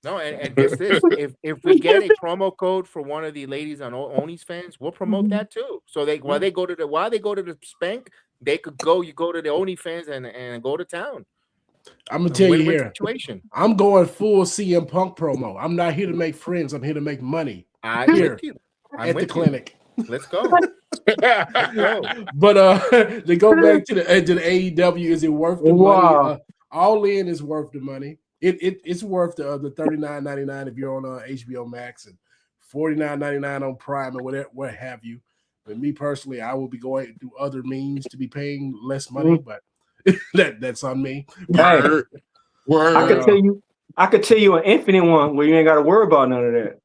No, and guess this: if we get a promo code for one of the ladies on OnlyFans, we'll promote that too. So while they go to the spank, they could go. You go to the OnlyFans and go to town. I'm gonna tell you here. Situation. I'm going full CM Punk promo. I'm not here to make friends. I'm here to make money. I'm at the clinic. Let's go. But to go back to the AEW, is it worth the money? All in is worth the money. It's worth the $39.99 if you're on HBO Max and $49.99 on Prime and what have you. But me personally, I will be going through other means to be paying less money, but that's on me. Hey, I could tell you an infinite one where you ain't got to worry about none of that.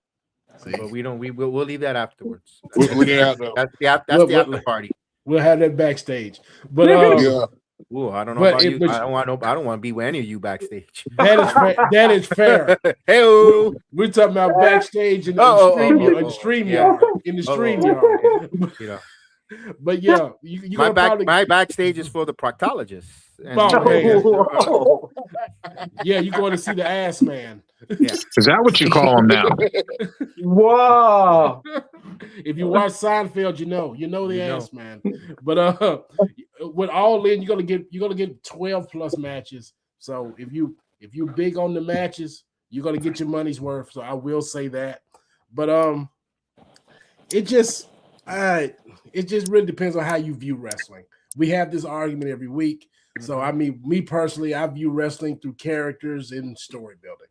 But we don't. We'll leave that afterwards. That's the after party. We'll have that backstage. But Ooh, I don't know about you. I don't want to be with any of you backstage. That is fair. Hey, we're talking about backstage in the stream yard. But yeah, my backstage is for the proctologists. Yeah, you're going to see the ass man. Yeah. Is that what you call him now? Wow. If you watch Seinfeld, you know the ass man. But with All In, you're gonna get 12 plus matches. So if you're big on the matches, you're gonna get your money's worth. So I will say that. But it just really depends on how you view wrestling. We have this argument every week. So I mean, me personally, I view wrestling through characters and story building.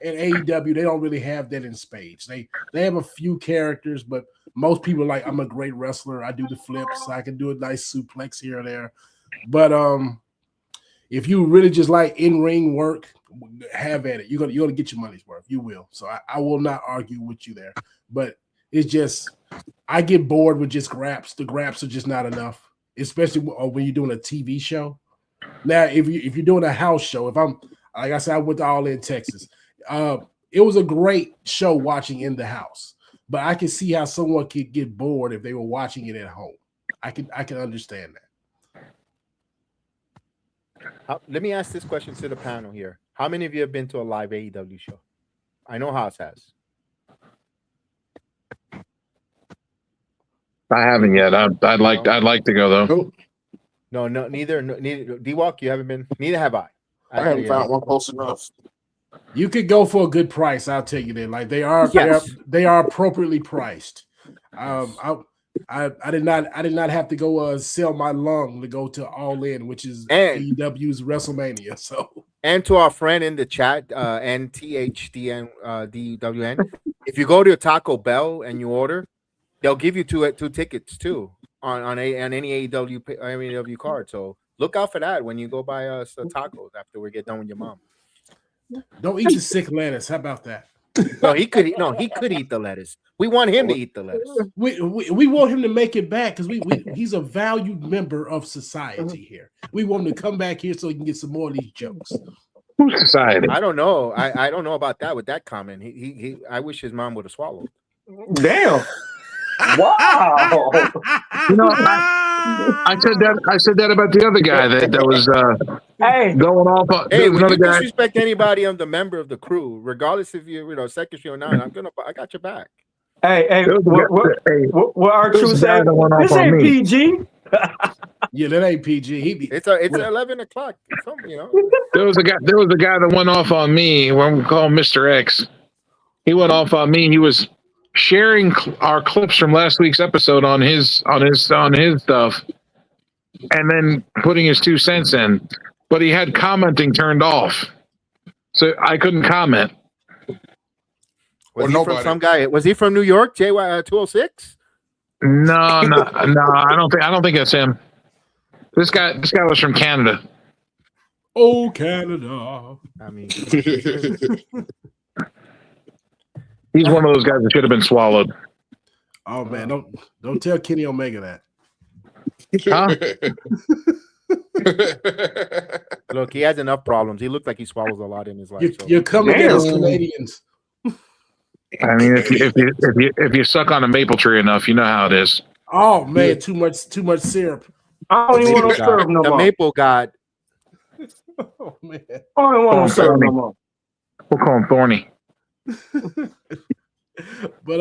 And AEW, they don't really have that in spades. They have a few characters, but most people like, I'm a great wrestler. I do the flips. I can do a nice suplex here or there. But if you really just like in-ring work, have at it. You're gonna get your money's worth. You will. So I will not argue with you there. But it's just, I get bored with just graps. The graps are just not enough, especially when you're doing a TV show. Now, if you're doing a house show, like I said, I went to All In Texas. It was a great show watching in the house, but I can see how someone could get bored if they were watching it at home. I can understand that. Let me ask this question to the panel here. How many of you have been to a live AEW show? I know Haas has. I haven't yet. I'd like to go though. No, neither. D-Walk, you haven't been. Neither have I. I haven't found one close enough. You could go for a good price. I'll tell you that. Like they are appropriately priced. I did not have to go sell my lung to go to All In, which is And- AEW's WrestleMania. So And to our friend in the chat, NTHDN DWN, if you go to Taco Bell and you order, they'll give you two tickets too on any AEW card. So look out for that when you go buy us tacos after we get done with your mom. don't eat the sick lettuce. How about that? No, he could eat the lettuce. We want him to eat the lettuce. We want him to make it back because he's a valued member of society here. We want him to come back here so he can get some more of these jokes. Who's society? I don't know. I don't know about that with that comment. He I wish his mom would have swallowed. Damn. Wow. You know, I said that about the other guy that was Hey, going off. Hey, There was when you another guy. disrespect anybody, I'm the member of the crew, regardless if you're secretary or not. I got your back. hey, There was a guy- hey, what our there was truth a guy said? that went off This on ain't me. PG. Yeah, that ain't PG. It's 11 o'clock. There was a guy that went off on me. When we call him Mr. X, he went off on me. He was sharing our clips from last week's episode on his stuff, and then putting his 2 cents in. But he had commenting turned off, so I couldn't comment. Was Or he nobody. from some guy? Was he from New York? JY 206? No, I don't think that's him. This guy was from Canada. Oh, Canada. I mean, He's one of those guys that should have been swallowed. Oh man, don't tell Kenny Omega that. Huh? look, he has enough problems. He looked like he swallows a lot in his life. So. You're coming Damn. against Canadians. I mean, if you suck on a maple tree enough, you know how it is. Oh man, too much syrup. I don't even want to serve no the more. maple god. Oh man. I don't even want to serve no more. We'll call him Thorny. But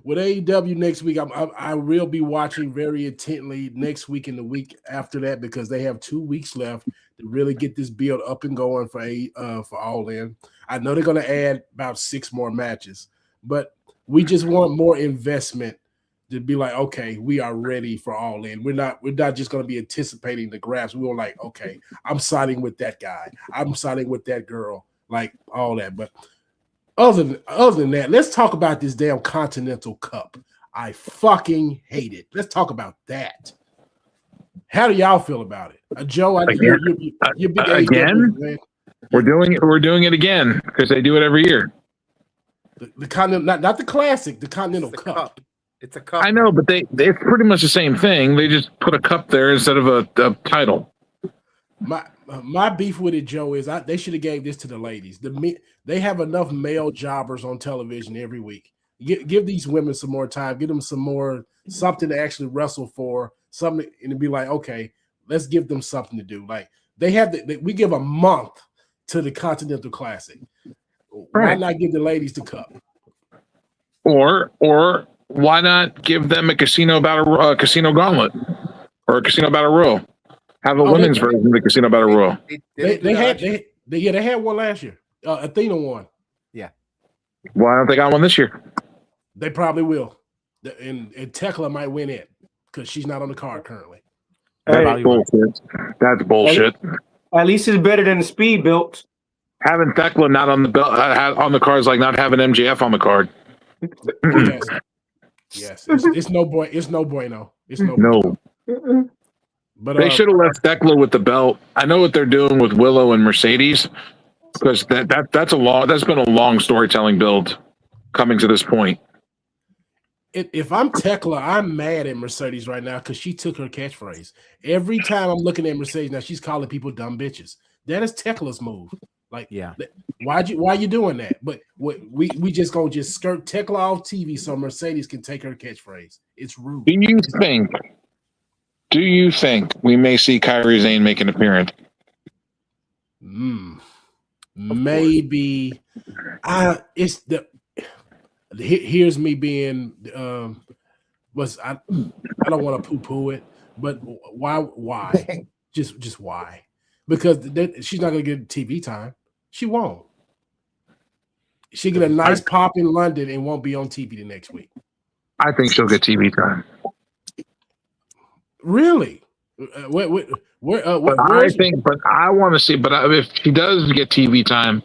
with AEW next week, I will be watching very intently next week and the week after that because they have 2 weeks left to really get this build up and going for All In. I know they're going to add about 6 more matches, but we just want more investment to be like, okay, we are ready for All In. We're not just going to be anticipating the grabs. We were like, okay, I'm siding with that guy. I'm siding with that girl, like all that. But other than that, let's talk about this damn Continental Cup. I fucking hate it. Let's talk about that. How do y'all feel about it? Joe, I think you're big Again? AEW fan. We're doing it again because they do it every year. The Continental, not the Classic, the Continental It's a Cup. cup. It's a cup. I know, but it's pretty much the same thing. They just put a cup there instead of a title. My beef with it, Joe, is they should have gave this to the ladies. They have enough male jobbers on television every week. Give these women some more time. Give them something to actually wrestle for. Something and to be like, okay, let's give them something to do. Like we give a month to the Continental Classic. Why Right. not give the ladies the cup? Or why not give them a casino gauntlet or a casino battle royal? Have a women's version of the casino battle royal. They had one last year. Athena won. Why don't they got one this year? They probably will. And Tekla might win it because she's not on the card currently. That's bullshit. That's bullshit. At least it's better than the speed built. Having Thekla not on the belt on the card is like not having MJF on the card. Yes. It's no boy. It's no bueno. It's no. No. Bueno. But They should have left Thekla with the belt. I know what they're doing with Willow and Mercedes because that's been a long storytelling build coming to this point. If I'm Tekla, I'm mad at Mercedes right now because she took her catchphrase. Every time I'm looking at Mercedes now, she's calling people dumb bitches. That is Tekla's move. Like, why you doing that? But we just gonna just skirt Tekla off TV so Mercedes can take her catchphrase. It's rude. Do you think we may see Kairi Sane make an appearance? Maybe. Here's me being I don't want to poo-poo it, but why? just why? Because she's not gonna get TV time. She won't. She'll get a nice pop in London and won't be on TV the next week. I think she'll get TV time. Really? Where, But I think, but I want to see. But if she does get TV time,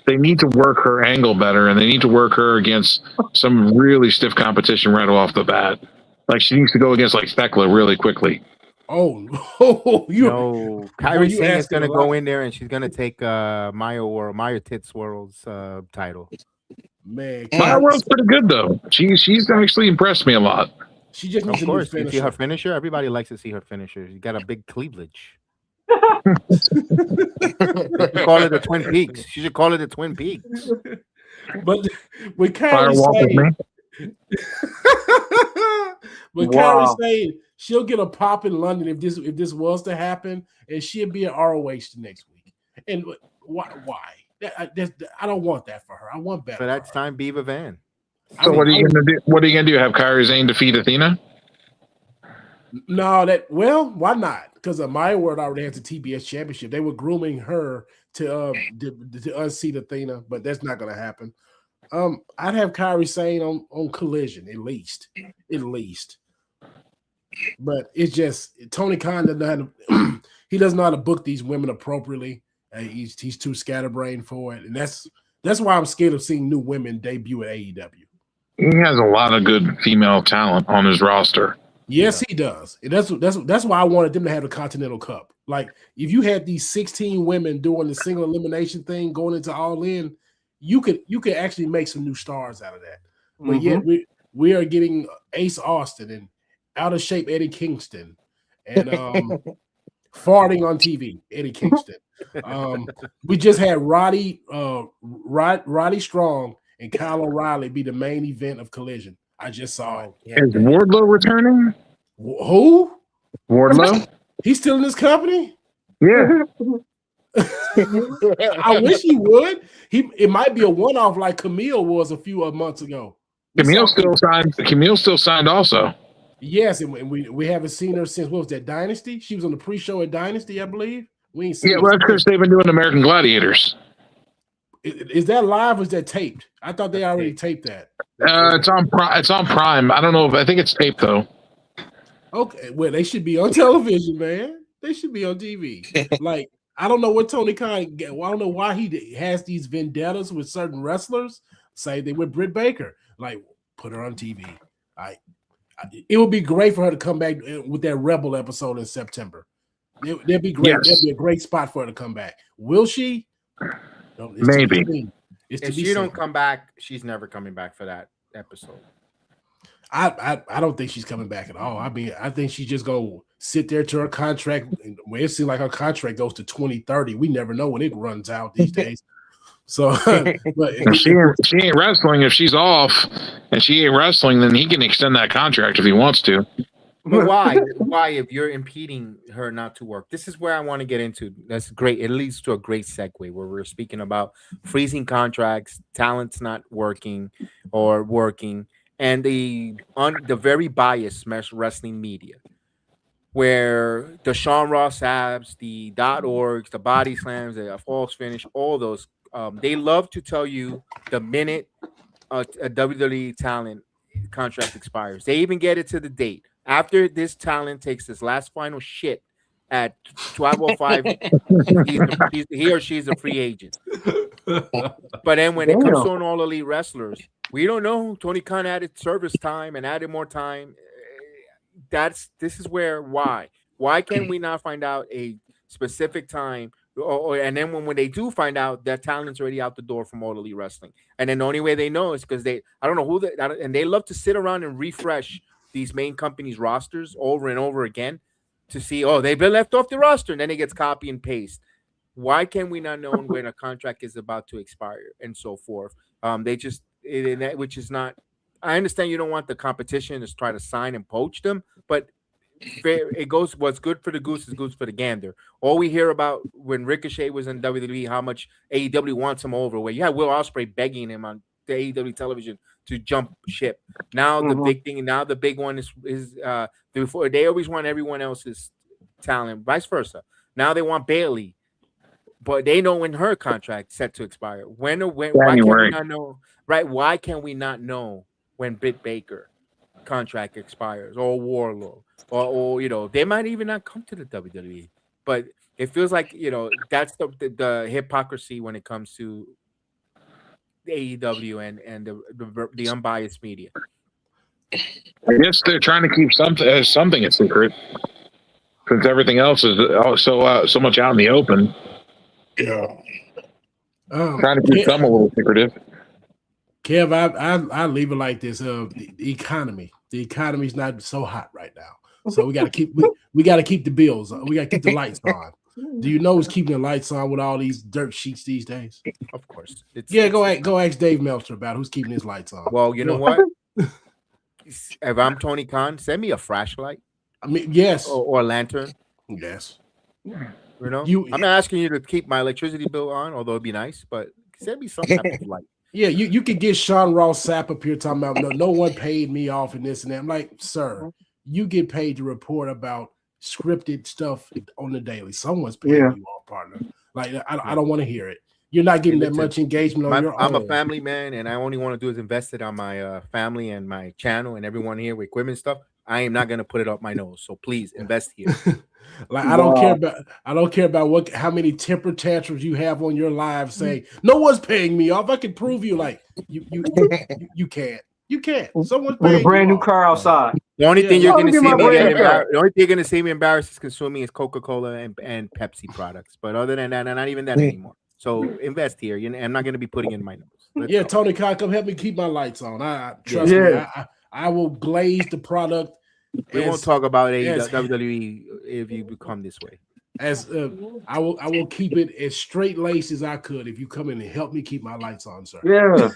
they need to work her angle better, and they need to work her against some really stiff competition right off the bat. Like she needs to go against like Thekla really quickly. No, Kyrie you Sane is asking gonna a go lot. in there and she's gonna take Maya Tits World's title. Man, Maya World's pretty good though. She's actually impressed me a lot. She just needs Of a new course, you see finisher. her finisher. Everybody likes to see her finisher. You got a big cleavage. You call it the Twin Peaks. She should call it the Twin Peaks. But with Kyrie Firewalk with me. saying, but Kyrie saying she'll get a pop in London if this was to happen, and she'll be at ROH the next week. And why? I don't want that for her. I want better. So that's time Beaver Van. So what are you gonna do? What are you gonna do? Have Kyrie Sane defeat Athena? No, why not? Because Maya Word already has the TBS championship. They were grooming her to unseat Athena, but that's not going to happen. I'd have Kyrie Sane on Collision at least. But it's just Tony Khan doesn't know how to, he doesn't know how to book these women appropriately. He's too scatterbrained for it, and that's why I'm scared of seeing new women debut at AEW. He has a lot of good female talent on his roster. Yes, he does. And that's why I wanted them to have the Continental Cup. Like, if you had these 16 women doing the single elimination thing going into All In, you could actually make some new stars out of that. But yet we are getting Ace Austin and out of shape Eddie Kingston and farting on TV Eddie Kingston. We just had Roddy Strong and Kyle O'Reilly be the main event of Collision. I just saw it. Is Wardlow returning? Who? Wardlow? He's still in this company? Yeah. I wish he would. It might be a one-off like Camille was a few months ago. Camille still signed also. Yes, and we haven't seen her since, what was that, Dynasty? She was on the pre-show at Dynasty, I believe. We ain't seen her. Well, that's because they've been doing American Gladiators. Is that live or is that taped? I thought they already taped that. It's on Prime. I don't know. I think it's taped though. Okay, well, they should be on television, man. They should be on TV. Like, I don't know what Tony Khan. I don't know why he has these vendettas with certain wrestlers. Say they with Britt Baker. Like, put her on TV. It would be great for her to come back with that Rebel episode in September. That'd be great. Yes. That'd be a great spot for her to come back. Will she? No, Maybe. If she don't come back, she's never coming back for that episode. I don't think she's coming back at all. I mean, I think she's just gonna sit there to her contract. Well, it seems like her contract goes to 2030. We never know when it runs out these days. So, but If she ain't wrestling. If she's off and she ain't wrestling, then he can extend that contract if he wants to. But why? Why, if you're impeding her not to work? This is where I want to get into. That's great. It leads to a great segue where we're speaking about freezing contracts, talent's not working or working, and the very biased wrestling media, where the Sean Ross Abs, the .orgs, the body slams, the false finish, all those, they love to tell you the minute a WWE talent contract expires. They even get it to the date. After this talent takes his last final shit at 12:05, he or she's a free agent. But then when it comes to an All Elite wrestlers, we don't know. Tony Khan added service time and added more time. This is where why can we not find out a specific time? And then when they do find out, that talent's already out the door from All Elite Wrestling, and then the only way they know is because I don't know who and they love to sit around and refresh these main companies' rosters over and over again to see, they've been left off the roster, and then it gets copy and paste. Why can we not know when a contract is about to expire and so forth? Which is not. I understand you don't want the competition to try to sign and poach them, but it goes. What's good for the goose is good for the gander. All we hear about when Ricochet was in WWE, how much AEW wants him over. Where you had Will Ospreay begging him on the AEW television to jump ship. Now the big thing, now the big one is before they always want everyone else's talent, vice versa. Now they want Bayley, but they know when her contract set to expire. Why can we not know? Right? Why can we not know when Britt Baker contract expires or Warlord or they might even not come to the WWE. But it feels like that's the hypocrisy when it comes to the AEW and the unbiased media. I guess they're trying to keep something a secret, since everything else is so much out in the open. Yeah. Trying to keep some a little secretive. Kev, I leave it like this. The economy's not so hot right now, so we got to keep the bills. We got to keep the lights on. Do you know who's keeping the lights on with all these dirt sheets these days? Of course. Go ask Dave Meltzer about who's keeping his lights on. Well, you know what? If I'm Tony Khan, send me a flashlight. I mean, yes, or a lantern. Yes. I'm not asking you to keep my electricity bill on, although it'd be nice, but send me some type of light. Yeah, you could get Sean Ross Sapp up here talking about no one paid me off and this and that. I'm like, sir, you get paid to report about scripted stuff on the daily. Someone's paying you off, partner. Like I don't want to hear it. You're not getting that much engagement on your own. I'm a family man, and I only want to do is invest it on my family and my channel and everyone here with equipment stuff. I am not going to put it up my nose. So please invest here. Like I don't care about how many temper tantrums you have on your live saying no one's paying me off. I can prove you like you can't. You can't. Someone's paying with a brand you new off. car outside. The only thing you're going to see me brand. the only thing you're going to see me embarrassed is consuming is Coca-Cola and Pepsi products. But other than that, not even that anymore. So invest here. I'm not going to be putting in my nose. Let's go. Tony Khan, come help me keep my lights on. Trust me. I will blaze the product. We won't talk about WWE if you become this way. I will keep it as straight laced as I could if you come in and help me keep my lights on, sir. Yeah.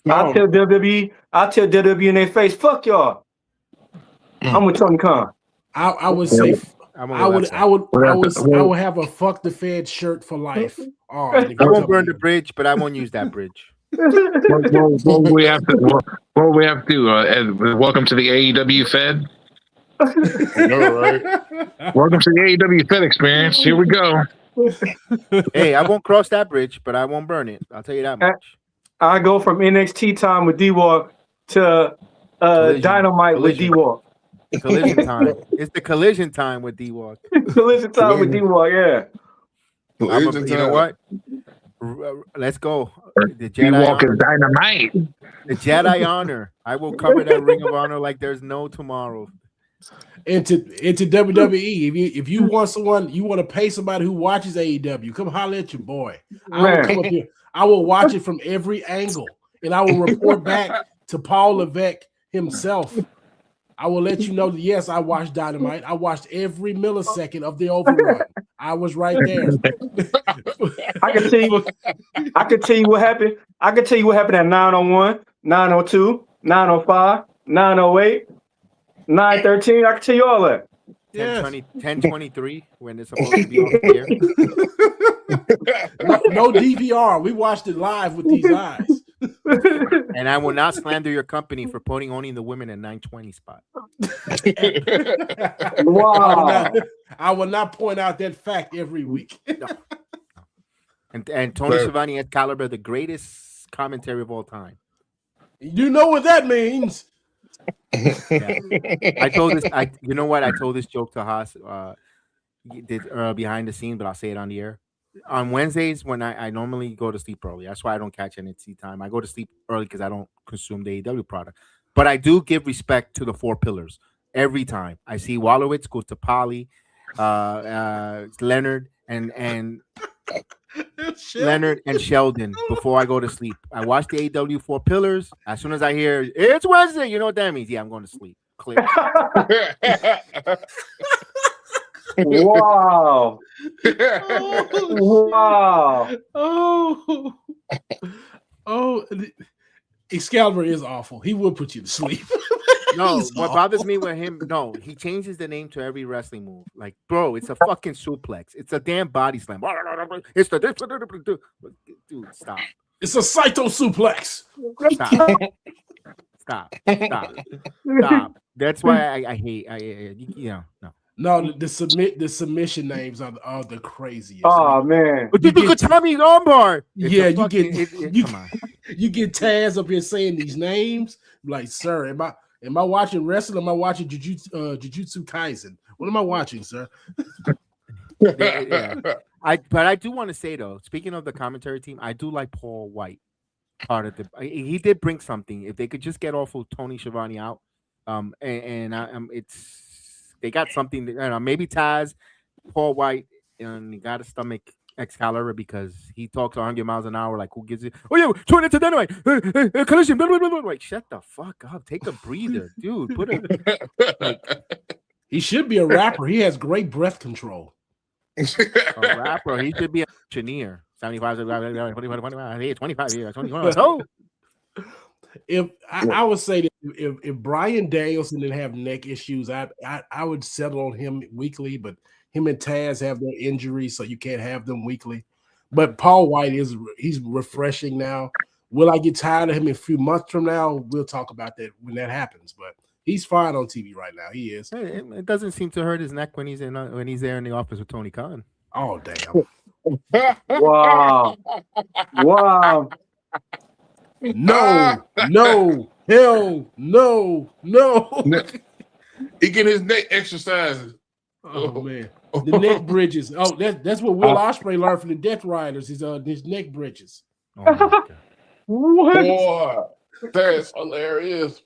I'll tell WWE in their face, fuck y'all. I'm with Tony Khan. I would say I would have a fuck the Fed shirt for life. I won't burn the bridge, but I won't use that bridge. What we have to do? Welcome to the AEW Fed. Right? Welcome to the AEW Fed experience. Here we go. Hey, I won't cross that bridge, but I won't burn it. I'll tell you that much. I go from NXT time with D-Walk to Dynamite with D-Walk. Collision time. It's the collision time with D-Walk. Collision time with D-Walk, yeah. You know what? Let's go. The D-Walk is dynamite. The Jedi Honor. I will cover that Ring of Honor like there's no tomorrow. Into WWE. If you want someone, you want to pay somebody who watches AEW, come holler at your boy. I will come up here. I will watch it from every angle, and I will report back to Paul Levesque himself. I will let you know that yes, I watched Dynamite. I watched every millisecond of the overrun. I was right there. I can tell you what happened. I can tell you what happened at 901, 902, 905, 908, 913. I can tell you all that. 10:23 when it's supposed to be on the air. No DVR. We watched it live with these eyes. And I will not slander your company for putting only the women at 920 spot. Wow. I will not point out that fact every week. No. And Tony Schiavone at Caliber, the greatest commentary of all time. You know what that means. Yeah. I told this joke to Haas behind the scenes, but I'll say it on the air. On Wednesdays, when I normally go to sleep early, that's why I don't catch NXT time. I go to sleep early because I don't consume the AEW product. But I do give respect to the four pillars every time. I see Wallowitz go to Polly, Leonard, and Leonard and Sheldon before I go to sleep. I watch the AEW four pillars. As soon as I hear it's Wednesday, you know what that means? Yeah, I'm going to sleep. Click. Wow. Wow. Oh, Excalibur is awful. He will put you to sleep. No, what bothers me with him, he changes the name to every wrestling move. Like, bro, it's a fucking suplex. It's a damn body slam. It's the dude, stop. It's a Saito suplex. Stop. That's why I hate. No. No, the submission names are the craziest. Oh man! But you get Tommy's armbar. Yeah, come on. You get Taz up here saying these names. Like, sir, am I watching wrestling? Am I watching Jujutsu Kaisen? What am I watching, sir? Yeah. But I do want to say though, speaking of the commentary team, I do like Paul White. Part of he did bring something. If they could just get off of Tony Schiavone out, it's they got something. Maybe Taz, Paul White, and he got to stomach Excalibur because he talks 100 miles an hour. Like, who gives it? Oh yeah, turn it to dynamite. Collision. Blah, blah, blah, blah. Like, shut the fuck up. Take a breather, dude. He should be a rapper. He has great breath control. A rapper. He should be an engineer. 75, 25 years. 21. So, if I would say that if Bryan Danielson didn't have neck issues, I would settle on him weekly. But him and Taz have their injuries, so you can't have them weekly. But Paul White he's refreshing now. Will I get tired of him in a few months from now? We'll talk about that when that happens. But he's fine on TV right now. He is. It doesn't seem to hurt his neck when he's there in the office with Tony Khan. Oh damn! Wow! Wow! No! Hell no! He get his neck exercises. Oh man, the neck bridges. Oh, that's what Will Ospreay learned from the Death Riders. His neck bridges. Oh, my God. What? Boy, that's hilarious.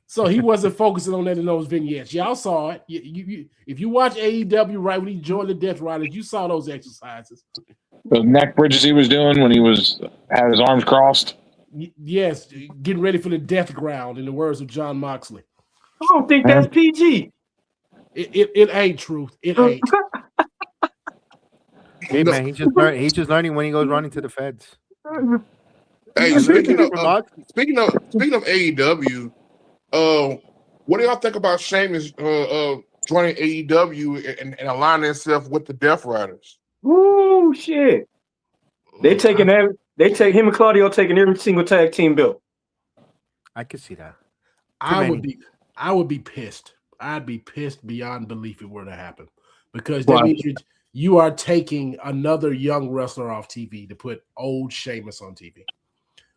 So he wasn't focusing on that in those vignettes. Y'all saw it. You if you watch AEW right when he joined the Death Riders, you saw those exercises. The neck bridges he was doing when he had his arms crossed. Yes, getting ready for the death ground, in the words of John Moxley. I don't think that's PG. It ain't truth. It ain't. Hey man, he's just learning when he goes running to the feds. Hey, speaking of AEW, what do y'all think about Sheamus joining AEW and aligning himself with the Death Riders? Ooh, shit. They take him and Claudio taking every single tag team belt. I could see that. I would be pissed. I'd be pissed beyond belief if it were to happen. Because that means you are taking another young wrestler off TV to put old Sheamus on TV.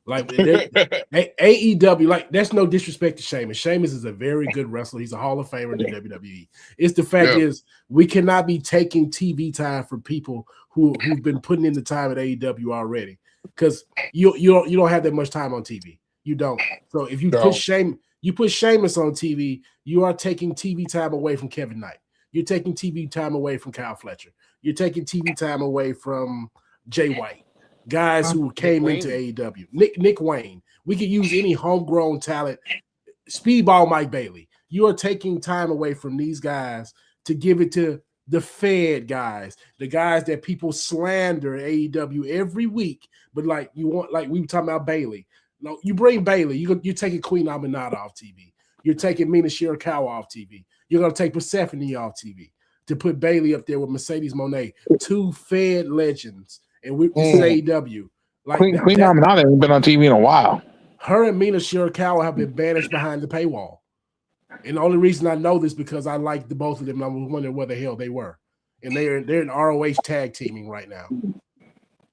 Like AEW, like that's no disrespect to Sheamus. Sheamus is a very good wrestler. He's a Hall of Famer in the WWE. It's the fact is we cannot be taking TV time from people who've been putting in the time at AEW already, because you don't have that much time on TV. You don't. So if you put Sheamus on TV, you are taking TV time away from Kevin Knight. You're taking TV time away from Kyle Fletcher. You're taking TV time away from Jay White. Guys who came into AEW. Nick Wayne. We could use any homegrown talent. Speedball Mike Bailey. You are taking time away from these guys to give it to the Fed guys, the guys that people slander at AEW every week. But like we were talking about Bailey. No, you bring Bailey, you're taking Queen Aminata off TV. You're taking Mina Shirakawa off TV. You're gonna take Persephone off TV to put Bailey up there with Mercedes Moné, two Fed legends. And this is AEW. Like Queen Aminata hasn't been on TV in a while. Her and Mina Shirakawa have been banished behind the paywall. And the only reason I know this because I like the both of them. And I was wondering where the hell they were. And they're in ROH tag teaming right now.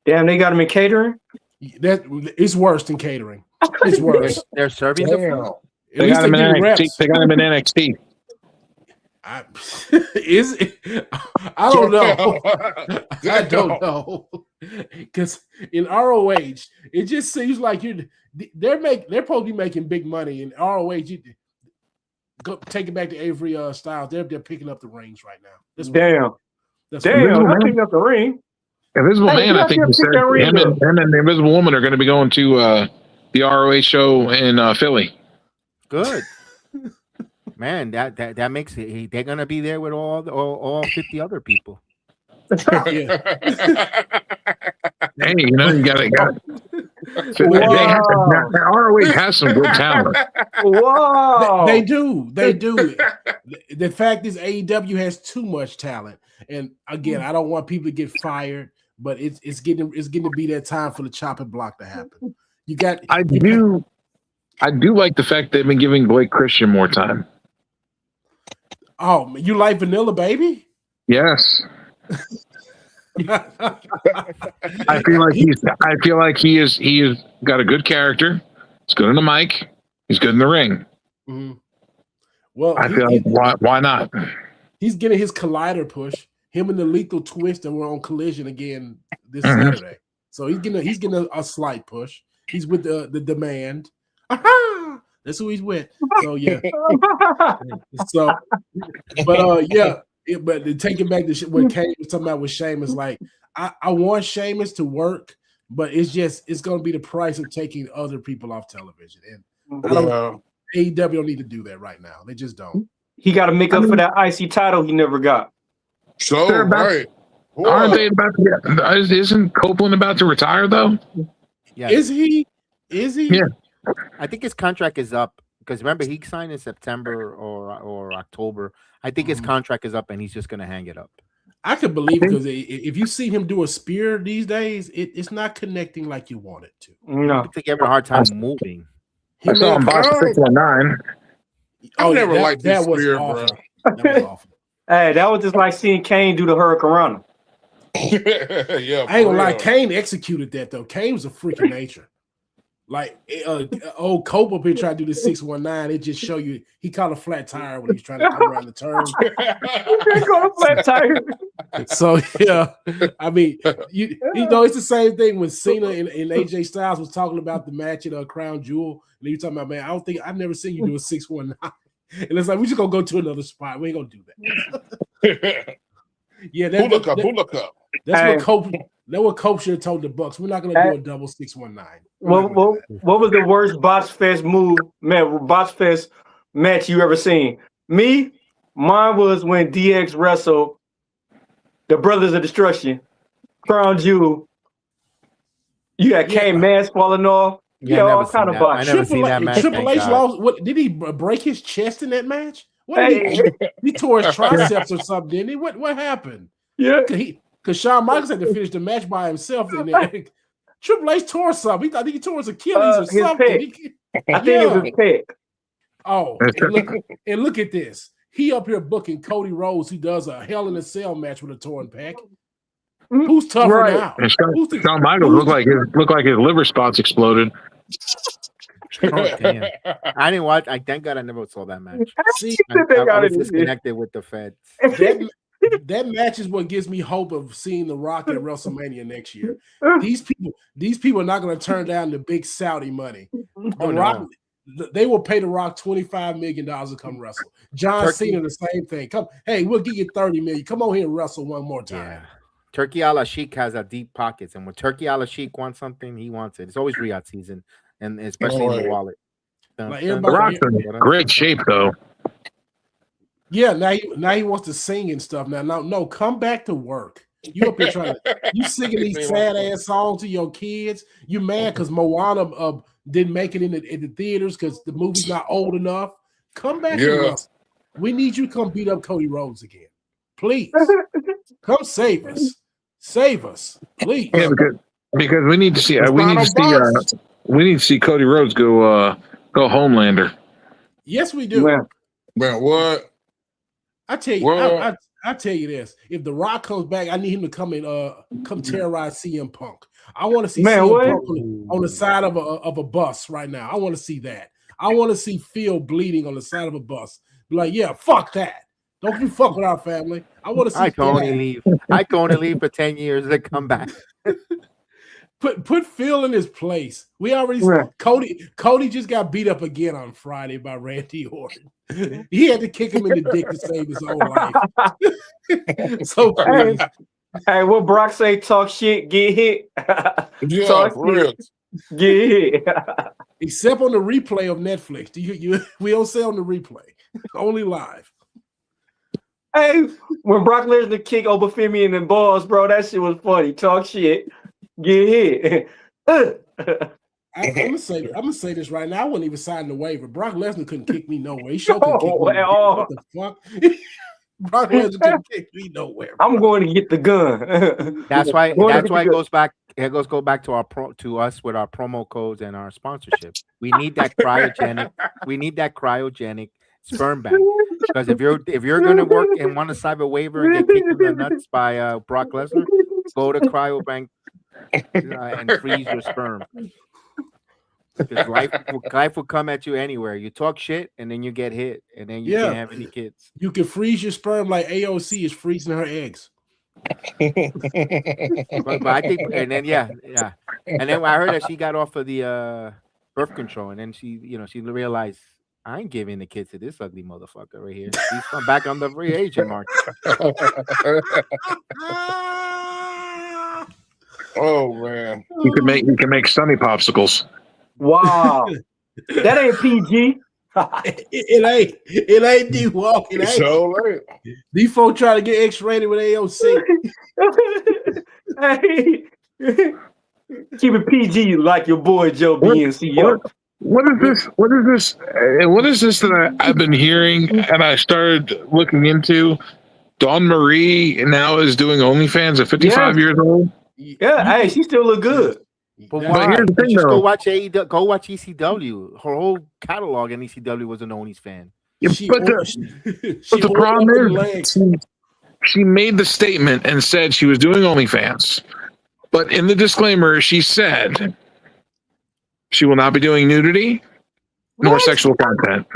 Damn, they got them in catering? It's worse than catering. It's worse. They're serving the food. They got them in NXT. They got them in NXT. I don't know. I don't know. Because in ROH, it just seems like they're supposed to be making big money. In ROH, you go take it back to Avery Styles. They're picking up the rings right now. Damn, they're picking up the ring. Invisible Man, I think he said him and the Invisible Woman are going to be going to the ROH show in Philly. Good. Man, that makes it. They're gonna be there with all 50 other people. Hey, you got it. ROH has some good talent. Wow, they do. The fact is, AEW has too much talent, and again, I don't want people to get fired, but it's getting to be that time for the chopping block to happen. I do like the fact they've been giving Blake Christian more time. Oh, you like Vanilla Baby? Yes. I feel like he has got a good character. He's good on the mic. He's good in the ring. Mm-hmm. Well, I feel like why not? He's getting his collider push. Him and the Lethal Twister were on Collision again this Saturday. So he's getting a slight push. He's with the Demand. Aha! That's who he's with. So yeah. But taking back to what Kane was talking about with Sheamus, like I want Sheamus to work, but it's gonna be the price of taking other people off television. And AEW don't need to do that right now. They just don't. He got to make up for that IC title he never got. So right. Aren't they about to get? Isn't Copeland about to retire though? Yeah. Is he? Yeah. I think his contract is up because remember he signed in September or October. I think his contract is up and he's just gonna hang it up. I could believe because if you see him do a spear these days, it's not connecting like you want it to. No, I think they're having a hard time moving. I saw him box 619. I never liked this spear, bro. That was awful. Hey, that was just like seeing Kane do the Hurricane. Yeah, I ain't gonna lie. Kane executed that though. Kane was a freak of nature. Like old Cope up here trying to do the 619. It just show you he caught a flat tire when he was trying to come around the turn. He caught a flat tire. So yeah, I mean, you know, it's the same thing when Cena and AJ Styles was talking about the match at Crown Jewel, and you talking about, man, I've never seen you do a 619. And it's like we just gonna go to another spot. We ain't gonna do that. Yeah, who look up. That's what Cope should have told the Bucks. We're not gonna do a double 619. What was the worst Botch Fest Botch Fest match you ever seen? Mine was when DX wrestled the Brothers of Destruction, Crown Jewel. You got Kane mask falling off. Yeah, all kind of botch. I never seen that match. Triple H lost. What did he break his chest in that match? What he tore his triceps or something, didn't he? What happened? Yeah, because Shawn Michaels had to finish the match by himself. Triple H tore something. I think he tore his Achilles or something. I think it was his pec. Oh, and look at this. He up here booking Cody Rhodes, who does a Hell in a Cell match with a torn pec. Who's tougher now? And Shawn Michaels looked like his liver spots exploded. Oh, damn. I didn't watch. I thank God I never saw that match. See, I was disconnected with the Feds. That match is what gives me hope of seeing The Rock at WrestleMania next year. These people are not going to turn down the big Saudi money. Rock, they will pay The Rock $25 million to come wrestle. John Cena, the same thing. We'll give you $30 million. Come on here and wrestle one more time. Yeah. Turkey Al Sheik has a deep pockets, and when Turkey Al Sheik wants something, he wants it. It's always Riyadh season, and especially in the wallet. The Rock's in great shape, though. Yeah, now he wants to sing and stuff. No, come back to work. You up here you singing these sad ass songs to your kids. You mad because Moana didn't make it in the theaters because the movie's not old enough. Come back to us. We need you to come beat up Cody Rhodes again, please. Come save us. Save us, please. Yeah, because we need to see. We need to see Cody Rhodes go Homelander. Yes, we do. Man, what? I tell you, I tell you this: if The Rock comes back, I need him to come terrorize CM Punk. I want to see CM Punk on the side of a bus right now. I want to see that. I want to see Phil bleeding on the side of a bus. Be like, yeah, fuck that. Don't you fuck with our family. I want to see. I can only leave. I can only leave for 10 years and come back. Put Phil in his place. We already Cody just got beat up again on Friday by Randy Orton. He had to kick him in the dick to save his own life. So please. Hey, what Brock say? Talk shit, get hit. Yeah, talk for real. Get hit. Except on the replay of Netflix. We don't say on the replay. Only live. Hey, when Brock Lesnar kicked Obafemi in the balls, bro, that shit was funny. Talk shit, get hit. I'm gonna say this right now. I wouldn't even sign the waiver. Brock Lesnar couldn't kick me nowhere. He sure couldn't kick me at all. What the fuck? Brock Lesnar couldn't kick me nowhere. Bro. I'm going to get the gun. That's why it goes back. It goes back to us with our promo codes and our sponsorship. We need that cryogenic. We need that cryogenic sperm bank. Because if you're going to work and want to sign a waiver and get kicked in the nuts by Brock Lesnar, go to cryobank and freeze your sperm. Because life will come at you anywhere. You talk shit, and then you get hit, and then you can't have any kids. You can freeze your sperm like AOC is freezing her eggs. But I think, and then yeah, and then I heard that she got off of the birth control, and then she realized I ain't giving the kids to this ugly motherfucker right here. He's back on the free agent market. Oh man, You can make Sunny popsicles. Wow. That ain't PG. It ain't D-Walk. It ain't. so right. These folks trying to get X-rated with AOC. Hey. Keep it PG like your boy Joe BNC. What is this? What is this? What is this that I've been hearing and I started looking into? Dawn Marie now is doing OnlyFans at 55 years old. Yeah, hey, she still look good. But But why? here's the thing, Just though. go watch AEW. Go watch ECW. Her whole catalog in ECW was an Only's fan. Yeah, but the problem is, she made the statement and said she was doing OnlyFans. But in the disclaimer, she said she will not be doing nudity nor sexual content.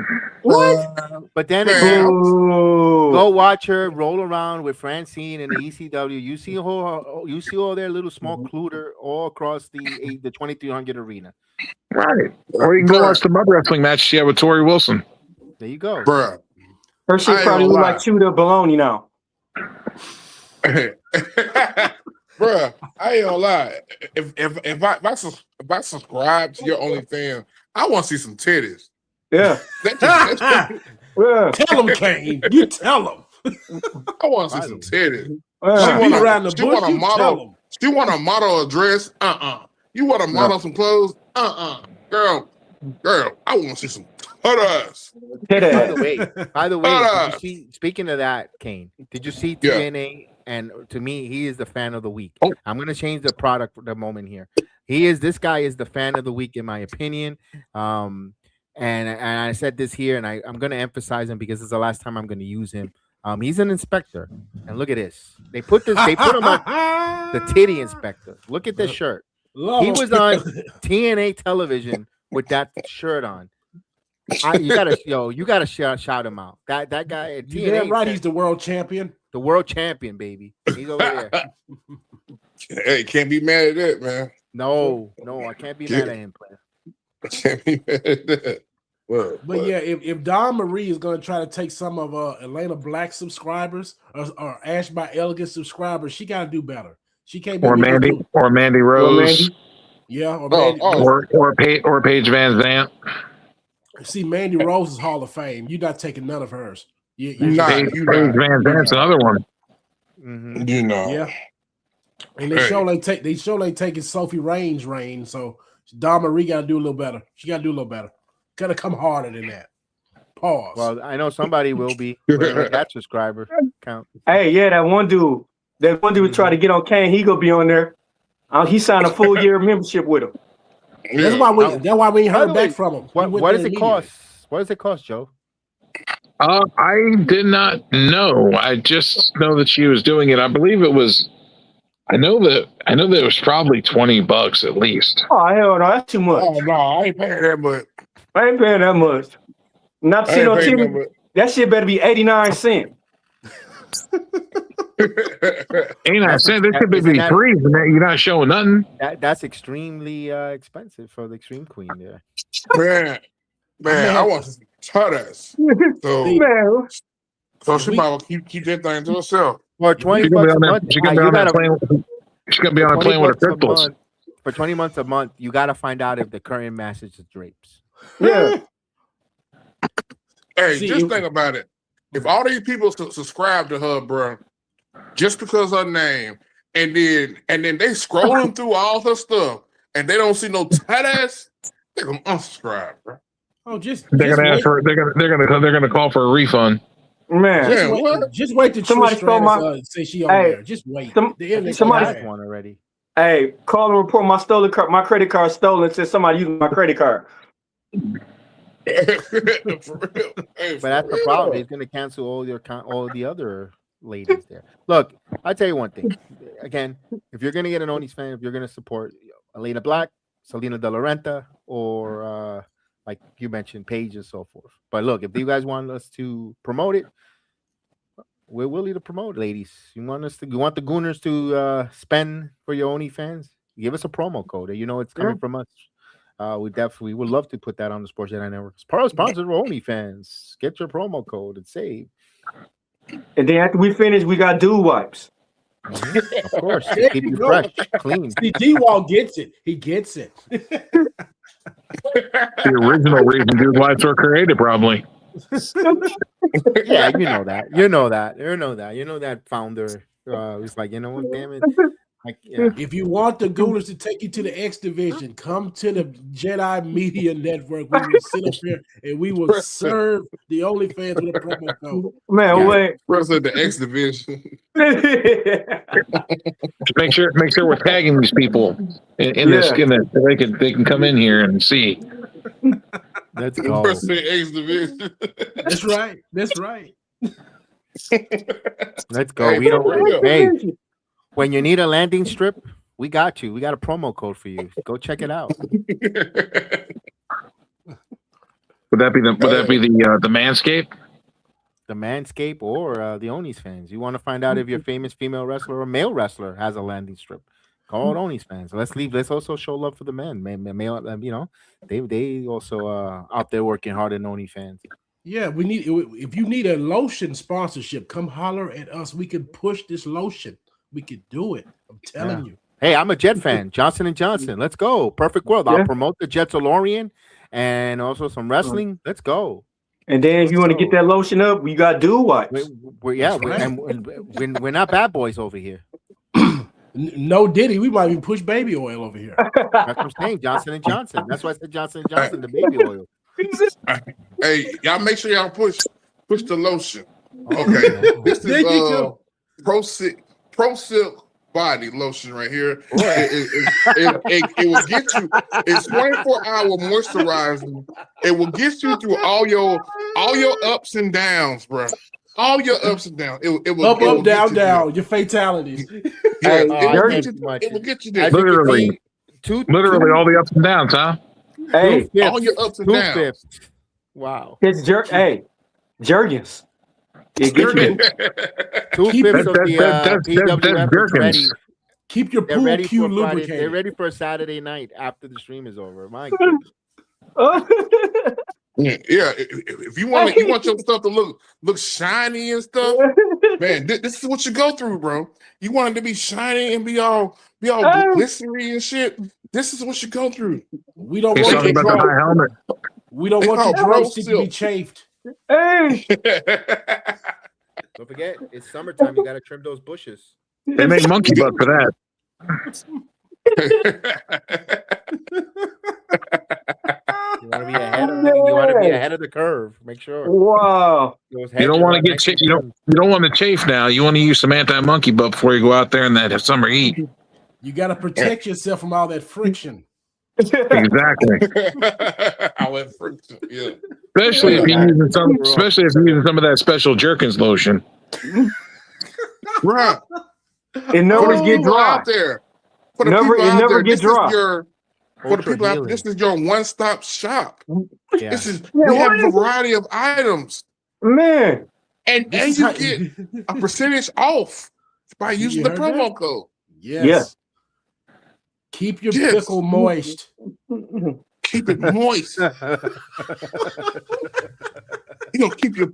But then Man. again, go watch her roll around with Francine in the ECW. You see all their little small clutter all across the 2300 arena. Right. Or you can go watch the mud wrestling match she had with Tori Wilson. There you go. Bruh. Her I shit ain't probably gonna look lie. like chewed up bologna now. Bruh, I ain't gonna lie. If I subscribe to your OnlyFans, I want to see some titties. Yeah. Yeah. Tell them, Kane. You tell them. I want to see some titties. She Yeah. Beat wanna- around the she bush. wanna You model- tell them. She want to model a dress? You want to model some clothes? Girl, I want to see some titties. By the way, Hold did you see, speaking of that, Kane, did you see Yeah. TNA? And to me, he is the fan of the week. Oh. I'm going to change the product for the moment here. This guy is the fan of the week, in my opinion. And I said this here, and I'm going to emphasize him because this is the last time I'm going to use him. He's an inspector. And look at this. They put him on the titty inspector. Look at this shirt. He was on TNA television with that shirt on. You gotta shout him out. That guy at You TNA, damn right, he's the world champion. the world champion, baby. He's over there. Hey, can't be mad at that, man. No, I can't be mad at him, player. Can't be mad at that. But yeah, if Dawn Marie is going to try to take some of Elena Black subscribers or Ash by Elegant subscribers, she got to do better. She can't be Or Mandy Rose. Yeah, or Mandy, or Paige Van Zant. See, Mandy Rose is Hall of Fame. You're not taking none of hers. Nah, Paige Van Zant's another one. Mm-hmm. You know. Yeah. And they show they taking Sophie Rain's reign. So Dawn Marie got to do a little better. She got to do a little better. Got to come harder than that. Pause. Well, I know somebody will be. That subscriber count. Hey, yeah, that one dude tried to get on Kane. He gonna be on there. He signed a full year membership with him. That's why we ain't heard back from him. What does it cost? What does it cost, Joe? I did not know. I just know that she was doing it. I believe it was. I know that it was probably $20 at least. Oh hell no, that's too much. Oh no, I ain't paying that much. I ain't paying that much. Not to see no TV. That shit better be 89 cents. 89 cents. This could be free, and you're not showing nothing. That's extremely expensive for the Extreme Queen there. Man, I want to tell us. So she might well keep that thing to herself. For $20 a month, She's gonna be on a plane with her crystals. For 20 months a month, you got to find out if the current message is drapes. Yeah. Hey, just think about it. If all these people subscribe to her, bro, just because her name, and then they scrolling through all her stuff, and they don't see no tight ass, they're gonna unsubscribe, bro. Oh, they're gonna ask for they're gonna call for a refund. Man, just wait till somebody Trish say she on there. Just wait. Somebody one already. Hey, call and report my stolen card. My credit card stolen. Says somebody using my credit card. For real. But that's the problem. He's going to cancel all the other ladies there. Look, I'll tell you one thing. Again, if you're going to get an OnlyFans, if you're going to support Elena Black, Selena De La Renta, or like you mentioned, Paige and so forth. But look, if you guys want us to promote it, we're willing to promote, ladies. You want the Gooners to spend for your OnlyFans? Give us a promo code. You know it's coming from us. We definitely would love to put that on the Sports Jedi Network. Sponsor OnlyFans. Get your promo code and save. And then after we finish, we got dude wipes. Of course, keep you go. fresh, clean. See, D-Wall gets it. He gets it. The original reason dude wipes were created, probably. Yeah, you know that founder was like, you know what, damn it. If you want the Gooners to take you to the X Division, come to the Jedi Media Network. We will sit up here and we will serve the OnlyFans with a promo code. Man, wait. President of the X Division. Make sure we're tagging these people in this, so they can come in here and see. Let's go. President X Division. That's right. Let's go. We don't. Hey, when you need a landing strip, we got you. We got a promo code for you. Go check it out. Would that be the Manscaped? The Manscaped or the OnlyFans. You want to find out if your famous female wrestler or male wrestler has a landing strip? Call it OnlyFans. Let's also show love for the men. Male, you know, they also out there working hard in OnlyFans. Yeah, we need. If you need a lotion sponsorship, come holler at us. We can push this lotion. We could do it. I'm telling you. Hey, I'm a Jet fan. Johnson & Johnson. Let's go. Perfect world. I'll promote the Jets L and also some wrestling. Let's go. And then if you want to get that lotion up, we got dude wipes. We're not bad boys over here. No Diddy. We might even push baby oil over here. That's what I'm saying. Johnson & Johnson. That's why I said Johnson & Johnson, the baby oil. Hey, y'all make sure y'all push the lotion. Okay. This is Pro Silk body lotion right here. It will get you. It's 24-hour moisturizing. It will get you through all your ups and downs, bro. All your ups and downs. It will up, down, down. Your fatalities. Yeah, it will get you there. Literally all the ups and downs, huh? Hey, all your ups and downs. Wow. It's Jergens. It gets you. 2/5 of the PWF is ready. Keep your pool cue lubricated. They're ready for a Saturday night after the stream is over. My goodness. Yeah, if you want your stuff to look shiny and stuff, man, this is what you go through, bro. You want it to be shiny and be all glistery and shit. This is what you go through. We don't want your drumstick to be chafed. Hey. Don't forget, it's summertime. You got to trim those bushes. They make monkey butt for that. You want to be ahead of the curve. Make sure. Wow. You don't want to get you don't want to chafe now. You want to use some anti-monkey butt before you go out there in that summer heat. You got to protect yourself from all that friction. Exactly. All that friction. Yeah. Especially if you're using some of that special Jerkins lotion. Right. It never get dry. Out there. It never get dry. For the people out there, this is your one-stop shop. Yeah. We have a variety of items. Man. And you get a percentage off by using the promo code. Yes. Keep your pickle moist. Keep it moist. You gonna keep your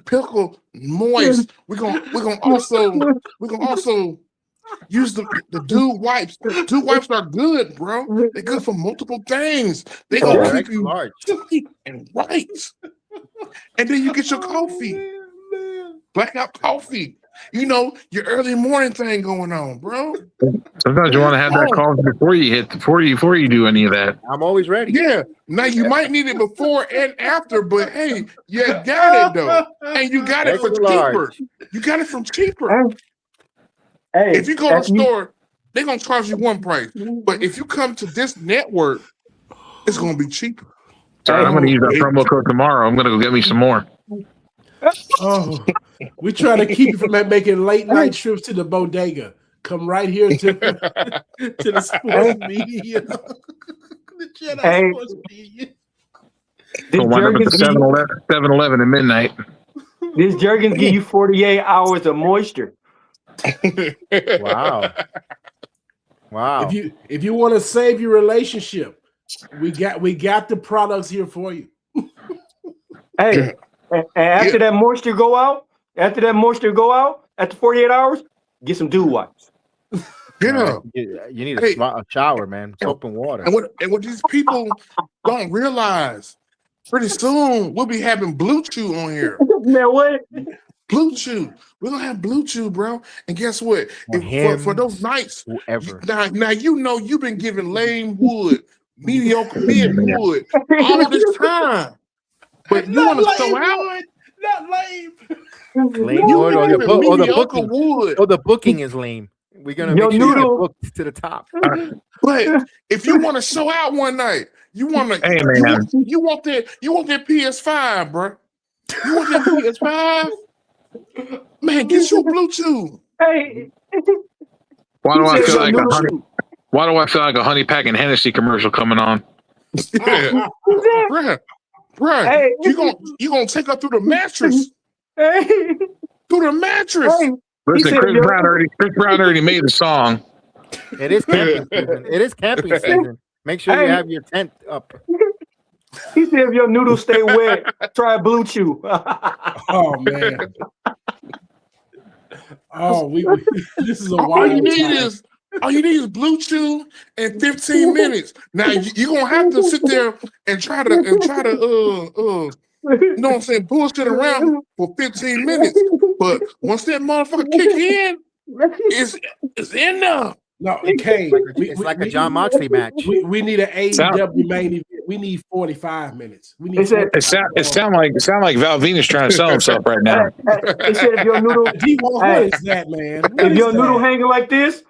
pickle moist. We're gonna also use the dude wipes. The dude wipes are good, bro. They're good for multiple things. They gonna keep you silky and white. And then you get your coffee. Blackout coffee. You know, your early morning thing going on, bro. Sometimes you want to have that coffee before you do any of that. I'm always ready. Yeah. Now you might need it before and after, but hey, you got it though. And you got it for cheaper. You got it from cheaper. Hey, if you go to the store, they're gonna charge you one price. But if you come to this network, it's gonna be cheaper. Sorry, I'm gonna use that promo code tomorrow. I'm gonna go get me some more. Oh, we try to keep you from making late night trips to the bodega. come right here to the sports media. The Jedi sports media. We'll wind up at the 7-Eleven at midnight. This Jergens give you 48 hours of moisture. Wow. If you want to save your relationship, we got the products here for you. Hey, and after that moisture go out, after 48 hours, get some dew wipes. Yeah. You need a shower, man. Soap and water. And what these people don't realize, pretty soon we'll be having Blue Chew on here. Man, what? Blue Chew. We're gonna have Blue Chew, bro. And guess what? For those nights, whoever. Now you know you've been giving lame wood, mediocre mid wood all this time. But you want to throw out? Not lame. Lame wood or the booking. Oh, the booking is lame. We're gonna make sure you book to the top. But if you want to show out one night, you want to. You want that PS5, bro. You want that PS5? Man, get your Blue Chew. Hey. Why do I feel like a honey pack and Hennessy commercial coming on? Yeah. Bruh. Hey. You gonna take her through the mattress. Hey. Through the mattress. Hey. Listen, Chris Brown already made the song. It is camping season. It is camping season. Make sure you have your tent up. He said if your noodles stay wet, try Blue Chew. Oh man. Oh, this is a all you need is Blue Chew in 15 minutes. Now you're gonna have to sit there and try to you know what I'm saying, bullshit around for 15 minutes. But once that motherfucker kick in, it's in there. No, okay. It's like a John Moxley match. We need an AEW main event. We need 45 minutes. We need. It sound like Val Venus trying to sell himself right now. They said if your noodle, what is that, man? If your noodle hanging like this,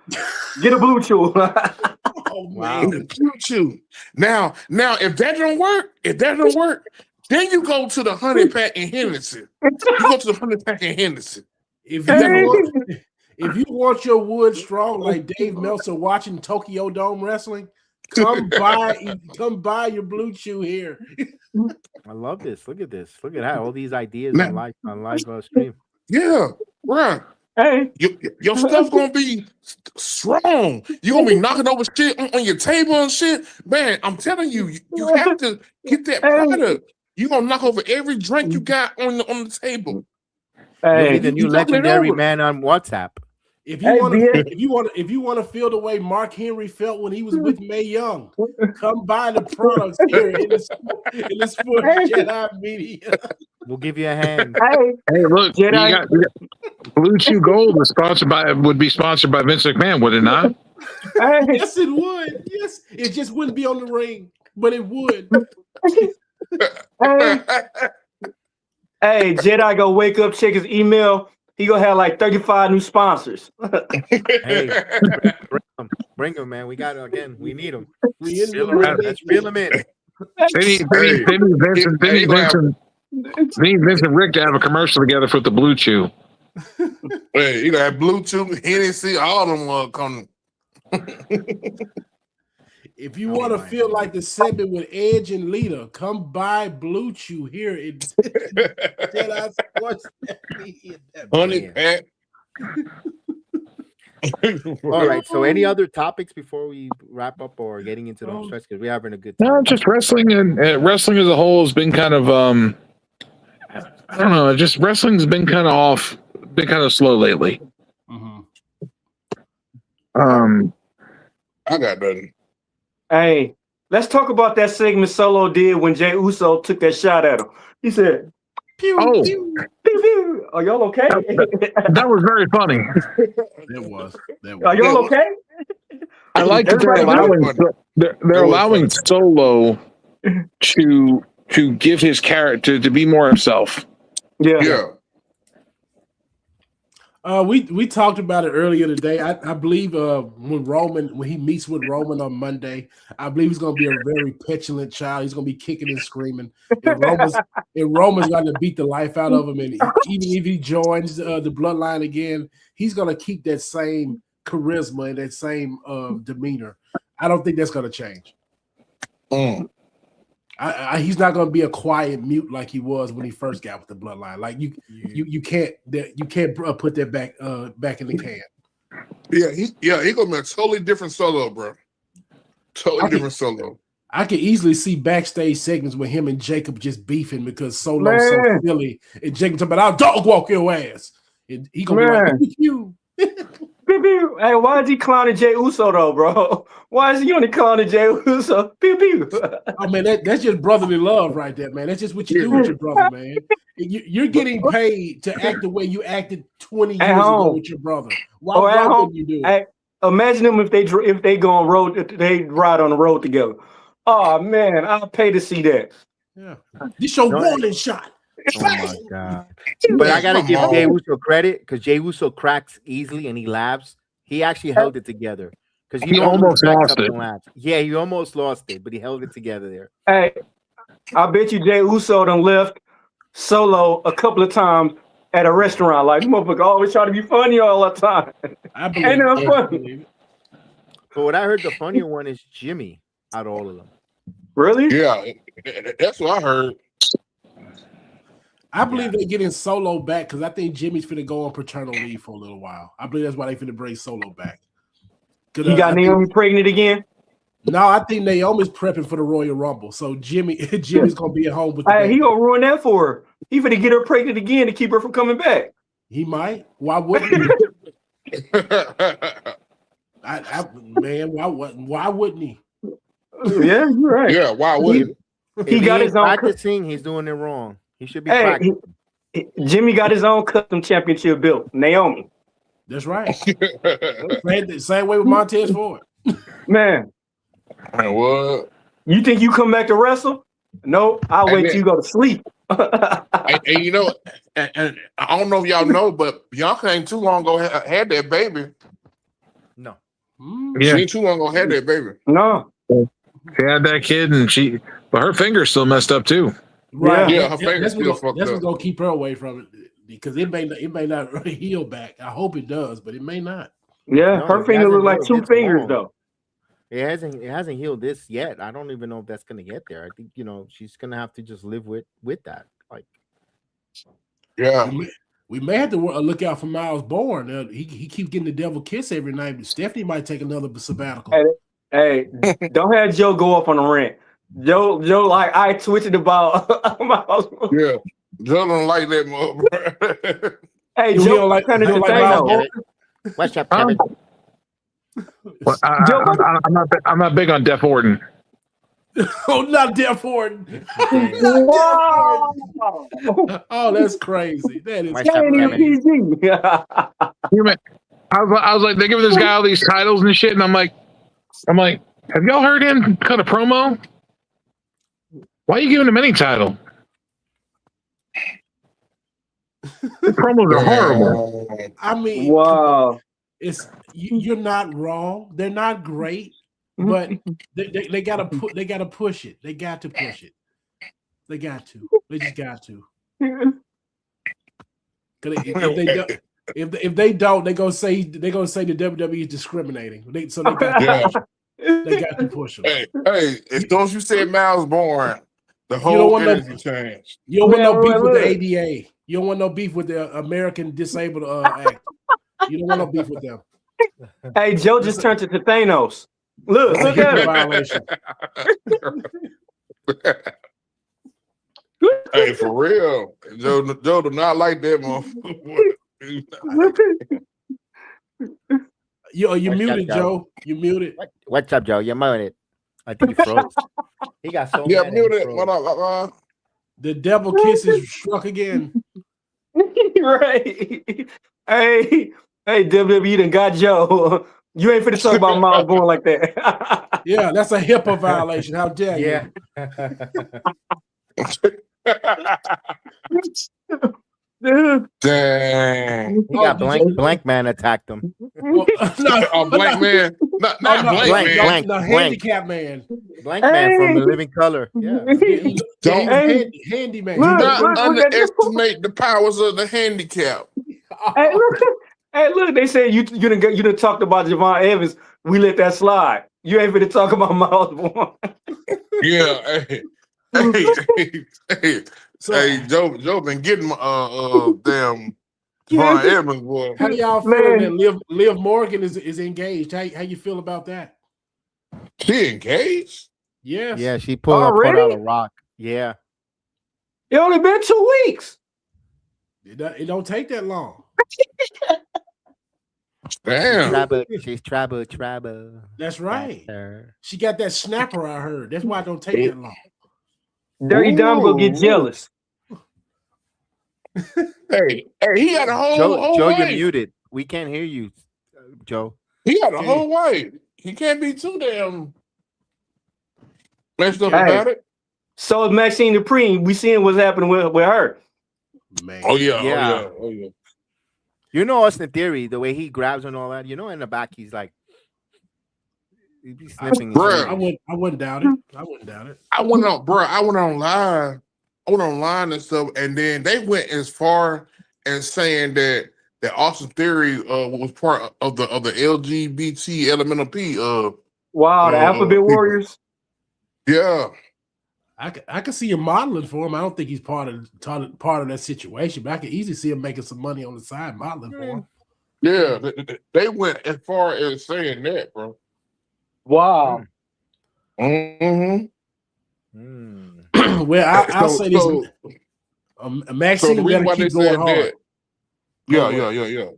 get a Blue Chew. Oh man, Blue Chew. Now if that don't work, then you go to the honey pack and Hennessy. If you want your wood strong like Dave Meltzer watching Tokyo Dome wrestling, come buy your Blue Chew here. I love this. Look at this. Look at that. All these ideas on live stream. Yeah, right. Hey, your stuff gonna be strong. You're gonna be knocking over shit on your table and shit. Man, I'm telling you, you have to get that product. You're gonna knock over every drink you got on the table. You'll be the new legendary man on WhatsApp. If you want to feel the way Mark Henry felt when he was with Mae Young, come buy the products here in the Sports Jedi media. We'll give you a hand. Hey, look, Blue Chew Gold would be sponsored by Vince McMahon, would it not? Yes, it would. Yes, it just wouldn't be on the ring, but it would. Hey, Jedi go wake up, check his email. He gonna have like 35 new sponsors. Hey, bring them, man. We got to, again. We need them. Let's reel them in. They need Vincent Rick to have a commercial together for the Blue Chew. Hey, you got Blue Chew, Hennessy, all them coming. If you want to feel like the segment with Edge and Lita, come buy Blue Chew here in Jedi Sports Media. Honey Pat. All right. So, any other topics before we wrap up or getting into the home stretch? Because we're having a good time. No, just wrestling and wrestling as a whole has been kind of I don't know. Just wrestling's been kind of off, been kind of slow lately. I got nothing. Hey, let's talk about that segment Solo did when Jey Uso took that shot at him. He said, pew, pew, pew, pew. Are y'all okay? That was very funny. That was. Are y'all okay? I like that they're allowing Solo to give his character to be more himself. Yeah. We talked about it earlier today. I believe when he meets with Roman on Monday, I believe he's going to be a very petulant child. He's going to be kicking and screaming. And Roman's going to beat the life out of him. And even if he joins the bloodline again, he's going to keep that same charisma and that same demeanor. I don't think that's going to change. He's not going to be a quiet mute like he was when he first got with the bloodline. Like you can't put that back in the can. He's gonna be a totally different solo, bro. Totally different solo. I can easily see backstage segments with him and Jacob just beefing because Solo's so silly, and Jacob talking about, "I'll dog walk your ass," and he gonna be like, "You." Hey, why is he clowning Jey Uso though, bro? Why is he only clowning Jey Uso? Pew pew. Oh man, that's just brotherly love right there, man. That's just what you do with your brother, man. You're getting paid to act the way you acted 20 years ago with your brother. Why wouldn't you do it? Hey, imagine them if they go on road, if they ride on the road together. Oh man, I'll pay to see that. Yeah, this your warning shot. Oh my god! But I gotta give Jey Uso credit because Jey Uso cracks easily and he laughs. He actually held it together because he almost lost it. Yeah, he almost lost it, but he held it together there. Hey, I bet you Jey Uso done left Solo a couple of times at a restaurant. Like, motherfucker always try to be funny all the time. I believe Ain't no it. funny. But what I heard, the funnier one is Jimmy out of all of them. Really? Yeah, that's what I heard. I believe they're getting Solo back because I think Jimmy's finna go on paternal leave for a little while. I believe that's why they finna bring Solo back. You got Naomi pregnant again? No, I think Naomi's prepping for the Royal Rumble. So Jimmy's gonna be at home with the baby. He gonna ruin that for her. He finna get her pregnant again to keep her from coming back. He might. Why wouldn't he? Man, why wouldn't he? Yeah, you're right. Yeah, why would he got his own practicing? He's doing it wrong. He should be practicing. Jimmy got his own custom championship built. Naomi. That's right. Same way with Montez Ford. Man, what? You think you come back to wrestle? No, I'll wait till you go to sleep. and you know, and I don't know if y'all know, but Bianca ain't too long ago had that baby. No. She ain't too long ago had that baby. No. She had that kid, but her finger's still messed up too. Right. Yeah, her finger's still fucked up. That's what's gonna keep her away from it because it may not really heal back. I hope it does, but it may not. Yeah, her finger look like two fingers though. It hasn't healed this yet. I don't even know if that's gonna get there. I think she's gonna have to just live with that. Like, yeah, we may have to look out for Miles Bourne. He keeps getting the devil kiss every night. Stephanie might take another sabbatical. Hey, don't have Joe go off on a rant. Joe, like I tweeted about Miles Bourne. Yeah, Joe don't like that motherfucker. Hey, Joe like kind of What's up, Kevin? Well, I'm not big on Def Orton. Oh, not Def Orton. Oh, that's crazy. That is PG. I was like, they're giving this guy all these titles and shit, and I'm like, have y'all heard him cut a promo? Why are you giving him any title? The promos are horrible. I mean, wow. You're not wrong. They're not great, but they gotta push it. They got to push it. They got to. They just got to. If they don't, they're gonna say the WWE is discriminating. They got to push them. Hey, as soon as you said Miles Bourne, the whole energy changed. You don't want no beef with the ADA. You don't want no beef with the American Disabled Act. You don't want no beef with them. Hey, Joe just turned to Thanos. Look at violation. Hey, for real, Joe do not like that motherfucker. You muted, Joe. You muted. What's up, Joe? You're muted. I think he froze. He got so mad. Muted. What up? The devil kisses struck again. Right. Hey, WWE done got Joe. You ain't finna talk about Miles Bourne like that. Yeah, that's a HIPAA violation. How dare you? Dang. He got blank man attacked him. Blank man. Not blank. No, handicap man. Blank man from The Living Color. Yeah. Handyman. Do not underestimate the powers of the handicap. Hey, look, they said you done talked about Javon Evans. We let that slide. You ain't finna talk about Miles Bourne. Yeah, hey, Joe been getting damn Javon Evans, boy. How y'all feeling that Liv Morgan is engaged? How you feel about that? She engaged? Yes. Yeah, she put out a rock. Yeah. It only been 2 weeks. It don't take that long. Damn. She's trouble. That's right. She got that snapper, I heard. That's why it don't take that long. Dirty Dom will get jealous. Hey, he got a whole Joe, wife. you're muted. We can't hear you, Joe. He got a whole wife. He can't be too damn messed up about it. So is Maxine Dupree. We seeing what's happening with her. Man. Oh yeah. You know Austin Theory, the way he grabs and all that. You know, in the back, he's like, he'd be sniffing. I wouldn't doubt it. I went online and stuff, and then they went as far as saying that Austin Theory was part of the LGBT elemental P. Wow, the Alphabet Warriors. Yeah. I could see him modeling for him. I don't think he's part of that situation, but I could easily see him making some money on the side modeling for him. Yeah, they went as far as saying that, bro. Wow. Well, I'll say this. Maxine better keep going hard. Yeah.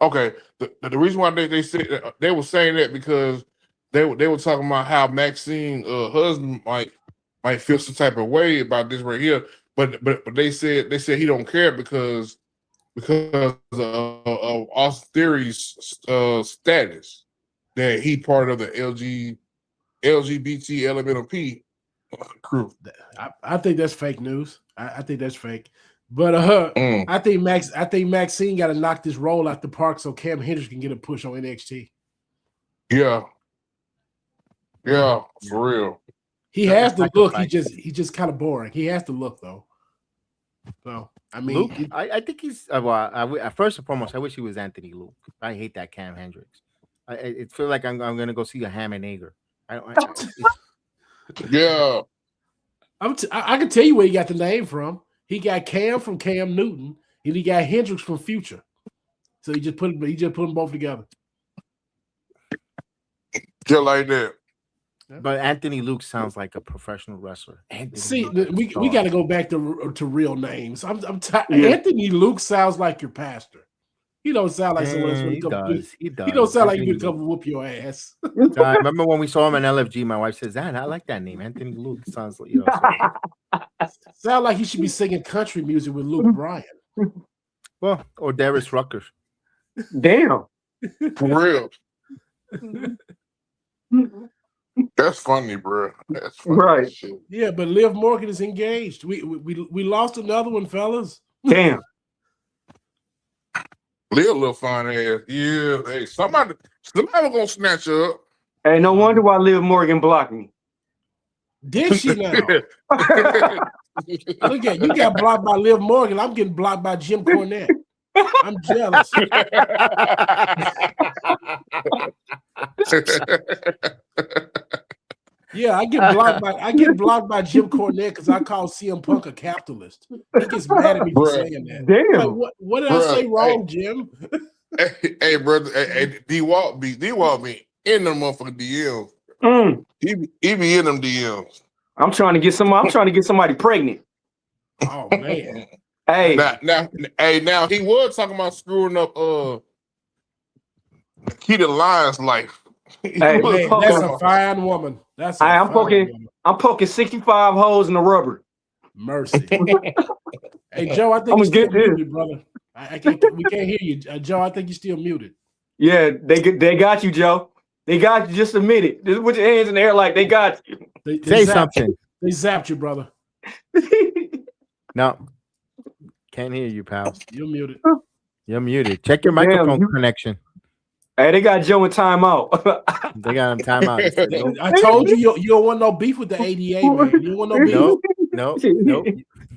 Okay. The reason why they said they were saying that because they were talking about how Maxine husband might feel some type of way about this right here, but they said he don't care because of Austin Theory's status that he part of the LGBT elemental P crew. I think that's fake news. I think that's fake. But I think Maxine got to knock this role out the park so Cam Hendricks can get a push on NXT. Yeah, for real. He has the look. He's just kind of boring. He has the look though. So I mean, Luke, I think he's first and foremost. I wish he was Anthony Luke. I hate that Cam Hendricks. It feels like I'm gonna go see a ham and egger. Yeah, I can tell you where he got the name from. He got Cam from Cam Newton, and he got Hendricks from Future. So he just put them both together. Just like that. But Anthony Luke sounds like a professional wrestler. See, we got to go back to real names. I'm tired. Anthony Luke sounds like your pastor. He don't sound like someone that's going to come. He don't sound like you come whoop your ass. I remember when we saw him in LFG. My wife says, "I like that name, Anthony Luke." Sounds like sound like he should be singing country music with Luke Bryan. Well, or Darius Rucker. Damn, for real. That's funny, bro. That's funny. Right. Shit. Yeah, but Liv Morgan is engaged. We lost another one, fellas. Damn. Liv little fine ass. Yeah. Hey, somebody gonna snatch her up. Hey, no wonder why Liv Morgan blocked me. Did she now? Look at you got blocked by Liv Morgan. I'm getting blocked by Jim Cornette. I'm jealous. Yeah, I get blocked by Jim Cornette because I call CM Punk a capitalist. He gets mad at me for saying that. Damn. Like, what did I say wrong, Jim? Hey, brother. Hey, D-Walk be in them motherfucking DMs. He be in them DMs. I'm trying to get somebody pregnant. Oh man. Hey. Now he was talking about screwing up Nikita Lyons' life. Hey, man, that's a fine woman. I'm poking 65 holes in the rubber. Mercy. Hey Joe, I think you're still muted, brother. We can't hear you, Joe. I think you're still muted. Yeah, they got you, Joe. They got you. Just admit it. Just put your hands in the air like they got you. They say something. They zapped you, brother. No, can't hear you, pal. You're muted. You're muted. Check your microphone connection. Hey, they got Joe in timeout. They got him timeout. I told you don't want no beef with the ADA, man. You don't want no beef. Nope.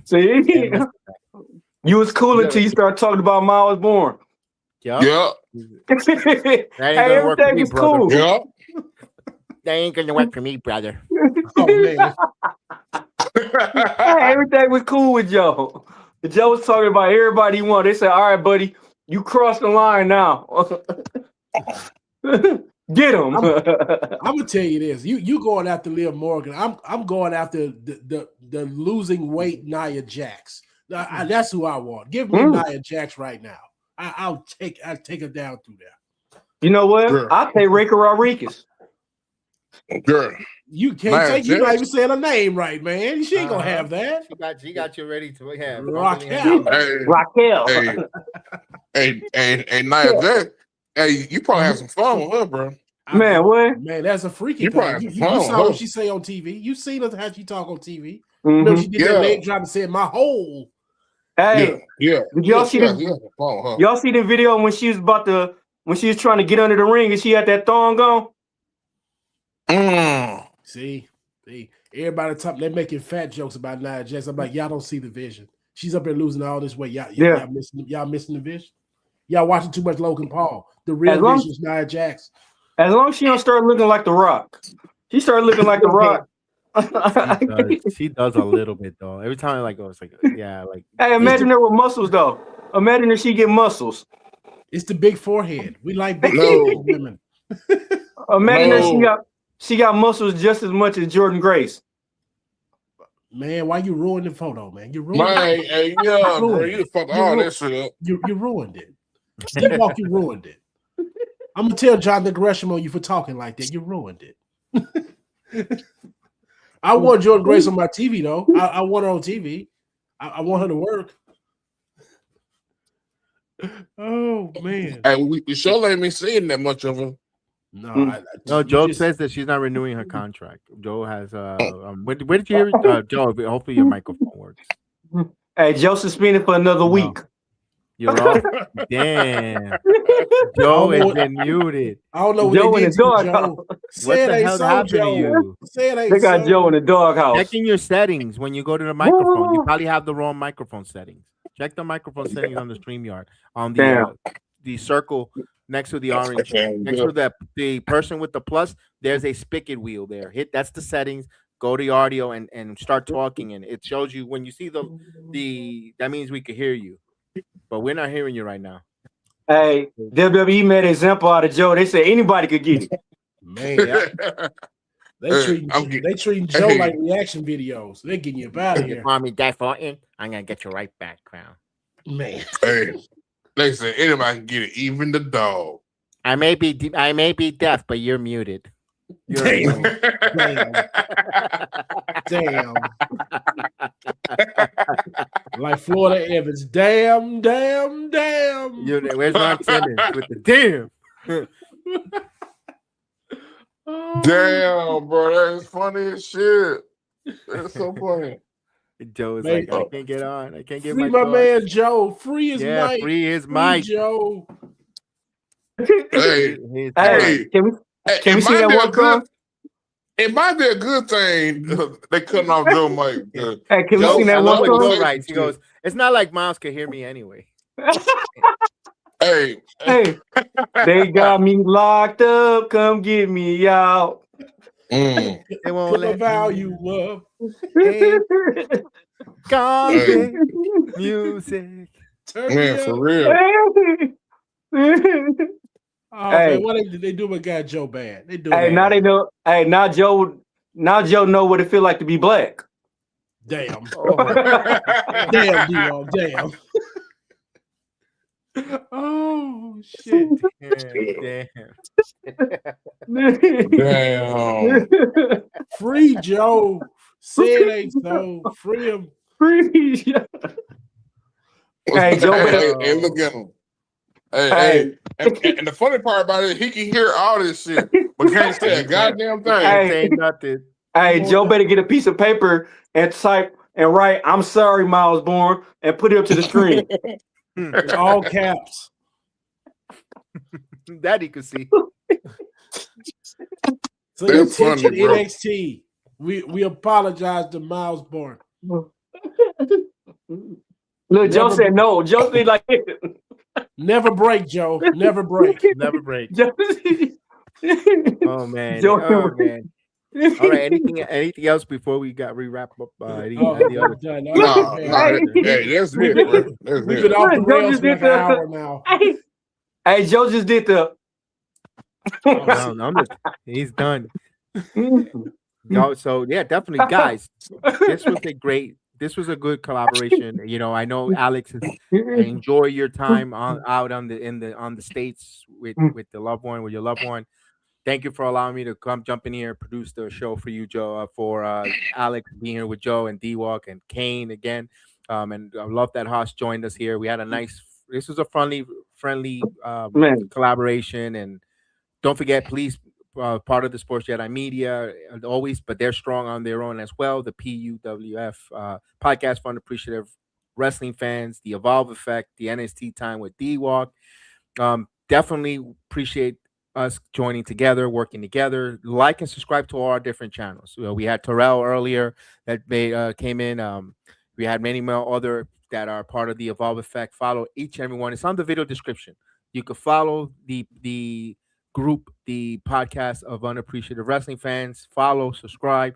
See, you was cool until you start talking about Miles Bourne. Yeah. Yeah. Hey, gonna work for everything me, was brother. cool. Yeah. That ain't gonna work for me, brother. Oh man, Hey, everything was cool with Joe. Joe was talking about everybody he wanted. They said, "All right, buddy, you crossed the line now. Get him." I'm gonna tell you this: you going after Liv Morgan. I'm going after the losing weight Nia Jax. That's who I want. Give me Nia Jax right now. I'll take her down through there. You know what? Sure. I'll take Rico Rodriguez. Girl. You can't Nia take. You're not Jax? even saying her name right, man. She ain't gonna have that. She got you ready to have Raquel. Hey, Raquel. hey, Nia Jax. Hey, you probably have some fun with her, bro. Man, what? Man, that's a freaky You probably thing. have You some fun saw with what her. she say on TV. You seen her how she talk on TV. Mhm. Remember she did that Yeah. leg drop and said my whole. Hey, Yeah. did y'all see you the have some fun with her. y'all see the video when she was trying to get under the ring and she had that thong on? See, everybody they're making fat jokes about Nia Jax. I'm like, y'all don't see the vision. She's up there losing all this weight. Y'all missing the vision. Y'all watching too much Logan Paul. The real vision is Nia Jax. As long as she don't start looking like The Rock. She started looking like The Rock. She does a little bit though. Every time I it's like yeah, like Hey, imagine her with muscles though. Imagine if she get muscles. It's the big forehead. We like big No. women. Imagine that No. she got muscles just as much as Jordan Grace. Man, why you ruined the photo, man? You ruined Man, it. hey, yeah, bro. You fucked all that shit up. You ruined it. Steve Walk, you ruined it. I'm gonna tell Jonathan Gresham on you for talking like that. You ruined it. I want Jordan Grace on my TV though. I want her on TV. I want her to work. Oh man. Hey, we sure ain't been seeing that much of her. No, Joe says that she's not renewing her contract. Joe has where did you hear it? Joe, hopefully your microphone works. Hey, Joe suspended for another week. You're off. Damn. Joe has been muted. I don't know what Joe they in did the to you, doghouse. Joe. What Say the it ain't hell so, happened to Joe. you? Say it ain't They got so. Joe in the doghouse. Check in your settings when you go to the microphone. You probably have the wrong microphone settings. Check the microphone settings on the StreamYard. On the circle next to the orange, next to the person with the plus, there's a spigot wheel there. That's the settings. Go to the audio and start talking, and it shows you when you see the that means we can hear you, but we're not hearing you right now. Hey, WWE made an example out of Joe. They said anybody could get it. Man, they treating Joe like reaction videos. They're getting you up out of here. Mommy, Dad, I'm gonna get you right back, Crown. Man, hey, they said anybody can get it, even the dog. I may be deaf, but you're muted. Damn. Damn. Like Florida Evans. Damn. Where's Ron Simmons with the damn? Damn, bro, that's funny as shit. That's so funny. Joe is like, I can't get on. I can't get free my man Joe. Free his mic. Free his mic. Joe. Hey, can we see that one song? It might be a good thing they cutting off Joe mic. Hey, can we see that one song? Right. He goes, it's not like Miles could hear me anyway. Hey, they got me locked up. Come get me out. They won't Put the let value up. Concert music. Turn man, me for up. real. Oh, Hey. man, what they do with guy Joe bad? They do. Hey, now they know. Hey, now Joe know what it feel like to be black. Damn. Damn, D-Long. Damn. Oh shit. Damn. Free Joe. Say it ain't so. Free him. Free. Hey, Joe. Hey, look at him. Hey. And the funny part about it, he can hear all this shit, but can't say a goddamn thing. Hey. Ain't nothing. Hey, Joe better get a piece of paper and type and write, "I'm sorry, Miles Bourne," and put it up to the screen. All caps. That he could see. So That's funny, attention bro. NXT. We apologize to Miles Bourne. Look, Joe said no. Joe said like, Never break, Joe. Never break. Never break. Oh man. Joe- Oh man. All right. Anything else before we wrap up? Any other? Done. No, Man. hey, that's it, bro. That's We've it. been off the Joe rails just for like did an the- hour now. Hey, Joe just did the. No, he's done. So yeah, definitely, guys. This was a good collaboration. You know, I know Alex enjoy your time out on the States with the loved one, with your loved one. Thank you for allowing me to come jump in here and produce the show for you, Joe. For Alex being here with Joe and D-Walk and Kane again. And I love that Haas joined us here. We had a nice. This was a friendly Man. collaboration, and don't forget, please. Part of the Sports Jedi Media, always, but they're strong on their own as well. The PUWf podcast for unappreciative wrestling fans, the Evolve Effect, the NXT Time with D-Walk. Definitely appreciate us joining together, working together. Like and subscribe to all our different channels. We had Terrell earlier that came in. We had many more other that are part of the Evolve Effect. Follow each and every one. It's on the video description. You can follow the group, the podcast of unappreciative wrestling fans. Follow, subscribe,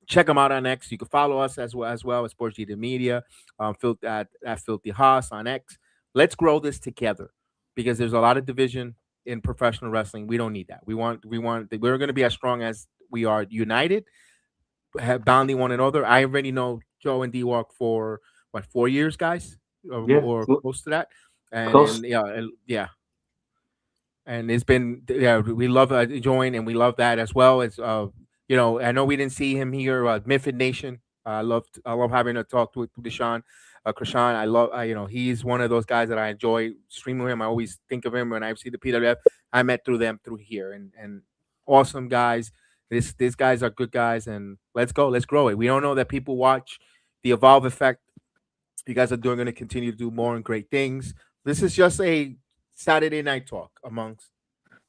check them out on X. You can follow us as well as Sports Jedi Media, at Filthy Haas on X. Let's grow this together because there's a lot of division in professional wrestling. We don't need that. We're going to be as strong as we are united, bounding one another. I already know Joe and D-Walk for 4 years, guys, or close to that, and yeah. And it's been, we love join, and we love that as well. As you know, I know we didn't see him here, Miffid Nation. I love having a talk with Krishan. I love, he's one of those guys that I enjoy streaming with him. I always think of him when I see the PWF. I met through here, and awesome guys. These guys are good guys, and let's go, let's grow it. We don't know that people watch the Evolve Effect. You guys are going to continue to do more and great things. This is just a Saturday night talk amongst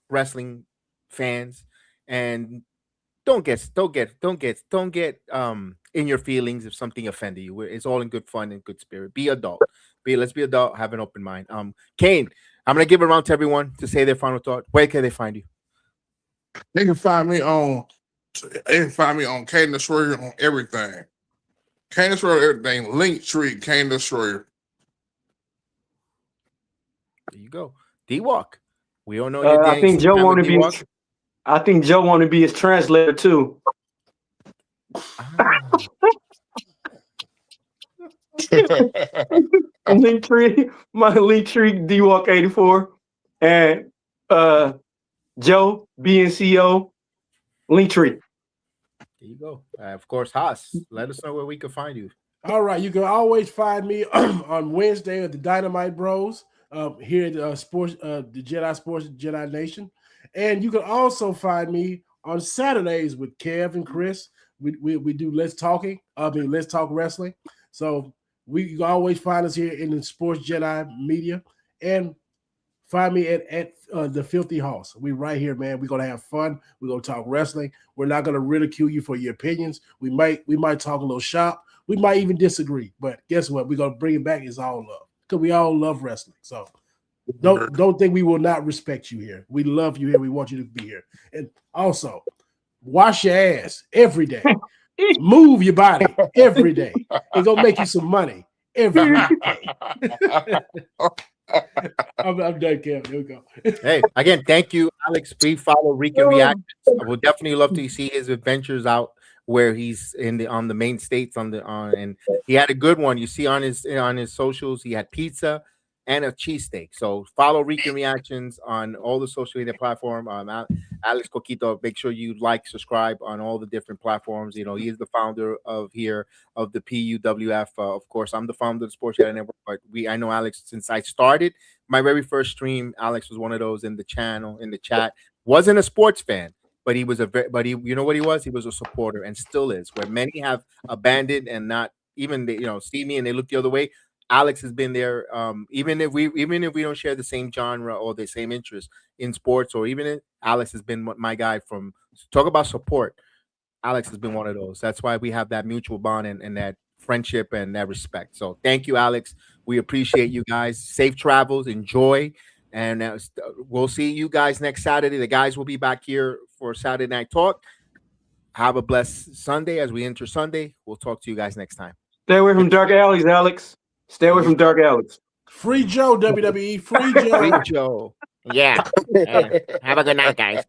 wrestling fans, and don't get in your feelings if something offended you. It's all in good fun and good spirit. Be adult. Let's be adult. Have an open mind. Kane, I'm gonna give it around to everyone to say their final thought. Where can they find you? They can find me on Kane Destroyer on everything. Kane Destroyer everything. Linktree Kane Destroyer. There you go. D-Walk. We don't know your I think Joe want to be. I think Joe want to be his translator too. Linktree, my Linktree D-Walk 84, and Joe BNCO Linktree. There you go. Of course, Haas. Let us know where we can find you. All right, you can always find me on Wednesday at the Dynamite Bros. Here at the Jedi Sports Jedi Nation, and you can also find me on Saturdays with Kev and Chris. We do Let's Talk Wrestling. So you can always find us here in the Sports Jedi Media, and find me at the Filthy House. We right here, man. We're gonna have fun. We're gonna talk wrestling. We're not gonna ridicule you for your opinions. We might talk a little shop. We might even disagree, but guess what? We're gonna bring it back. It's all love. Because we all love wrestling. So don't think we will not respect you here. We love you here. We want you to be here. And also, wash your ass every day. Move your body every day. It's going to make you some money every day. I'm done, Kevin. Here we go. Hey, again, thank you, Alex. Please follow Rico Reactions. I would definitely love to see his adventures out where he's on the main states and he had a good one. You see on his socials, he had pizza and a cheesesteak. So follow Rico Reactions on all the social media platforms. Alex Coquito, make sure you subscribe on all the different platforms. You know, he is the founder of the PUWF. Of course, I'm the founder of the Sports Jedi Network, but I know Alex since I started my very first stream. Alex was one of those in the chat. Wasn't a sports fan, but he was you know what he was? He was a supporter and still is. Where many have abandoned and not even see me and they look the other way. Alex has been there, even if we don't share the same genre or the same interest in sports, or Alex has been my guy. From talk about support, Alex has been one of those. That's why we have that mutual bond and that friendship and that respect. So thank you, Alex. We appreciate you guys. Safe travels. Enjoy. And we'll see you guys next Saturday. The guys will be back here for Saturday Night Talk. Have a blessed Sunday as we enter Sunday. We'll talk to you guys next time. Stay away from dark alleys, Alex. Stay away from dark alleys. Free Joe, WWE. Free Joe. Free Joe. Yeah. Have a good night, guys.